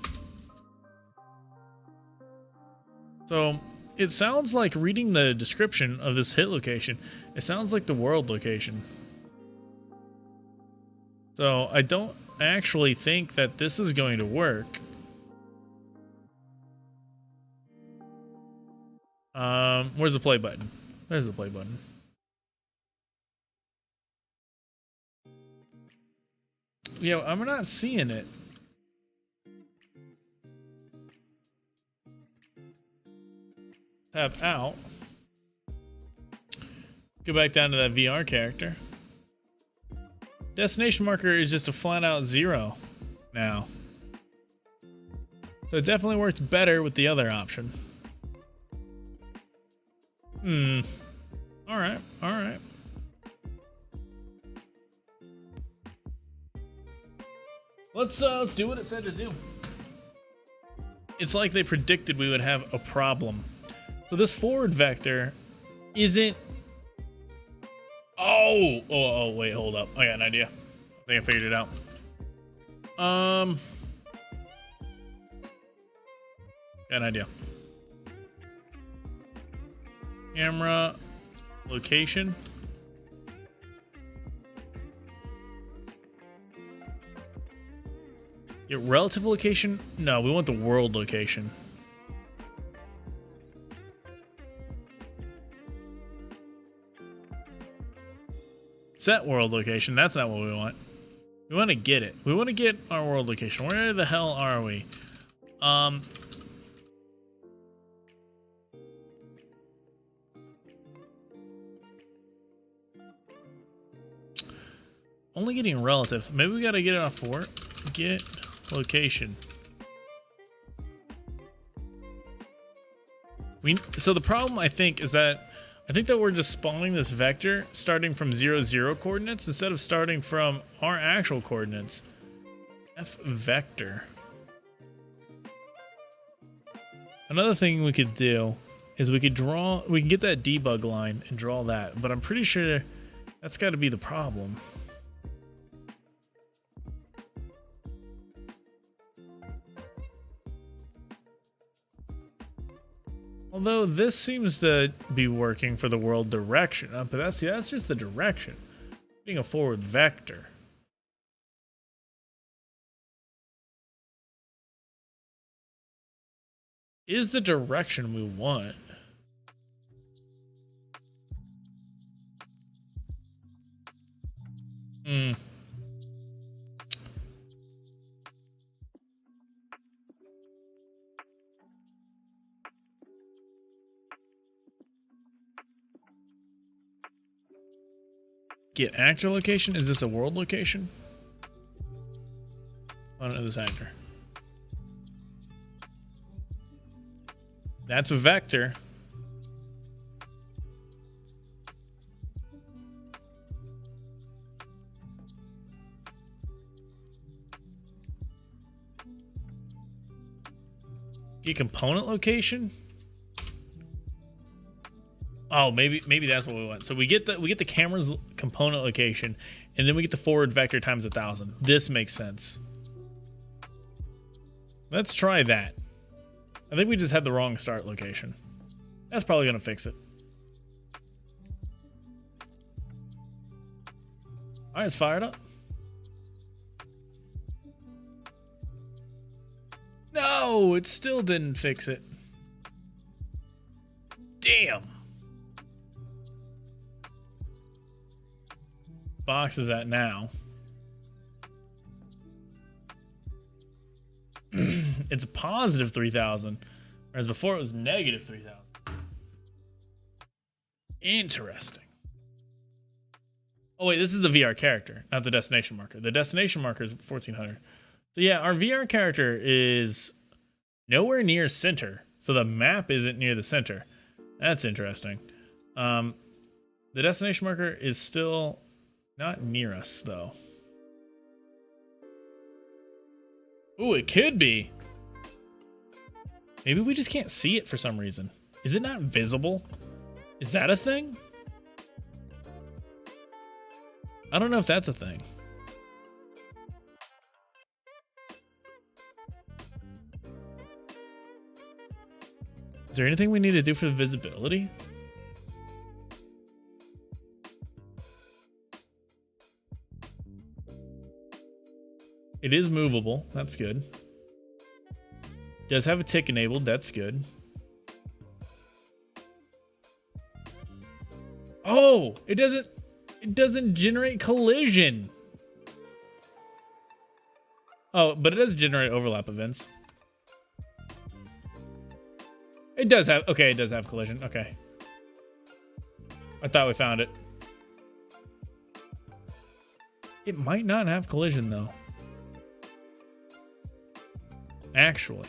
So it sounds like, reading the description of this hit location, it sounds like the world location. So I don't actually think that this is going to work. Where's the play button? There's the play button. Yeah, I'm not seeing it. Tap out. Go back down to that VR character. Destination marker is just a flat out 0 now. So it definitely works better with the other option. Alright, alright. Let's do what it said to do. It's like they predicted we would have a problem. So this forward vector isn't... Oh, wait, hold up. I got an idea. I think I figured it out. Got an idea. Camera location. Get relative location? No, we want the world location. Set world location. That's not what we want. We want to get it. We want to get our world location. Where the hell are we? Only getting relative. Maybe we got to get it off for get location. So the problem, I think, is that we're just spawning this vector starting from 0, 0 coordinates instead of starting from our actual coordinates. F vector. Another thing we could do is we can get that debug line and draw that, but I'm pretty sure that's got to be the problem. Although this seems to be working for the world direction, but that's just the direction. Being a forward vector. Is the direction we want. Get actor location? Is this a world location? I don't know this actor. That's a vector. Get component location? Oh, maybe that's what we want. So we get the camera's component location, and then we get the forward vector times 1,000. This makes sense. Let's try that. I think we just had the wrong start location. That's probably gonna fix it. All right, it's fired up. No, it still didn't fix it. Damn. Box is at now. It's a positive 3,000, whereas before it was negative 3,000. Interesting. Oh wait, this is the VR character, not the destination marker. The destination marker is 1,400. So yeah, our VR character is nowhere near center, so the map isn't near the center. That's interesting. The destination marker is still not near us, though. Ooh, it could be. Maybe we just can't see it for some reason. Is it not visible? Is that a thing? I don't know if that's a thing. Is there anything we need to do for the visibility? It is movable. That's good. Does have a tick enabled. That's good. Oh, it doesn't generate collision. Oh, but it does generate overlap events. It does have, okay, it does have collision. Okay. I thought we found it. It might not have collision though. Actually,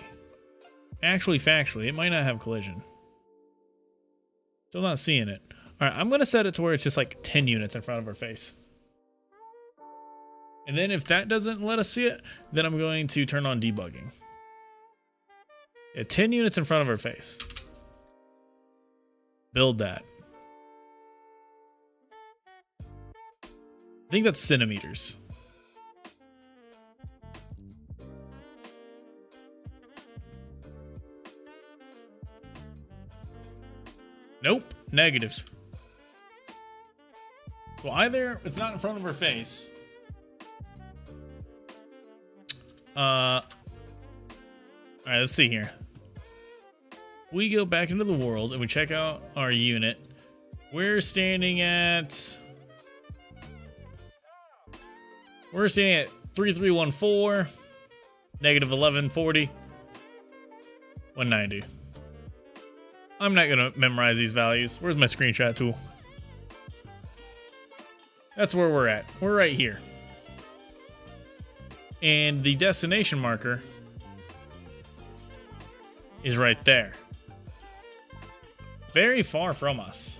factually, it might not have collision. Still not seeing it. All right, I'm going to set it to where it's just like 10 units in front of our face. And then if that doesn't let us see it, then I'm going to turn on debugging. Yeah, 10 units in front of our face. Build that. I think that's centimeters. Nope, negatives. So either it's not in front of her face. All right, let's see here. We go back into the world and we check out our unit. We're standing at 3314, negative 1140, 190. I'm not gonna memorize these values. Where's my screenshot tool? That's where we're at. We're right here. And the destination marker is right there. Very far from us.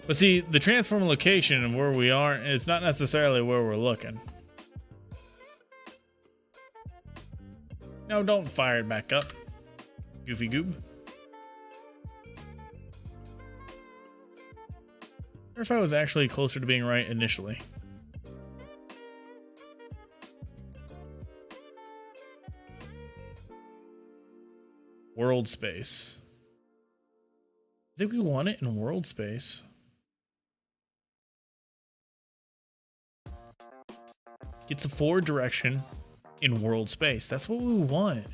But see, the transform location and where we are, it's not necessarily where we're looking. No, don't fire it back up. Goofy goob. Or if I was actually closer to being right initially. World space. I think we want it in world space. Get the forward direction in world space. That's what we want.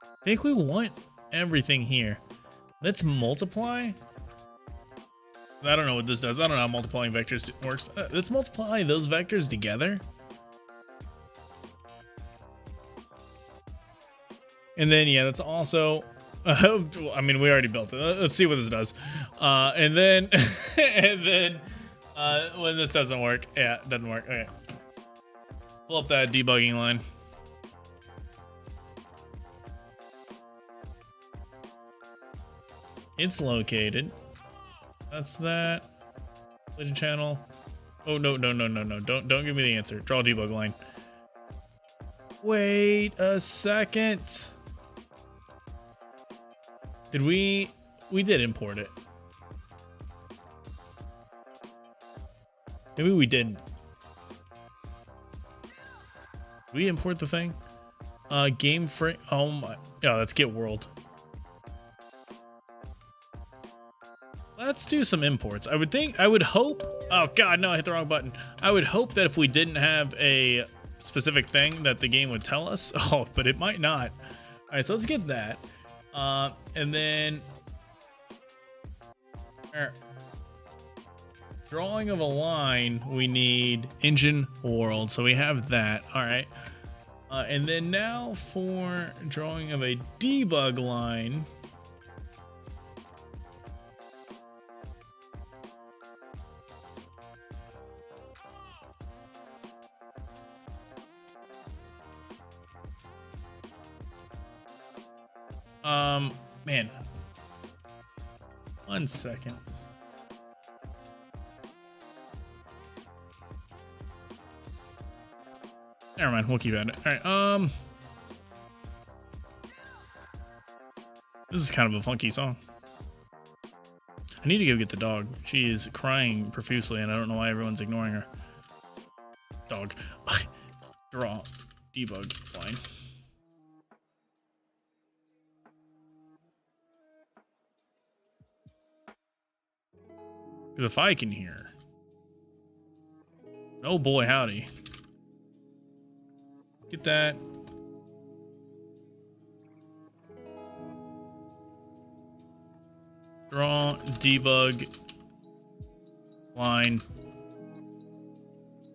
I think we want everything here. Let's multiply. I don't know what this does. I don't know how multiplying vectors works. Let's multiply those vectors together. And then, yeah, that's also, I mean, we already built it. Let's see what this does. And then, when this doesn't work, yeah, it doesn't work. Okay. Pull up that debugging line. It's located. That's that. Collision channel. Oh, no. Don't give me the answer. Draw debug line. Wait a second. Did we did import it. Maybe we didn't. Did we import the thing? Game frame. Oh my. Yeah, let's get world. Let's do some imports. I would hope. Oh God, no, I hit the wrong button. I would hope that if we didn't have a specific thing that the game would tell us. Oh, but it might not. All right, so let's get that. And then drawing of a line, we need engine world. So we have that. All right. And then now for drawing of a debug line. Man, 1 second. Never mind, we'll keep at it. All right, this is kind of a funky song. I need to go get the dog. She is crying profusely, and I don't know why everyone's ignoring her. Dog. Draw. Debug line. Because if I can hear. Oh boy, howdy. Get that. Draw, debug, line.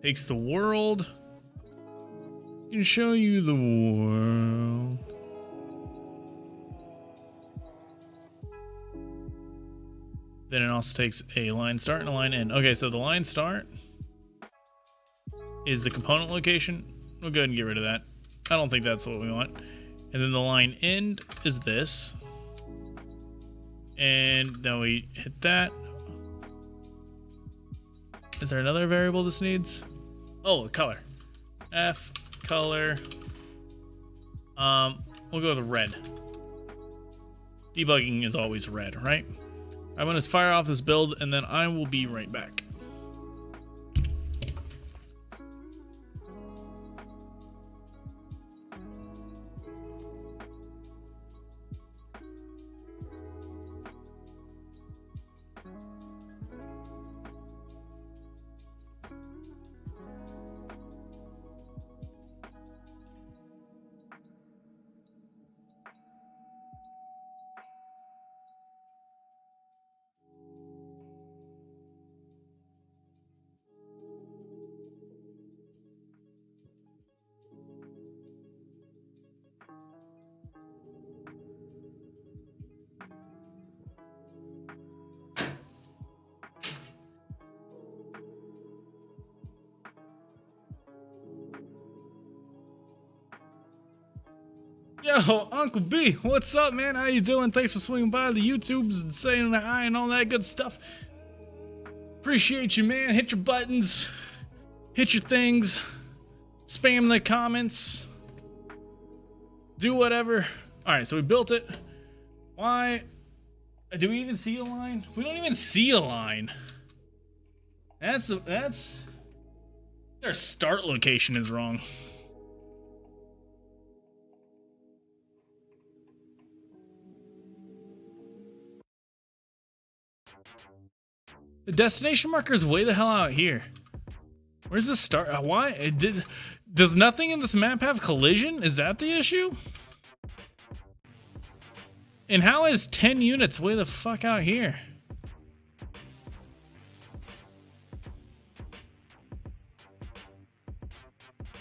Takes the world. Can show you the world. Then it also takes a line start and a line end. Okay, so the line start is the component location. We'll go ahead and get rid of that. I don't think that's what we want. And then the line end is this. And then we hit that. Is there another variable this needs? Oh, color. F color. We'll go with red. Debugging is always red, right? I'm gonna fire off this build and then I will be right back. Yo, Uncle B, what's up, man? How you doing? Thanks for swinging by the YouTubes and saying hi and all that good stuff. Appreciate you, man. Hit your buttons, hit your things, spam the comments, do whatever. All right, so we built it. Why? Do we even see a line? We don't even see a line. Our start location is wrong. The destination marker is way the hell out here. Where's the start? Why? Does nothing in this map have collision? Is that the issue? And how is 10 units way the fuck out here?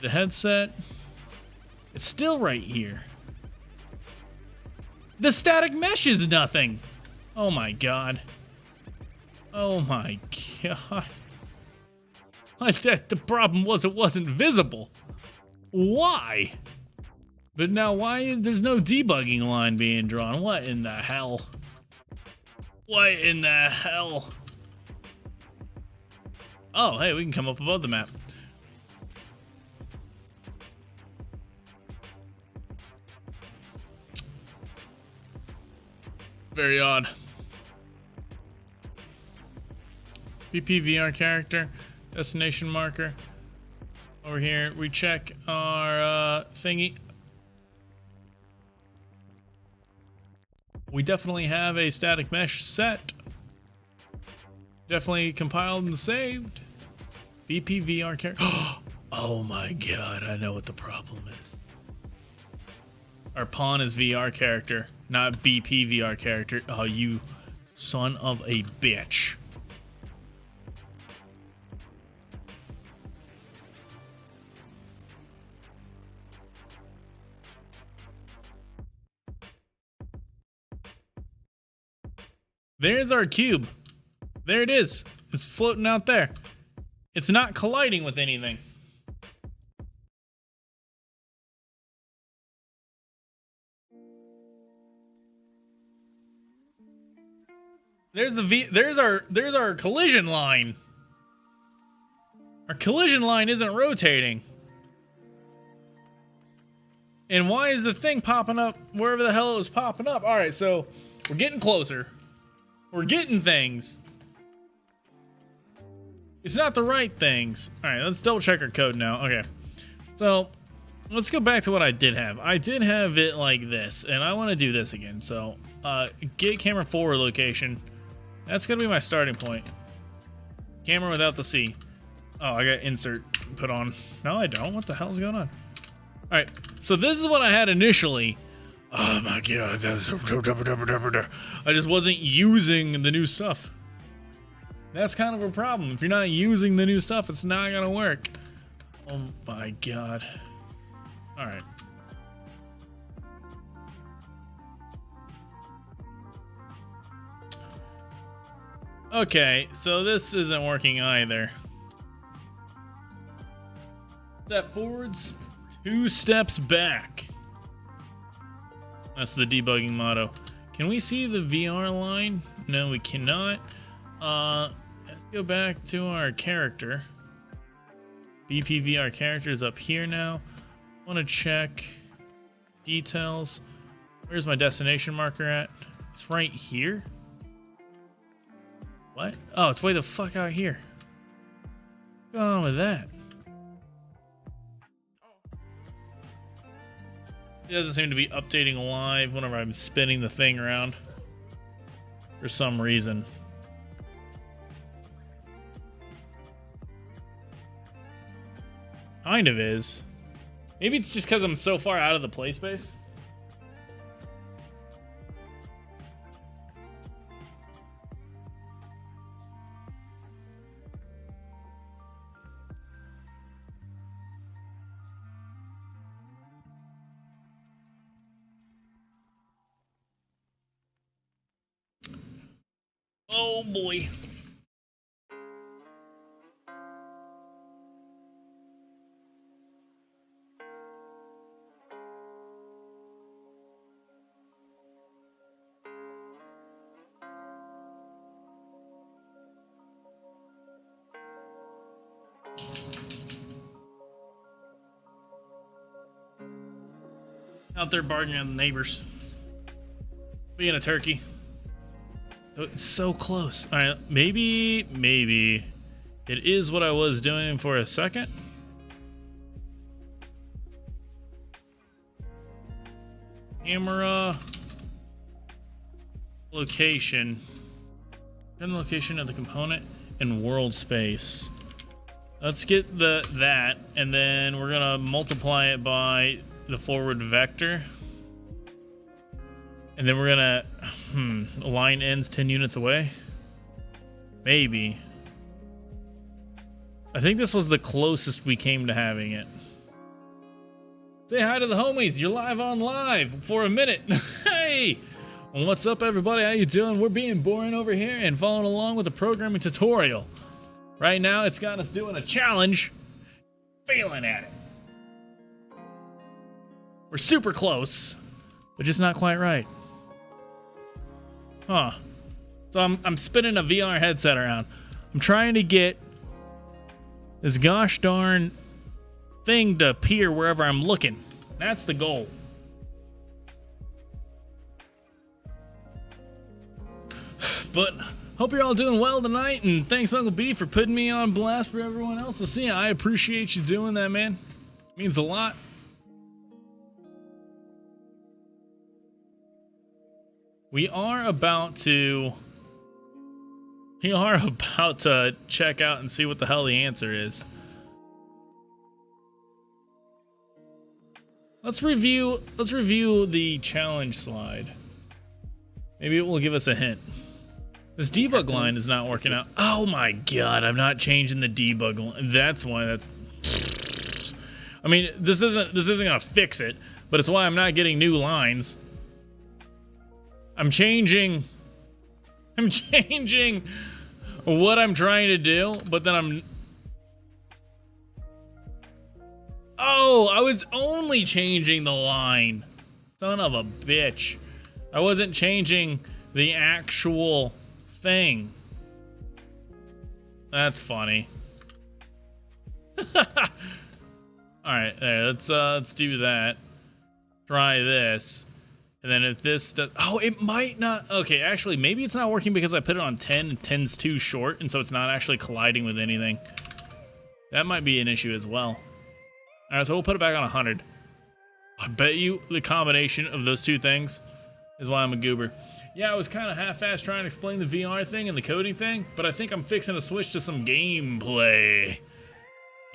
The headset. It's still right here. The static mesh is nothing. Oh my god. Oh my god. I thought the problem was it wasn't visible. Why? But now why there's no debugging line being drawn? What in the hell? What in the hell? Oh, hey, we can come up above the map. Very odd. BP VR character, destination marker. Over here, we check our thingy. We definitely have a static mesh set. Definitely compiled and saved. BP VR character. Oh my god, I know what the problem is. Our pawn is VR character, not BP VR character. Oh, you son of a bitch. There's our cube. There it is. It's floating out there. It's not colliding with anything. There's our collision line. Our collision line isn't rotating. And why is the thing popping up wherever the hell it was popping up? All right, so we're getting closer. We're getting things. It's not the right things. All right, let's double check our code now. Okay, so let's go back to what I did have. I did have it like this, and I want to do this again. So get camera forward location. That's gonna be my starting point. Camera without the C. Oh, I got insert put on. No, I don't. What the hell's going on? All right, so this is what I had initially. Oh my god, that's so. I just wasn't using the new stuff. That's kind of a problem. If you're not using the new stuff, it's not gonna work. Oh my god. All right. Okay, so this isn't working either. Step forwards, 2 steps back. That's the debugging motto. Can we see the VR line? No, we cannot. Let's go back to our character. BPVR character is up here now. I want to check details. Where's my destination marker at? It's right here. What? Oh, it's way the fuck out here. What's going on with that? It doesn't seem to be updating live whenever I'm spinning the thing around for some reason. Kind of is. Maybe it's just because I'm so far out of the play space. Oh boy. Out there bargaining on the neighbors. Being a turkey. It's so close. All right, maybe it is what I was doing for a second. Camera location, then location of the component and world space. Let's get that, and then we're gonna multiply it by the forward vector. And then we're gonna, line ends 10 units away. Maybe. I think this was the closest we came to having it. Say hi to the homies. You're live on live for a minute. Hey, what's up, everybody? How you doing? We're being boring over here and following along with the programming tutorial. Right now, it's got us doing a challenge, failing at it. We're super close, but just not quite right. Huh. So I'm spinning a VR headset around. I'm trying to get this gosh darn thing to appear wherever I'm looking. That's the goal. But hope you're all doing well tonight, and thanks Uncle B for putting me on blast for everyone else to see. I appreciate you doing that, man. It means a lot. We are about to check out and see what the hell the answer is. Let's review the challenge slide. Maybe it will give us a hint. This debug line is not working out. Oh my god, I'm not changing the debug line. That's why that's... I mean, this isn't gonna fix it, but it's why I'm not getting new lines. I'm changing what I'm trying to do, but then Oh, I was only changing the line. Son of a bitch. I wasn't changing the actual thing. That's funny. All right, let's do that. Try this. And then if this does, oh, it might not. Okay, actually, maybe it's not working because I put it on 10 and 10's too short, and so it's not actually colliding with anything. That might be an issue as well. All right, so we'll put it back on 100. I bet you the combination of those two things is why I'm a goober. Yeah, I was kind of half-assed trying to explain the VR thing and the coding thing, but I think I'm fixing to switch to some gameplay.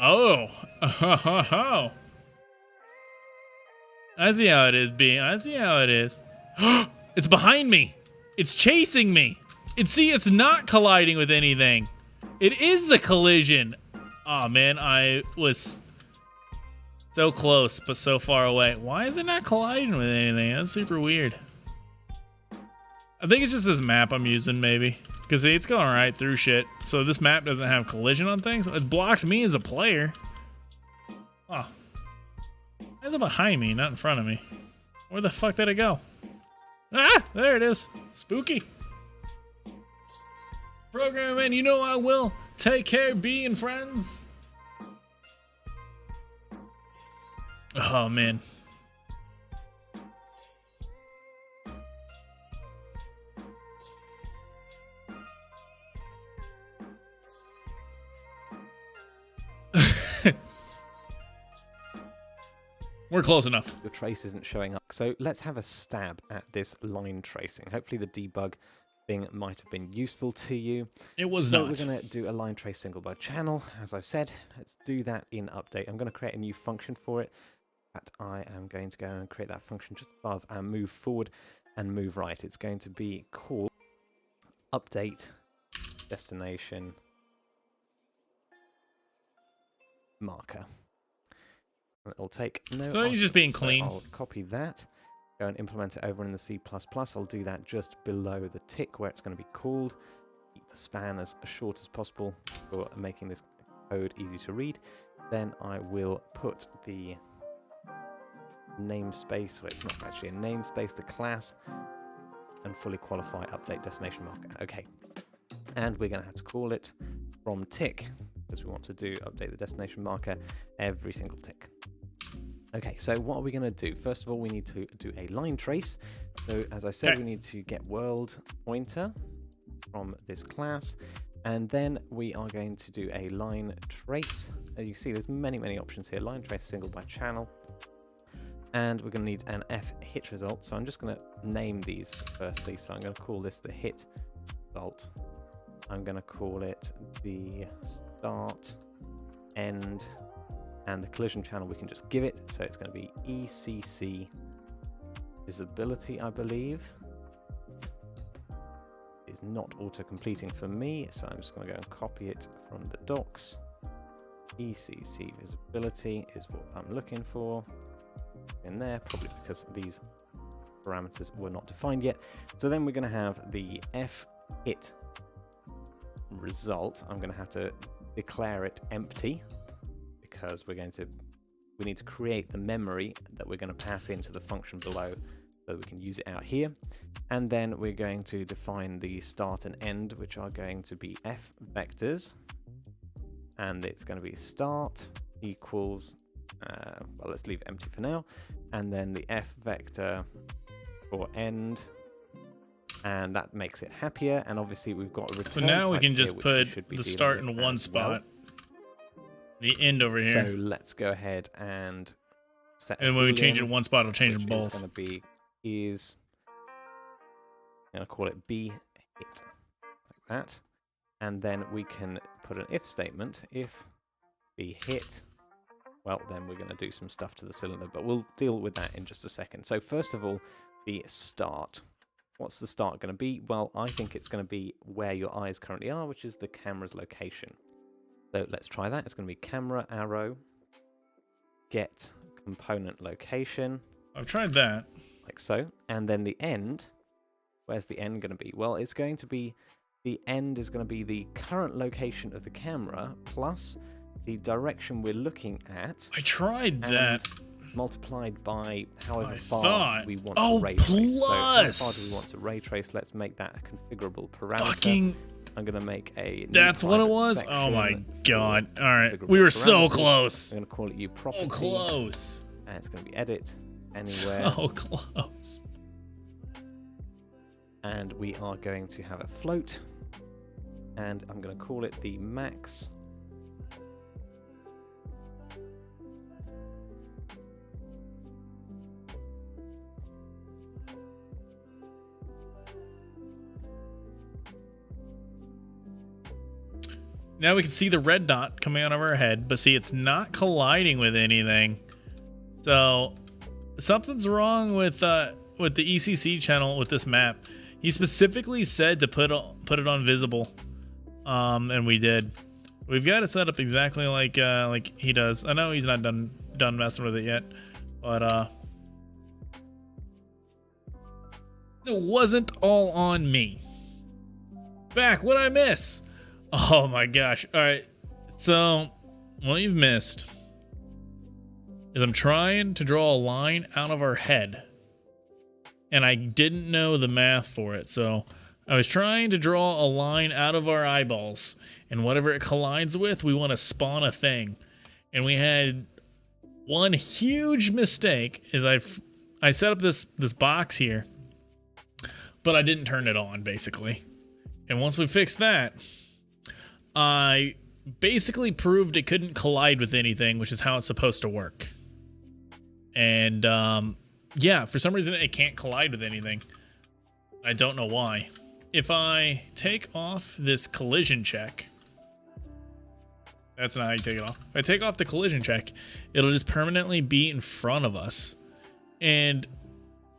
Oh. I see how it is, B. I see how it is. It's behind me. It's chasing me. It's not colliding with anything. It is the collision. Oh, man, I was so close, but so far away. Why is it not colliding with anything? That's super weird. I think it's just this map I'm using, maybe. Because it's going right through shit. So this map doesn't have collision on things. It blocks me as a player. Oh. Why is it behind me, not in front of me? Where the fuck did it go? Ah! There it is. Spooky. Program man, you know I will. Take care, B and friends. Oh, man. We're close enough. Your trace isn't showing up. So let's have a stab at this line tracing. Hopefully the debug thing might have been useful to you. It was so not. We're going to do a line trace single by channel. As I've said, let's do that in update. I'm going to create a new function for it. But I am going to go and create that function just above and move forward and move right. It's going to be called update destination marker. It'll take no. So he's just being clean. I'll copy that, go and implement it over in the C++. I'll do that just below the tick where it's going to be called. Keep the span as short as possible for making this code easy to read. Then I will put the namespace, where it's not actually a namespace, the class, and fully qualify update destination marker. Okay, and we're going to have to call it from tick because we want to do update the destination marker every single tick. Okay, so what are we going to do? First of all, we need to do a line trace. So as I said, we need to get world pointer from this class, and then we are going to do a line trace. As you see, there's many options here. Line trace single by channel, and we're going to need an F hit result. So I'm just going to name these firstly. So I'm going to call this the hit result. I'm going to call it the start, end, and the collision channel we can just give it. So it's going to be ECC visibility, I believe. It's not auto-completing for me, so I'm just going to go and copy it from the docs. ECC visibility is what I'm looking for in there, probably because these parameters were not defined yet. So then we're going to have the F hit result. I'm going to have to declare it empty because we need to create the memory that we're going to pass into the function below so we can use it out here. And then we're going to define the start and end, which are going to be F vectors, and it's going to be start equals well, let's leave it empty for now, and then the F vector for end, and that makes it happier. And obviously we've got a return. So now we can here, just put the start in one spot, the end over here. So let's go ahead and set. And when we change it in one spot, it'll change them both. It's going to be I'm going to call it B hit, like that. And then we can put an if statement. If B hit, well, then we're going to do some stuff to the cylinder, but we'll deal with that in just a second. So first of all, the start. What's the start going to be? Well, I think it's going to be where your eyes currently are, which is the camera's location. So let's try that. It's going to be camera arrow, get component location. I've tried that. Like so. And then the end. Where's the end going to be? Well, it's going to be, the end is going to be the current location of the camera plus the direction we're looking at. I tried that. Multiplied by however I far thought. we want Oh, to ray trace. So how plus. far do we want to ray trace? Let's make that a configurable parameter. Fucking. I'm going to make a new That's what it private was? Oh section my for god. Alright. configurable We were so parameters. close. I'm going to call it U property. So close. And it's going to be edit anywhere. So close. and we are going to have a float, and I'm going to call it the max Now we can see the red dot coming out of our head, but see, it's not colliding with anything. So something's wrong with the ECC channel with this map. He specifically said to put it on visible, and we did. We've got it set up exactly like he does. I know he's not done messing with it yet, but it wasn't all on me. Back, what'd I miss? Oh my gosh. All right. So what you've missed is I'm trying to draw a line out of our head, and I didn't know the math for it. So I was trying to draw a line out of our eyeballs, and whatever it collides with, we want to spawn a thing. And we had one huge mistake is I set up this box here, but I didn't turn it on basically. And once we fixed that, I basically proved it couldn't collide with anything, which is how it's supposed to work. And yeah, for some reason it can't collide with anything. I don't know why. If I take off this collision check, that's not how you take it off. If I take off the collision check, it'll just permanently be in front of us. And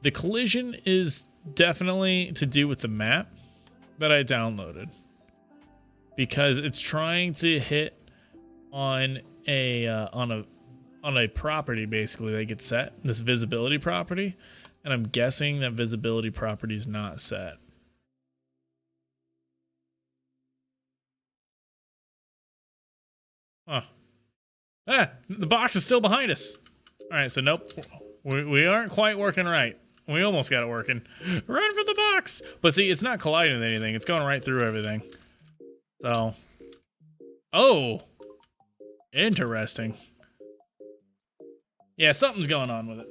the collision is definitely to do with the map that I downloaded, because it's trying to hit on a property basically that gets set, this visibility property, and I'm guessing that visibility property is not set. Huh. The box is still behind us. All right, so nope, we aren't quite working right. We almost got it working. Run for the box. But see, it's not colliding with anything. It's going right through everything. So, oh, interesting. Yeah, something's going on with it.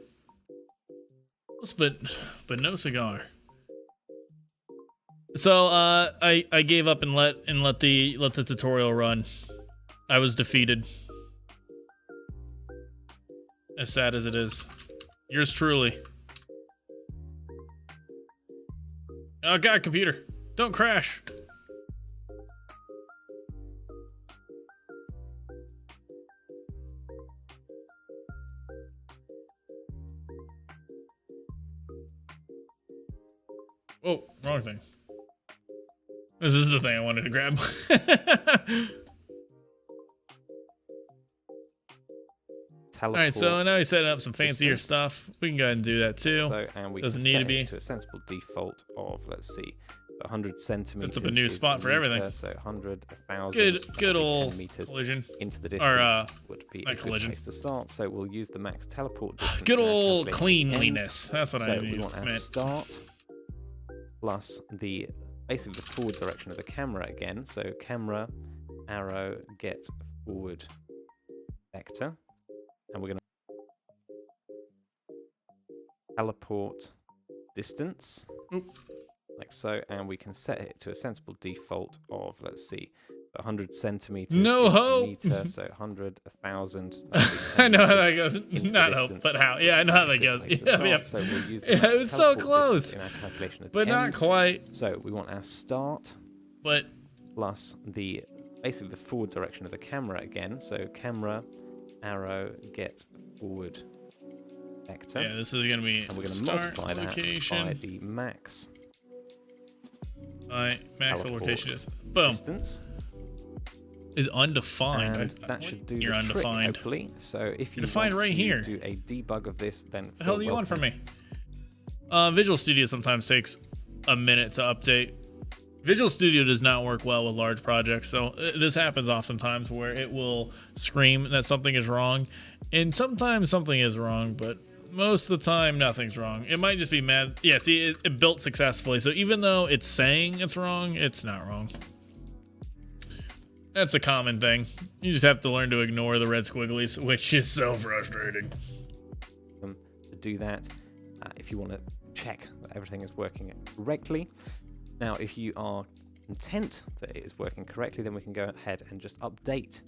But no cigar. So I gave up and let the tutorial run. I was defeated. As sad as it is. Yours truly. Oh god, computer, don't crash. Oh, wrong thing. This is the thing I wanted to grab. Alright, so now he's setting up some fancier stuff. We can go ahead and do that too. So, and we doesn't can need set to be it to a sensible default of, let's see, 100 centimeters. That's up a new spot for everything. So 100, 1,000, good old meters collision into the distance would be a collision. good place to start. So we'll use the max teleport distance. Good old cleanliness. That's what I need. So we want our start plus basically the forward direction of the camera again. So camera, arrow, get forward vector, and we're going to teleport distance. Oop. Like so, and we can set it to a sensible default of, let's see, 100 centimeters. No hope. Meter, so 100, 1,000. I know how that goes. Not hope, but how? Yeah, I know how that goes. Yeah. So we'll use it was so close, in our calculation at but the not end. quite. So we want our start, but plus basically the forward direction of the camera again. So camera, arrow, get forward vector. Yeah, this is going to be. And we're going to multiply that by the max. Max location is boom. Distance is undefined. And that should do you're the undefined. trick, hopefully. So if you defined want right to here. do a debug of this, then the hell do you want from me? Visual Studio sometimes takes a minute to update. Visual Studio does not work well with large projects, so this happens oftentimes where it will scream that something is wrong, and sometimes something is wrong, but most of the time nothing's wrong. It might just be mad. Yeah, see, it built successfully, so even though it's saying it's wrong, it's not wrong. That's a common thing. You just have to learn to ignore the red squigglies, which is so frustrating. To do that, if you want to check everything is working correctly. Now, if you are content that it is working correctly, then we can go ahead and just update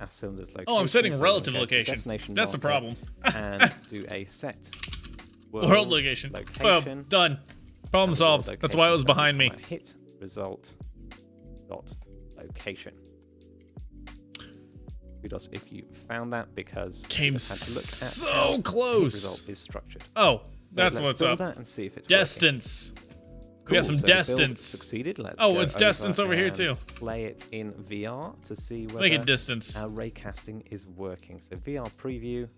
our cylinder's location. Oh, I'm setting So relative we're gonna go to location. destination That's the marker problem. and do a set World location. Boom. Done. Problem solved. That's why it was behind me. Hit result dot location. Kudos if you found that, because Came we just had to look at so how the close. result is structured. Oh, that's Let's what's build up. that and see if it's Distance. We got some so the build distance. succeeded. Let's Oh, go it's distance over here and too. Play it in VR to see whether Make it distance. our raycasting is working. So VR preview,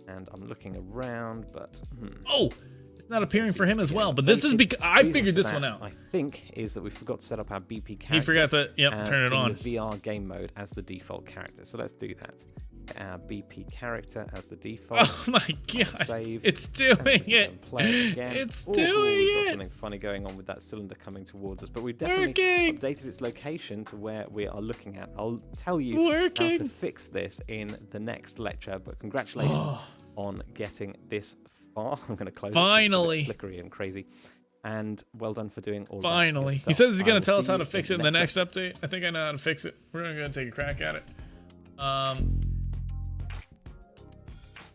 and I'm looking around, but Oh, it's not appearing for him as Yeah, well. But this is because I reason figured for this one that, out. I think, is that we forgot to set up our BP character. He forgot to turn it in on. the VR game mode as the default character. So let's do that. Our BP character as the default. Oh my god! Save. It's doing And it. play it again. It's Ooh, doing we've got it. something funny going on with that cylinder coming towards us, but we've definitely Working. updated its location to where we are looking at. I'll tell you how Working. to fix this in the next lecture, but congratulations on getting this far. I'm going to close Finally. it. It's a bit flickery and crazy. And well done for doing all Finally. that. He says he's I going will to tell us see how you to fix it in the next update. I think I know how to fix it. We're going to go take a crack at it.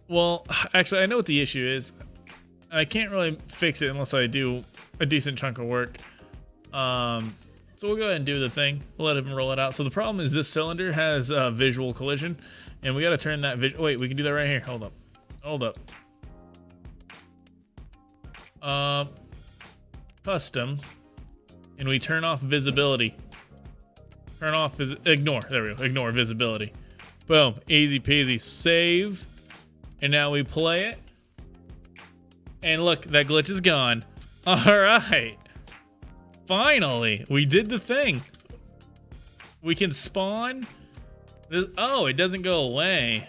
Well, actually, I know what the issue is. I can't really fix it unless I do a decent chunk of work. So we'll go ahead and do the thing. We'll let him roll it out. So the problem is this cylinder has visual collision, and we got to turn that wait, we can do that right here. Hold up. Hold up. Custom, and we turn off visibility. Turn off ignore. There we go. Ignore visibility. Boom. Easy peasy. Save. And now we play it. And look, that glitch is gone. All right. Finally, we did the thing. We can spawn. Oh, it doesn't go away.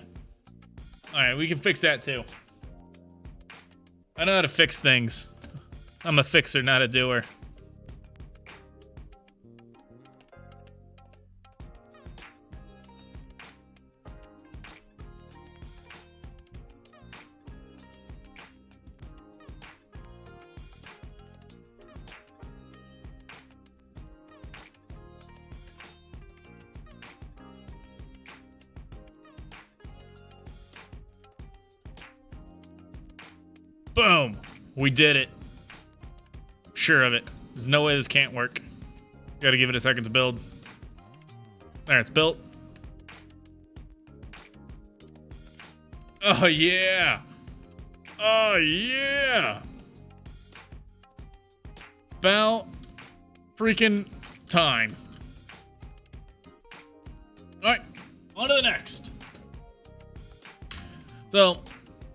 All right, we can fix that too. I know how to fix things. I'm a fixer, not a doer. Boom! We did it. Sure of it. There's no way this can't work. Gotta give it a second to build. There, it's built. Oh, yeah! Oh, yeah! About freaking time. Alright, on to the next. So,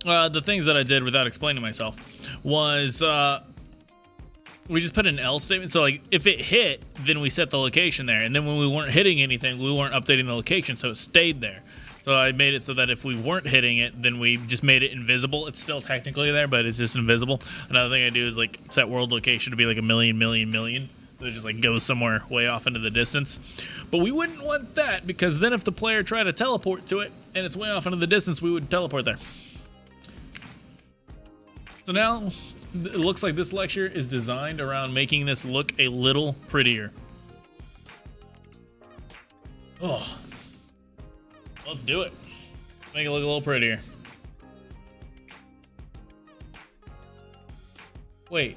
the things that I did without explaining myself was we just put an else statement. So like if it hit, then we set the location there, and then when we weren't hitting anything, we weren't updating the location, so it stayed there. So I made it so that if we weren't hitting it, then we just made it invisible. It's still technically there, but it's just invisible. Another thing I do is like set world location to be like a million. So it just like goes somewhere way off into the distance. But we wouldn't want that, because then if the player tried to teleport to it and it's way off into the distance, we would teleport there. So now it looks like this lecture is designed around making this look a little prettier. Oh, let's do it. Make it look a little prettier. Wait,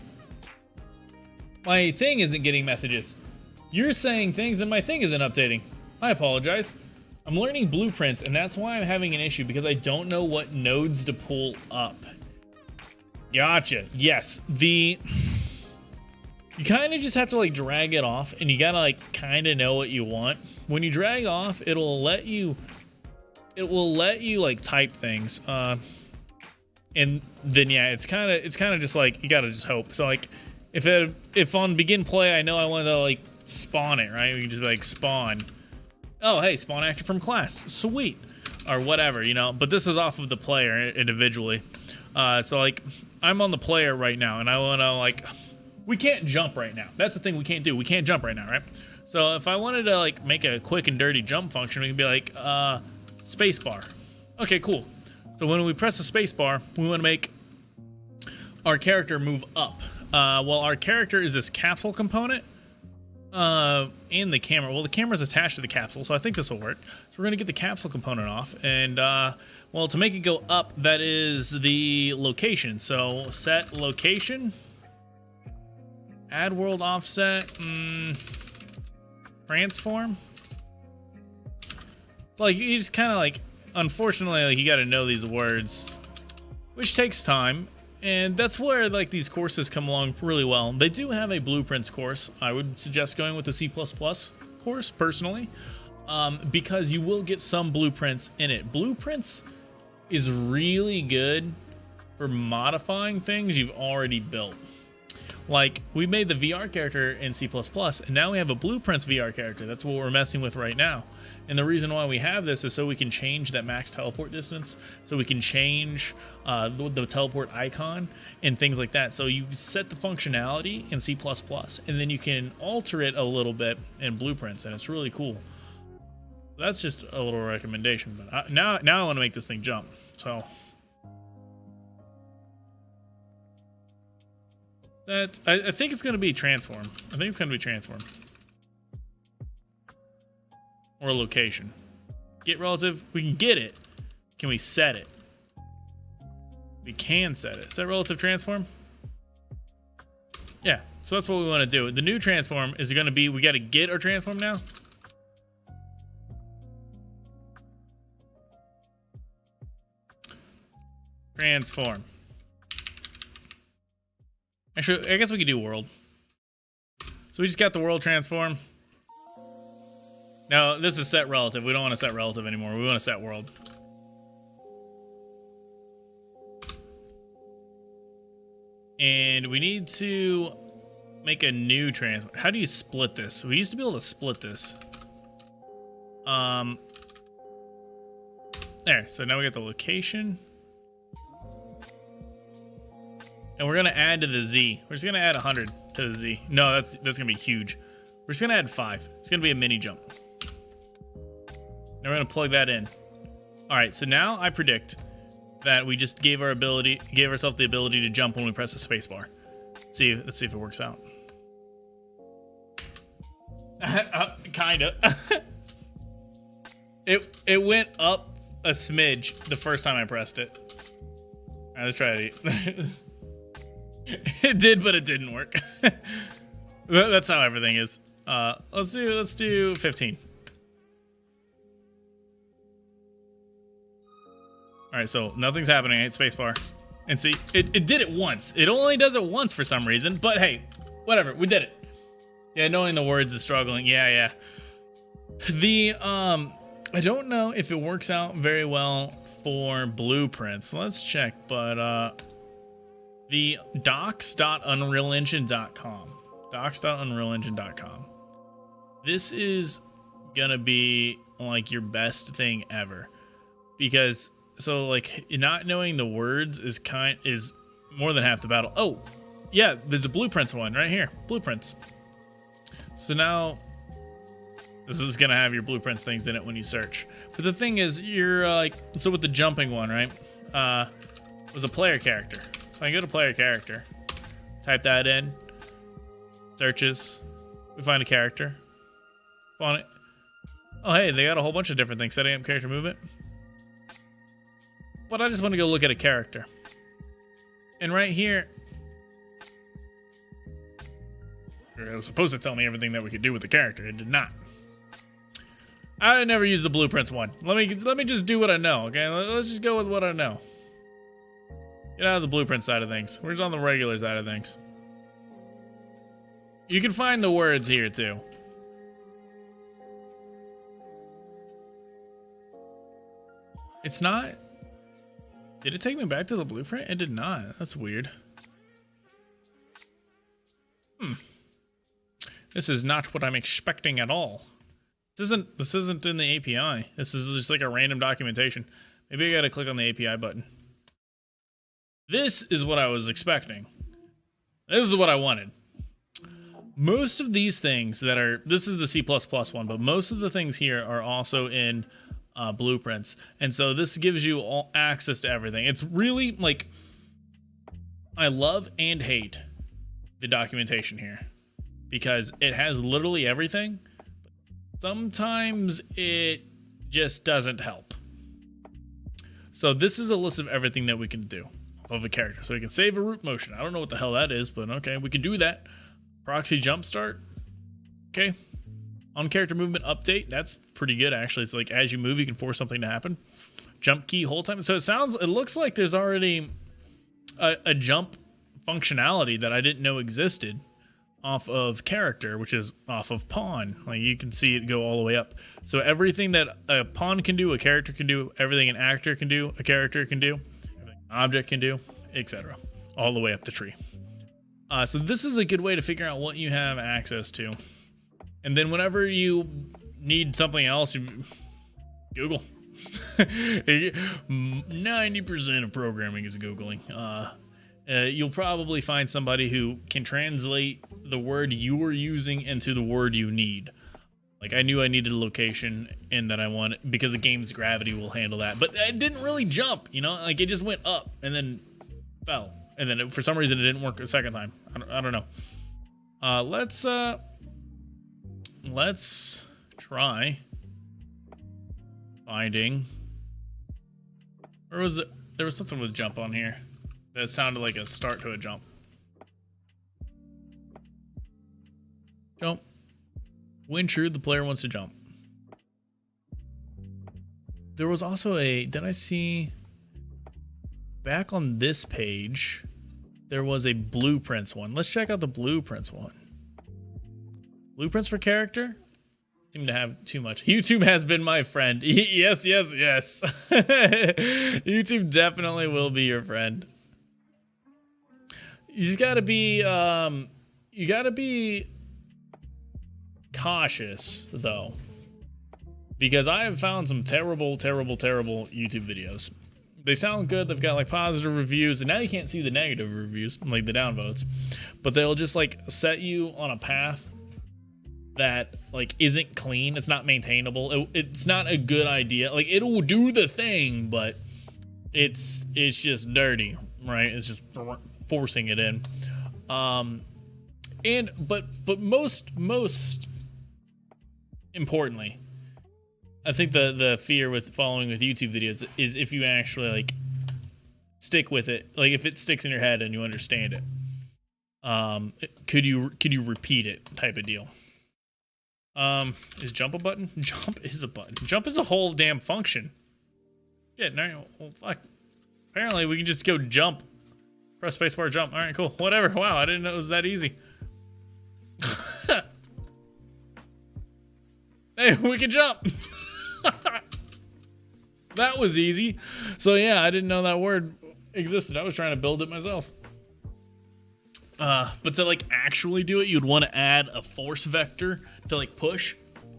my thing isn't getting messages. You're saying things and my thing isn't updating. I apologize. I'm learning blueprints, and that's why I'm having an issue, because I don't know what nodes to pull up. Gotcha. Yes, you kind of just have to like drag it off, and you gotta like kind of know what you want. When you drag off, it will let you like type things, and then yeah, it's kind of just like you gotta just hope. So like if on begin play I know I want to like spawn it, right? We can just be like spawn. Oh hey, spawn actor from class, sweet, or whatever, you know. But this is off of the player individually. So like I'm on the player right now, and I want to like, we can't jump right now. That's the thing we can't do. We can't jump right now, right? So if I wanted to like make a quick and dirty jump function, we can be like space bar. Okay, cool. So when we press the space bar, we want to make our character move up. Well, our character is this capsule component and the camera. Well, the camera's attached to the capsule, so I think this will work. So we're going to get the capsule component off. And, well, to make it go up, that is the location. So set location. Add world offset. Transform. So, like, you just kind of, like, unfortunately, like, you got to know these words, which takes time. And that's where, like, these courses come along really well. They do have a blueprints course. I would suggest going with the C++ course, personally, because you will get some blueprints in it. Blueprints is really good for modifying things you've already built. Like, we made the VR character in C++, and now we have a blueprints VR character. That's what we're messing with right now. And the reason why we have this is so we can change that max teleport distance, so we can change the teleport icon and things like that. So you set the functionality in C++, and then you can alter it a little bit in blueprints, and it's really cool. That's just a little recommendation. But now I want to make this thing jump. So that I think it's going to be transform. I think it's going to be transform. Or location. Get relative. We can get it. Can we set it? We can set it. Set relative transform? Yeah. So that's what we want to do. The new transform is going to be, we got to get our transform now. Transform. Actually, I guess we could do world. So we just got the world transform. Now, this is set relative. We don't want to set relative anymore. We want to set world. And we need to make a new transform. How do you split this? We used to be able to split this. There. So now we got the location. And we're going to add to the Z. We're just going to add 100 to the Z. No, that's going to be huge. We're just going to add 5. It's going to be a mini jump. Now we're going to plug that in. All right, so now I predict that we just gave ourselves the ability to jump when we press the space bar. Let's see if it works out. Kinda. It went up a smidge the first time I pressed it. All right, let's try it. It did, but it didn't work. That's how everything is. Let's do 15. All right, so nothing's happening. I hit spacebar, and see, it did it once. It only does it once for some reason. But hey, whatever. We did it. Yeah, knowing the words is struggling. Yeah. I don't know if it works out very well for blueprints. Let's check. But the docs.unrealengine.com. Docs.unrealengine.com. This is gonna be like your best thing ever, because so like not knowing the words is more than half the battle. Oh, yeah, there's a blueprints one right here. Blueprints. So now this is gonna have your blueprints things in it when you search. But the thing is, you're like, so with the jumping one, right? Was a player character. So I go to player character, type that in, searches, we find a character. On it. Oh, hey, they got a whole bunch of different things. Setting up character movement. But I just want to go look at a character. And right here, it was supposed to tell me everything that we could do with the character. It did not. I never used the blueprints one. Let me just do what I know, okay? Let's just go with what I know. Get out of the blueprint side of things. We're just on the regular side of things. You can find the words here too. It's not. Did it take me back to the blueprint? It did not. That's weird. This is not what I'm expecting at all. This isn't in the API. This is just like a random documentation. Maybe I gotta click on the API button. This is what I was expecting. This is what I wanted. Most of these things that are, this is the C++ one, but most of the things here are also in blueprints. And so this gives you all access to everything. It's really like, I love and hate the documentation here because it has literally everything. Sometimes it just doesn't help. So this is a list of everything that we can do of a character. So we can save a root motion. I don't know what the hell that is, but okay, we can do that. Proxy jump start. Okay. On character movement update. That's pretty good actually. So like as you move, you can force something to happen. Jump key hold time. So it looks like there's already a jump functionality that I didn't know existed off of character, which is off of pawn. Like you can see it go all the way up. So everything that a pawn can do, a character can do, everything an actor can do, a character can do, everything an object can do, etc. All the way up the tree. So this is a good way to figure out what you have access to. And then whenever you need something else, you Google. 90% of programming is Googling. You'll probably find somebody who can translate the word you were using into the word you need. Like I knew I needed a location and that I wanted, because the game's gravity will handle that. But it didn't really jump, you know, like it just went up and then fell. And then for some reason it didn't work a second time. I don't know. Let's try finding, or was it, there was something with jump on here that sounded like a start to a jump. Jump. When true, the player wants to jump. There was also did I see back on this page, there was a blueprints one. Let's check out the blueprints one. Blueprints for character? Seem to have too much. YouTube has been my friend. Yes. YouTube definitely will be your friend. You just gotta be, cautious though, because I have found some terrible YouTube videos. They sound good. They've got like positive reviews, and now you can't see the negative reviews, like the downvotes, but they'll just like set you on a path that like isn't clean. It's not maintainable. It's not a good idea. Like it'll do the thing, but it's just dirty, right? It's just forcing it in. But most importantly, I think the fear with following with YouTube videos is if you actually like stick with it, like if it sticks in your head and you understand it, could you repeat it type of deal. Is jump a button? Jump is a button. Jump is a whole damn function. Shit, no, well, fuck. Apparently we can just go jump. Press spacebar, jump. All right, cool. Whatever. Wow, I didn't know it was that easy. Hey, we can jump. That was easy. So yeah, I didn't know that word existed. I was trying to build it myself. But to like actually do it, you'd want to add a force vector to like push.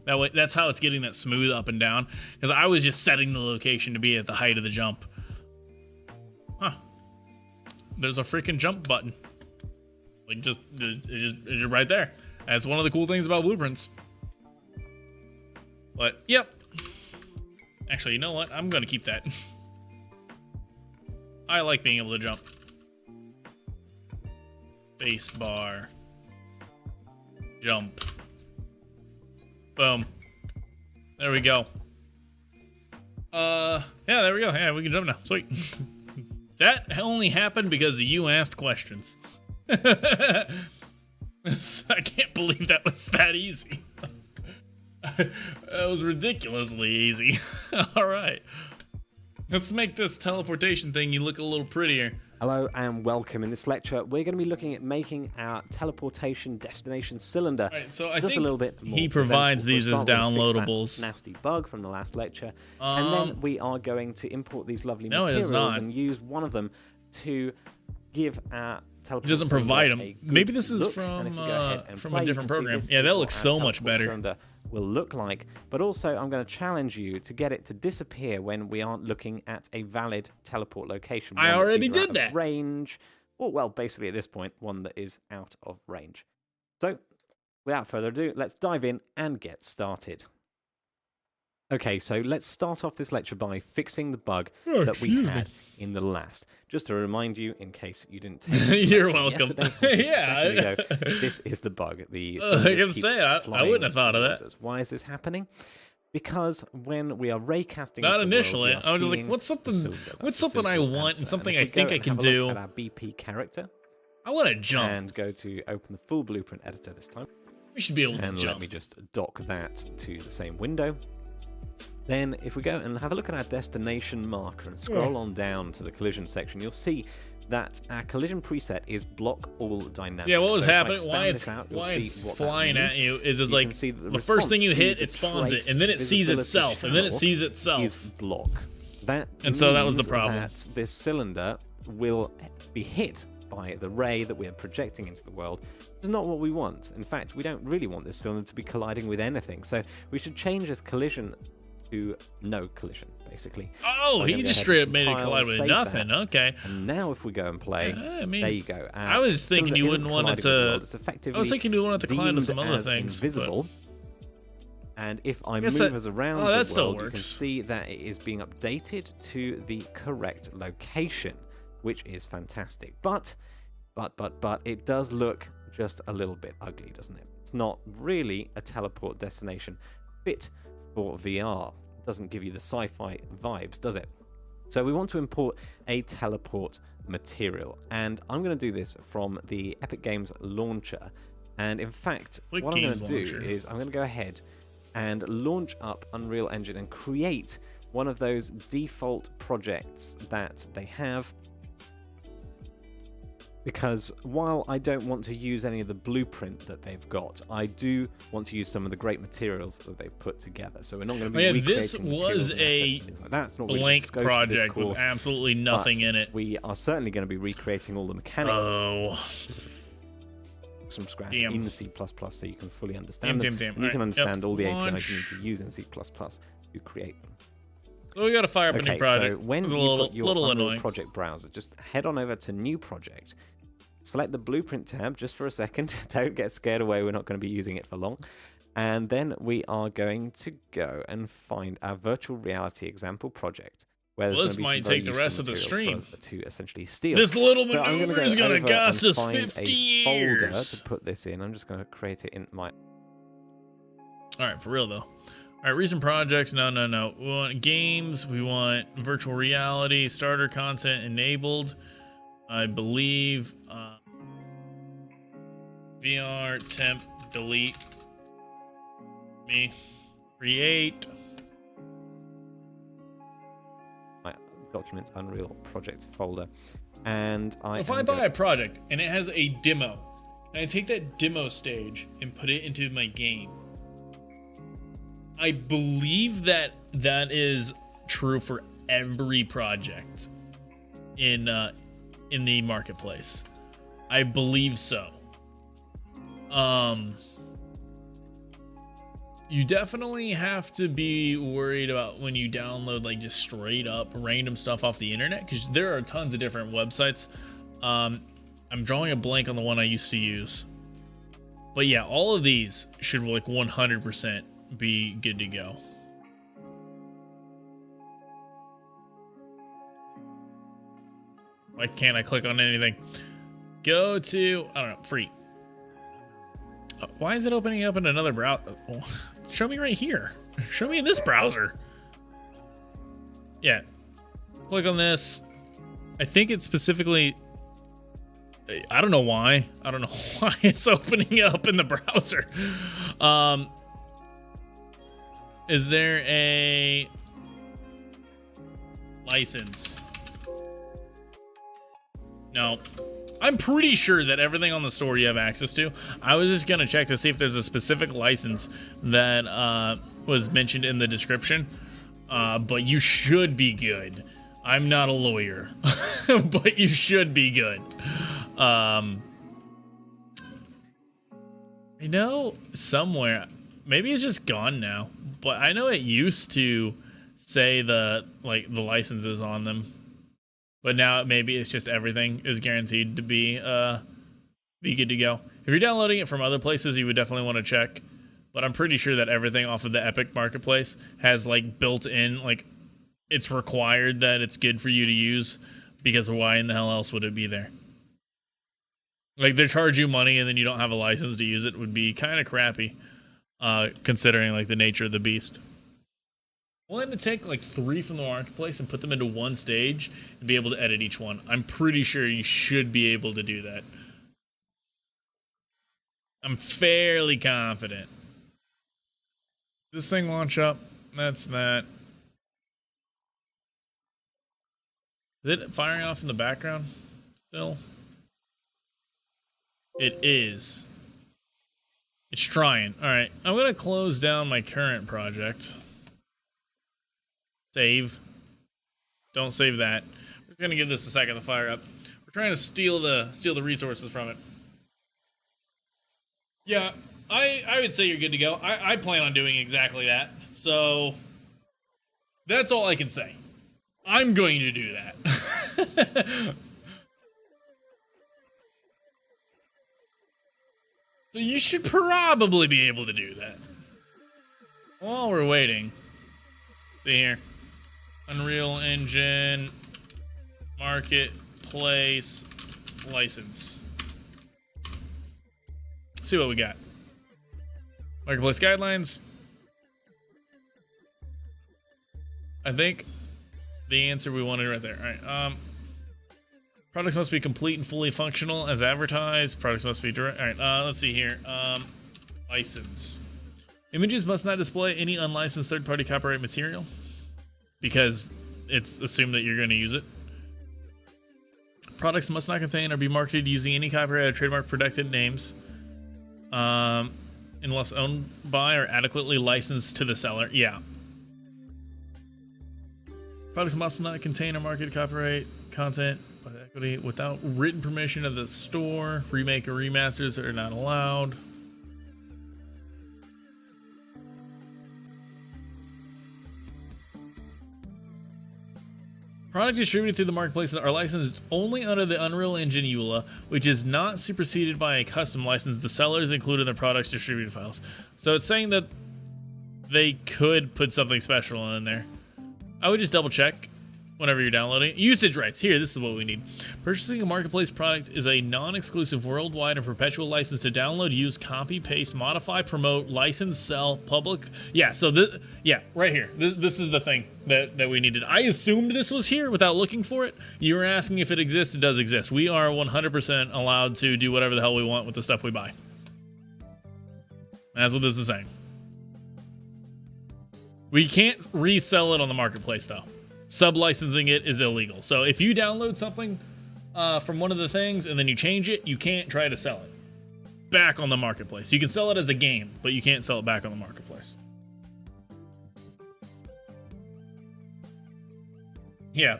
That way, that's how it's getting that smooth up and down. Because I was just setting the location to be at the height of the jump. Huh. There's a freaking jump button. Like it's just right there. That's one of the cool things about blueprints. But yep. Actually, you know what? I'm gonna keep that. I like being able to jump. Space bar. Jump. Boom. There we go. Yeah, there we go. Yeah, we can jump now. Sweet. That only happened because you asked questions. I can't believe that was that easy. That was ridiculously easy. All right. Let's make this teleportation thing you look a little prettier. Hello and welcome. In this lecture, we're going to be looking at making our teleportation destination cylinder. All right, so I just think a little bit more he provides these as downloadables. We'll fix that nasty bug from the last lecture, and then we are going to import these lovely No, it is materials not. and use one of them to give our teleportation. It doesn't provide them. a good Maybe this is look. And if from you go ahead and a play, you different can see program. this Yeah, is that what looks our so much teleport better. cylinder will look like, but also I'm going to challenge you to get it to disappear when we aren't looking at a valid teleport location. I one that's already either did out that. of range, or well, basically at this point, one that is out of range. So, without further ado, let's dive in and get started. Okay, so let's start off this lecture by fixing the bug that we excuse had in the last. Just to remind you, in case you didn't take You're welcome. yeah. This is the bug. The I can say I wouldn't have thought of that. Why is this happening? Because when we are raycasting, not initially, world, I was just like, what's something I want and something I think I can do. At our BP character, I want to jump. And go to open the full blueprint editor this time. We should be able to jump. And let me just dock that to the same window. Then if we go and have a look at our destination marker and scroll on down to the collision section, you'll see that our collision preset is block all dynamics. Yeah, what was happening? Why it's flying at you is like the first thing you hit, it spawns it, and then it sees itself, and then it sees itself. Is block. And so that was the problem. That this cylinder will be hit by the ray that we are projecting into the world. It's not what we want. In fact, we don't really want this cylinder to be colliding with anything. So we should change this collision to no collision, basically. Oh, he just straight up made it collide with nothing. Okay. And now if we go and play, there you go. I was thinking you wouldn't want it to. I was thinking you wanted to collide with some other things. Invisible. And if I move us around the world, you can see that it is being updated to the correct location, which is fantastic. But it does look just a little bit ugly, doesn't it? It's not really a teleport destination fit for VR. It doesn't give you the sci-fi vibes, does it? So we want to import a teleport material, and I'm going to do this from the Epic Games launcher. And in fact, what I'm going to do is I'm going to go ahead and launch up Unreal Engine and create one of those default projects that they have. Because while I don't want to use any of the blueprint that they've got, I do want to use some of the great materials that they've put together. So we're not going to be recreating this was a blank project with absolutely nothing in it. We are certainly going to be recreating all the mechanics from scratch in C++, so you can fully understand them. You can understand all the APIs you need to use in C++ to create them. So we got to fire up a new project. So when you've got your Unreal Project browser, just head on over to New Project. Select the Blueprint tab just for a second. Don't get scared away. We're not going to be using it for long. And then we are going to go and find our virtual reality example project. Where this might take the rest of the stream to essentially steal. This little maneuver is going to cost us 50 years. Folder to put this in. I'm just going to create it in my. All right, for real though. All right, recent projects. No. We want games. We want virtual reality, starter content enabled. I believe VR temp delete me create my documents Unreal project folder, and if I buy a project and it has a demo, and I take that demo stage and put it into my game, I believe that is true for every project in the marketplace. I believe so. You definitely have to be worried about when you download like just straight up random stuff off the internet, because there are tons of different websites. I'm drawing a blank on the one I used to use, but yeah, all of these should like 100% be good to go. Why can't I click on anything? Go to, I don't know, free. Why is it opening up in another browser? Show me right here. Show me in this browser. Yeah. Click on this. I think it's specifically, I don't know why. I don't know why it's opening up in the browser. Is there a license? No. I'm pretty sure that everything on the store you have access to. I was just gonna check to see if there's a specific license that was mentioned in the description, but you should be good. I'm not a lawyer, but you should be good. I know somewhere, maybe it's just gone now, but I know it used to say the licenses on them. But now maybe it's just everything is guaranteed to be good to go. If you're downloading it from other places, you would definitely want to check. But I'm pretty sure that everything off of the Epic Marketplace has like built-in like it's required that it's good for you to use, because why in the hell else would it be there? Like, they charge you money and then you don't have a license to use it would be kind of crappy, considering like the nature of the beast. Willing to take like 3 from the marketplace and put them into one stage and be able to edit each one. I'm pretty sure you should be able to do that. I'm fairly confident. This thing launch up. That's that. Is it firing off in the background still? It is. It's trying. Alright, I'm going to close down my current project. Save. Don't save that. We're just going to give this a second to fire up. We're trying to steal the resources from it. Yeah, I would say you're good to go. I plan on doing exactly that. So, that's all I can say. I'm going to do that. So you should probably be able to do that. While we're waiting. See here. Unreal Engine. Marketplace. License. See what we got. Marketplace guidelines. I think the answer we wanted right there. Alright, products must be complete and fully functional as advertised. Products must be direct. Alright, let's see here. License. Images must not display any unlicensed third-party copyright material, because it's assumed that you're going to use it. Products must not contain or be marketed using any copyright or trademark protected names, unless owned by or adequately licensed to the seller. Yeah. Products must not contain or market copyright content by equity without written permission of the store. Remake or remasters are not allowed. Product distributed through the marketplace are licensed only under the Unreal Engine EULA, which is not superseded by a custom license the sellers include in their products distributed files. So it's saying that they could put something special in there. I would just double check whenever you're downloading. Usage rights. Here, this is what we need. Purchasing a marketplace product is a non-exclusive worldwide and perpetual license to download, use, copy, paste, modify, promote, license, sell, public. Yeah, so this, yeah, right here. This is the thing that we needed. I assumed this was here without looking for it. You were asking if it exists. It does exist. We are 100% allowed to do whatever the hell we want with the stuff we buy. That's what this is saying. We can't resell it on the marketplace, though. Sub-licensing it is illegal. So if you download something from one of the things and then you change it, you can't try to sell it back on the marketplace. You can sell it as a game, but you can't sell it back on the marketplace. Yeah.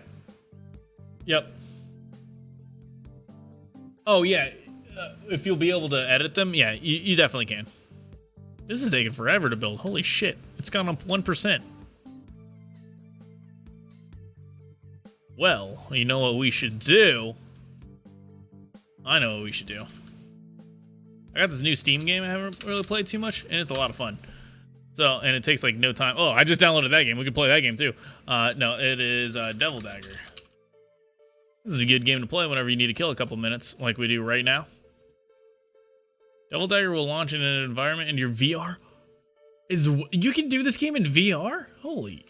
Yep. Oh, yeah. If you'll be able to edit them, yeah, you definitely can. This is taking forever to build. Holy shit. It's gone up 1%. Well, you know what we should do? I know what we should do. I got this new Steam game I haven't really played too much, and it's a lot of fun. So, and it takes like no time. Oh, I just downloaded that game. We could play that game too. No, it is Devil Dagger. This is a good game to play whenever you need to kill a couple minutes, like we do right now. Devil Dagger will launch in an environment in your VR. You can do this game in VR? Holy.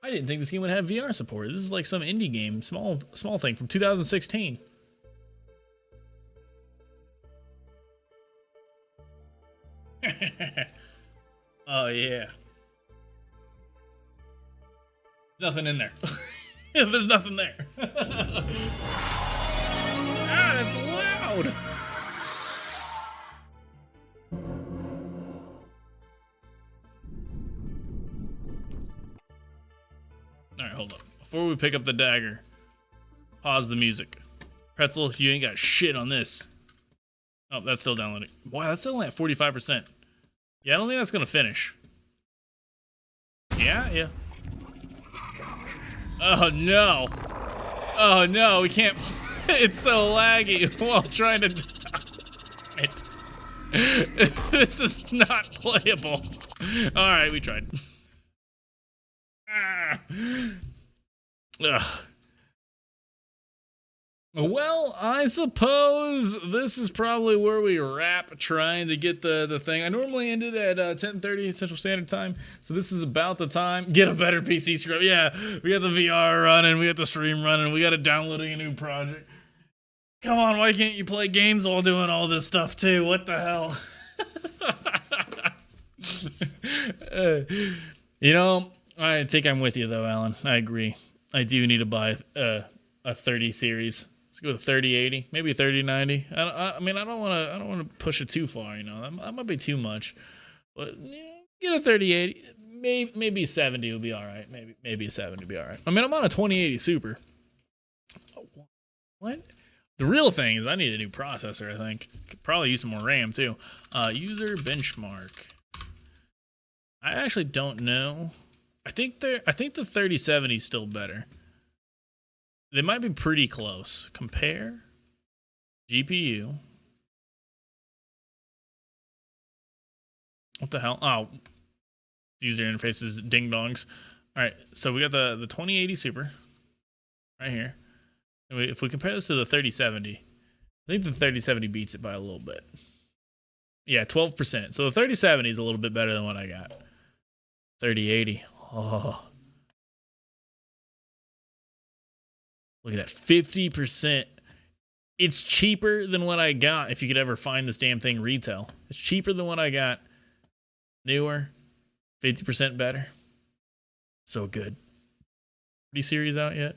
I didn't think this game would have VR support. This is like some indie game, small thing from 2016. Oh yeah. Nothing in there. There's nothing there. Ah, it's loud. Alright, hold up. Before we pick up the dagger, pause the music. Pretzel, you ain't got shit on this. Oh, that's still downloading. Wow, that's still only at 45%. Yeah, I don't think that's gonna finish. Yeah. Oh no. Oh no, we can't. It's so laggy while trying to die. This is not playable. Alright, we tried. Ugh. Well, I suppose this is probably where we wrap trying to get the thing. I normally end it at 10:30 Central Standard Time, so this is about the time. Get a better PC scrub. Yeah, we got the VR running, we got the stream running, we got it downloading a new project. Come on, why can't you play games while doing all this stuff too? What the hell? You know, I think I'm with you though, Alan. I agree. I do need to buy a 30 series. Let's go with 3080, maybe a 3090. I mean, I don't want to push it too far. You know, that might be too much. But you know, get a 3080. Maybe 70 will be all right. Maybe a 70 will be all right. I mean, I'm on a 2080 Super. What? The real thing is I need a new processor. I think could probably use some more RAM too. User benchmark. I actually don't know. I think the 3070 is still better. They might be pretty close. Compare GPU. What the hell? Oh, user interface is ding dongs. All right, so we got the 2080 Super right here. And if we compare this to the 3070, I think the 3070 beats it by a little bit. Yeah, 12%. So the 3070 is a little bit better than what I got. 3080. Oh. Look at that, 50%. It's cheaper than what I got if you could ever find this damn thing retail. It's cheaper than what I got. Newer, 50% better. So good. Pretty series out yet?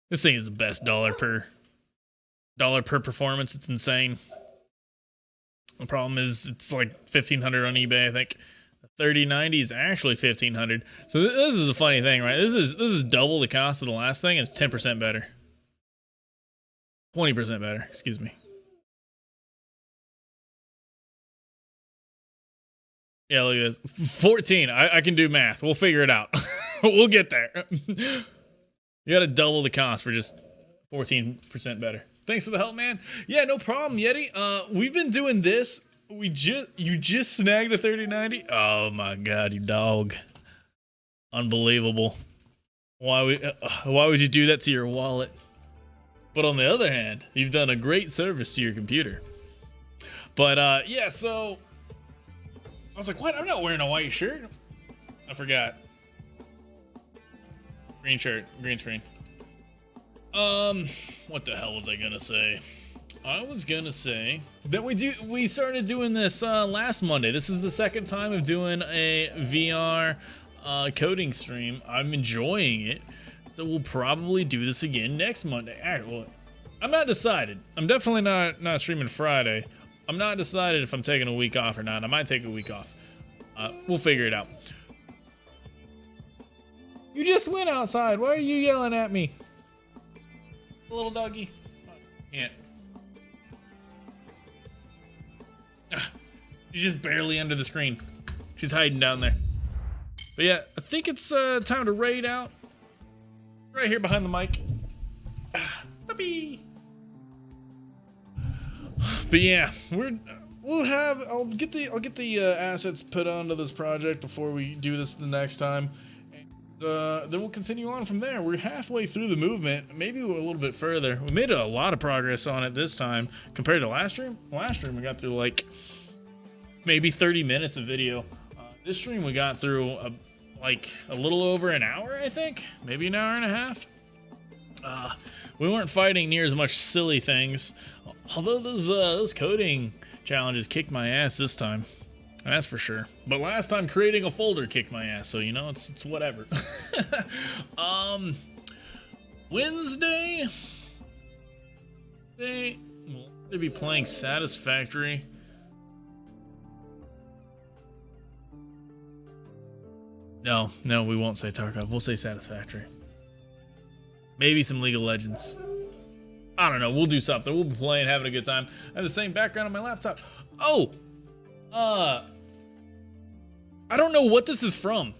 This thing is the best dollar per performance. It's insane. The problem is it's like $1,500 on eBay, I think. 3090 is actually $1,500. So this is a funny thing, right? This is double the cost of the last thing, and it's 10% better. 20% better, excuse me. Yeah, look at this. 14. I can do math. We'll figure it out. We'll get there. You gotta double the cost for just 14% better. Thanks for the help, man. Yeah, no problem, Yeti. We've been doing this. You just snagged a 3090? Oh my god, you dog. Unbelievable. Why would you do that to your wallet? But on the other hand, you've done a great service to your computer. But yeah, so I was like, what? I'm not wearing a white shirt. I forgot. Green shirt, green screen. What the hell was I gonna say? I was gonna say that we started doing this last Monday. This is the second time of doing a VR coding stream. I'm enjoying it, so we'll probably do this again next Monday. All right, well, I'm not decided. I'm definitely not streaming Friday. I'm not decided if I'm taking a week off or not. I might take a week off. We'll figure it out. You just went outside. Why are you yelling at me, little doggy? Can't. She's just barely under the screen. She's hiding down there. But yeah, I think it's time to raid out. Right here behind the mic. Puppy. But yeah, I'll get the assets put onto this project before we do this the next time. And then we'll continue on from there. We're halfway through the movement, maybe a little bit further. We made a lot of progress on it this time compared to last stream. Last stream we got through like maybe 30 minutes of video. This stream we got through like a little over an hour, I think, maybe an hour and a half. We weren't fighting near as much silly things, although those coding challenges kicked my ass this time. That's for sure. But last time creating a folder kicked my ass, so you know it's whatever. Wednesday, we'll be playing Satisfactory. No, we won't say Tarkov. We'll say Satisfactory. Maybe some League of Legends. I don't know. We'll do something. We'll be playing, having a good time. I have the same background on my laptop. Oh! I don't know what this is from.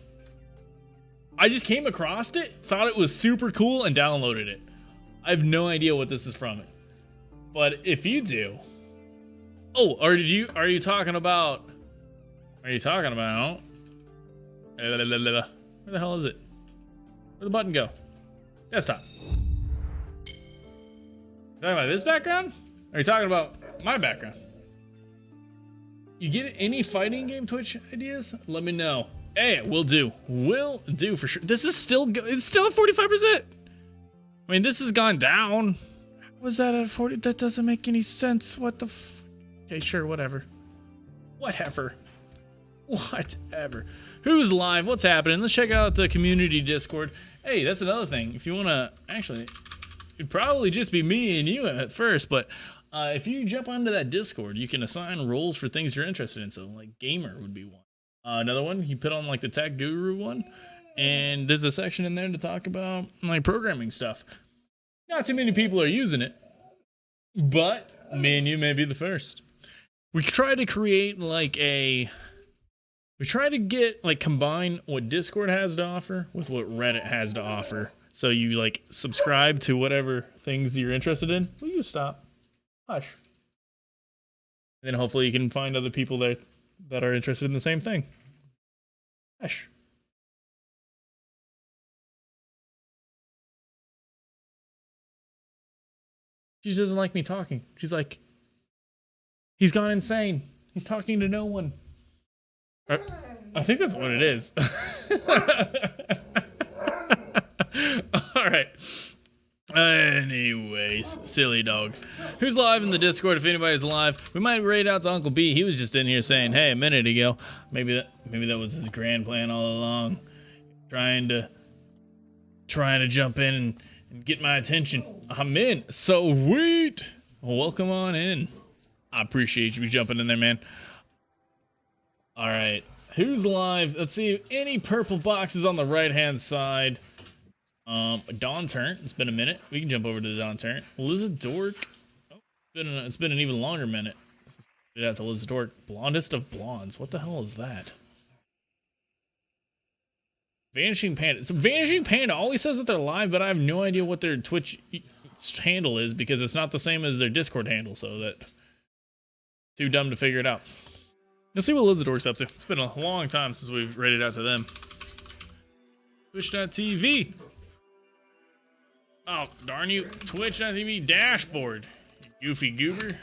I just came across it, thought it was super cool, and downloaded it. I have no idea what this is from. But if you do... Oh, or are you talking about... Where the hell is it? Where'd the button go? Desktop. Talking about this background? Or are you talking about my background? You get any fighting game Twitch ideas? Let me know. Hey, will do. Will do for sure. This is still, it's still at 45%. I mean, this has gone down. How was that at 40? That doesn't make any sense. What the okay, sure, whatever. Whatever. Whatever. Who's live? What's happening? Let's check out the community Discord. Hey, that's another thing. If you want to, actually, it'd probably just be me and you at first, but if you jump onto that Discord, you can assign roles for things you're interested in. So, like, gamer would be one. Another one, you put on, like, the tech guru one, and there's a section in there to talk about, like, programming stuff. Not too many people are using it, but me and you may be the first. We try to create, like, we try to get, like, combine what Discord has to offer with what Reddit has to offer. So you, like, subscribe to whatever things you're interested in. Will you stop? Hush. And then hopefully you can find other people that are interested in the same thing. Hush. She doesn't like me talking. She's like, he's gone insane. He's talking to no one. I think that's what it is. All right. Anyways, silly dog. Who's live in the Discord? If anybody's live, we might raid out to Uncle B. He was just in here saying, "Hey," a minute ago. Maybe that was his grand plan all along, trying to jump in and get my attention. I'm in. So sweet. Welcome on in. I appreciate you jumping in there, man. All right. Who's live? Let's see. Any purple boxes on the right-hand side? Dawn Turnt. It's been a minute. We can jump over to Dawn Turnt. Lizard Dork. Oh, it's been an even longer minute. That's a Lizard Dork. Blondest of Blondes. What the hell is that? Vanishing Panda. So Vanishing Panda always says that they're live, but I have no idea what their Twitch handle is because it's not the same as their Discord handle, so that too dumb to figure it out. Let's see what Lizard Dork's up to. It's been a long time since we've rated out to them. Twitch.tv. Oh, darn you. Twitch.tv dashboard. You goofy goober.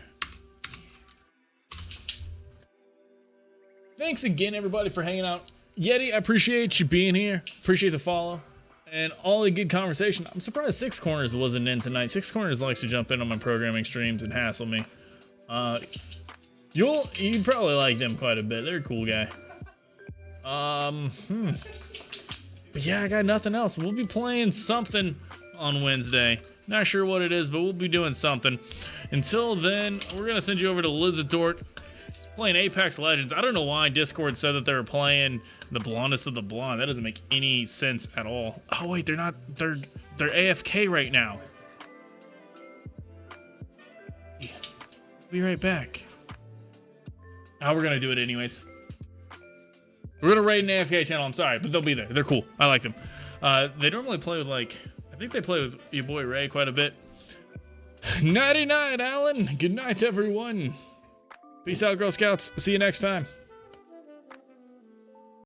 Thanks again, everybody, for hanging out. Yeti, I appreciate you being here. Appreciate the follow. And all the good conversation. I'm surprised Six Corners wasn't in tonight. Six Corners likes to jump in on my programming streams and hassle me. You'd probably like them quite a bit. They're a cool guy. But yeah, I got nothing else. We'll be playing something on Wednesday. Not sure what it is, but we'll be doing something. Until then, we're gonna send you over to Lizard Dork. He's playing Apex Legends. I don't know why Discord said that they were playing the Blondest of the Blonde. That doesn't make any sense at all. Oh wait, they're not. They're AFK right now. Be right back. We're gonna do it anyways. We're gonna raid an AFK channel. I'm sorry, but they'll be there. They're cool. I like them. They normally play with, like, I think they play with your boy Ray quite a bit. Nighty night, Alan. Good night, everyone. Peace out, Girl Scouts. See you next time.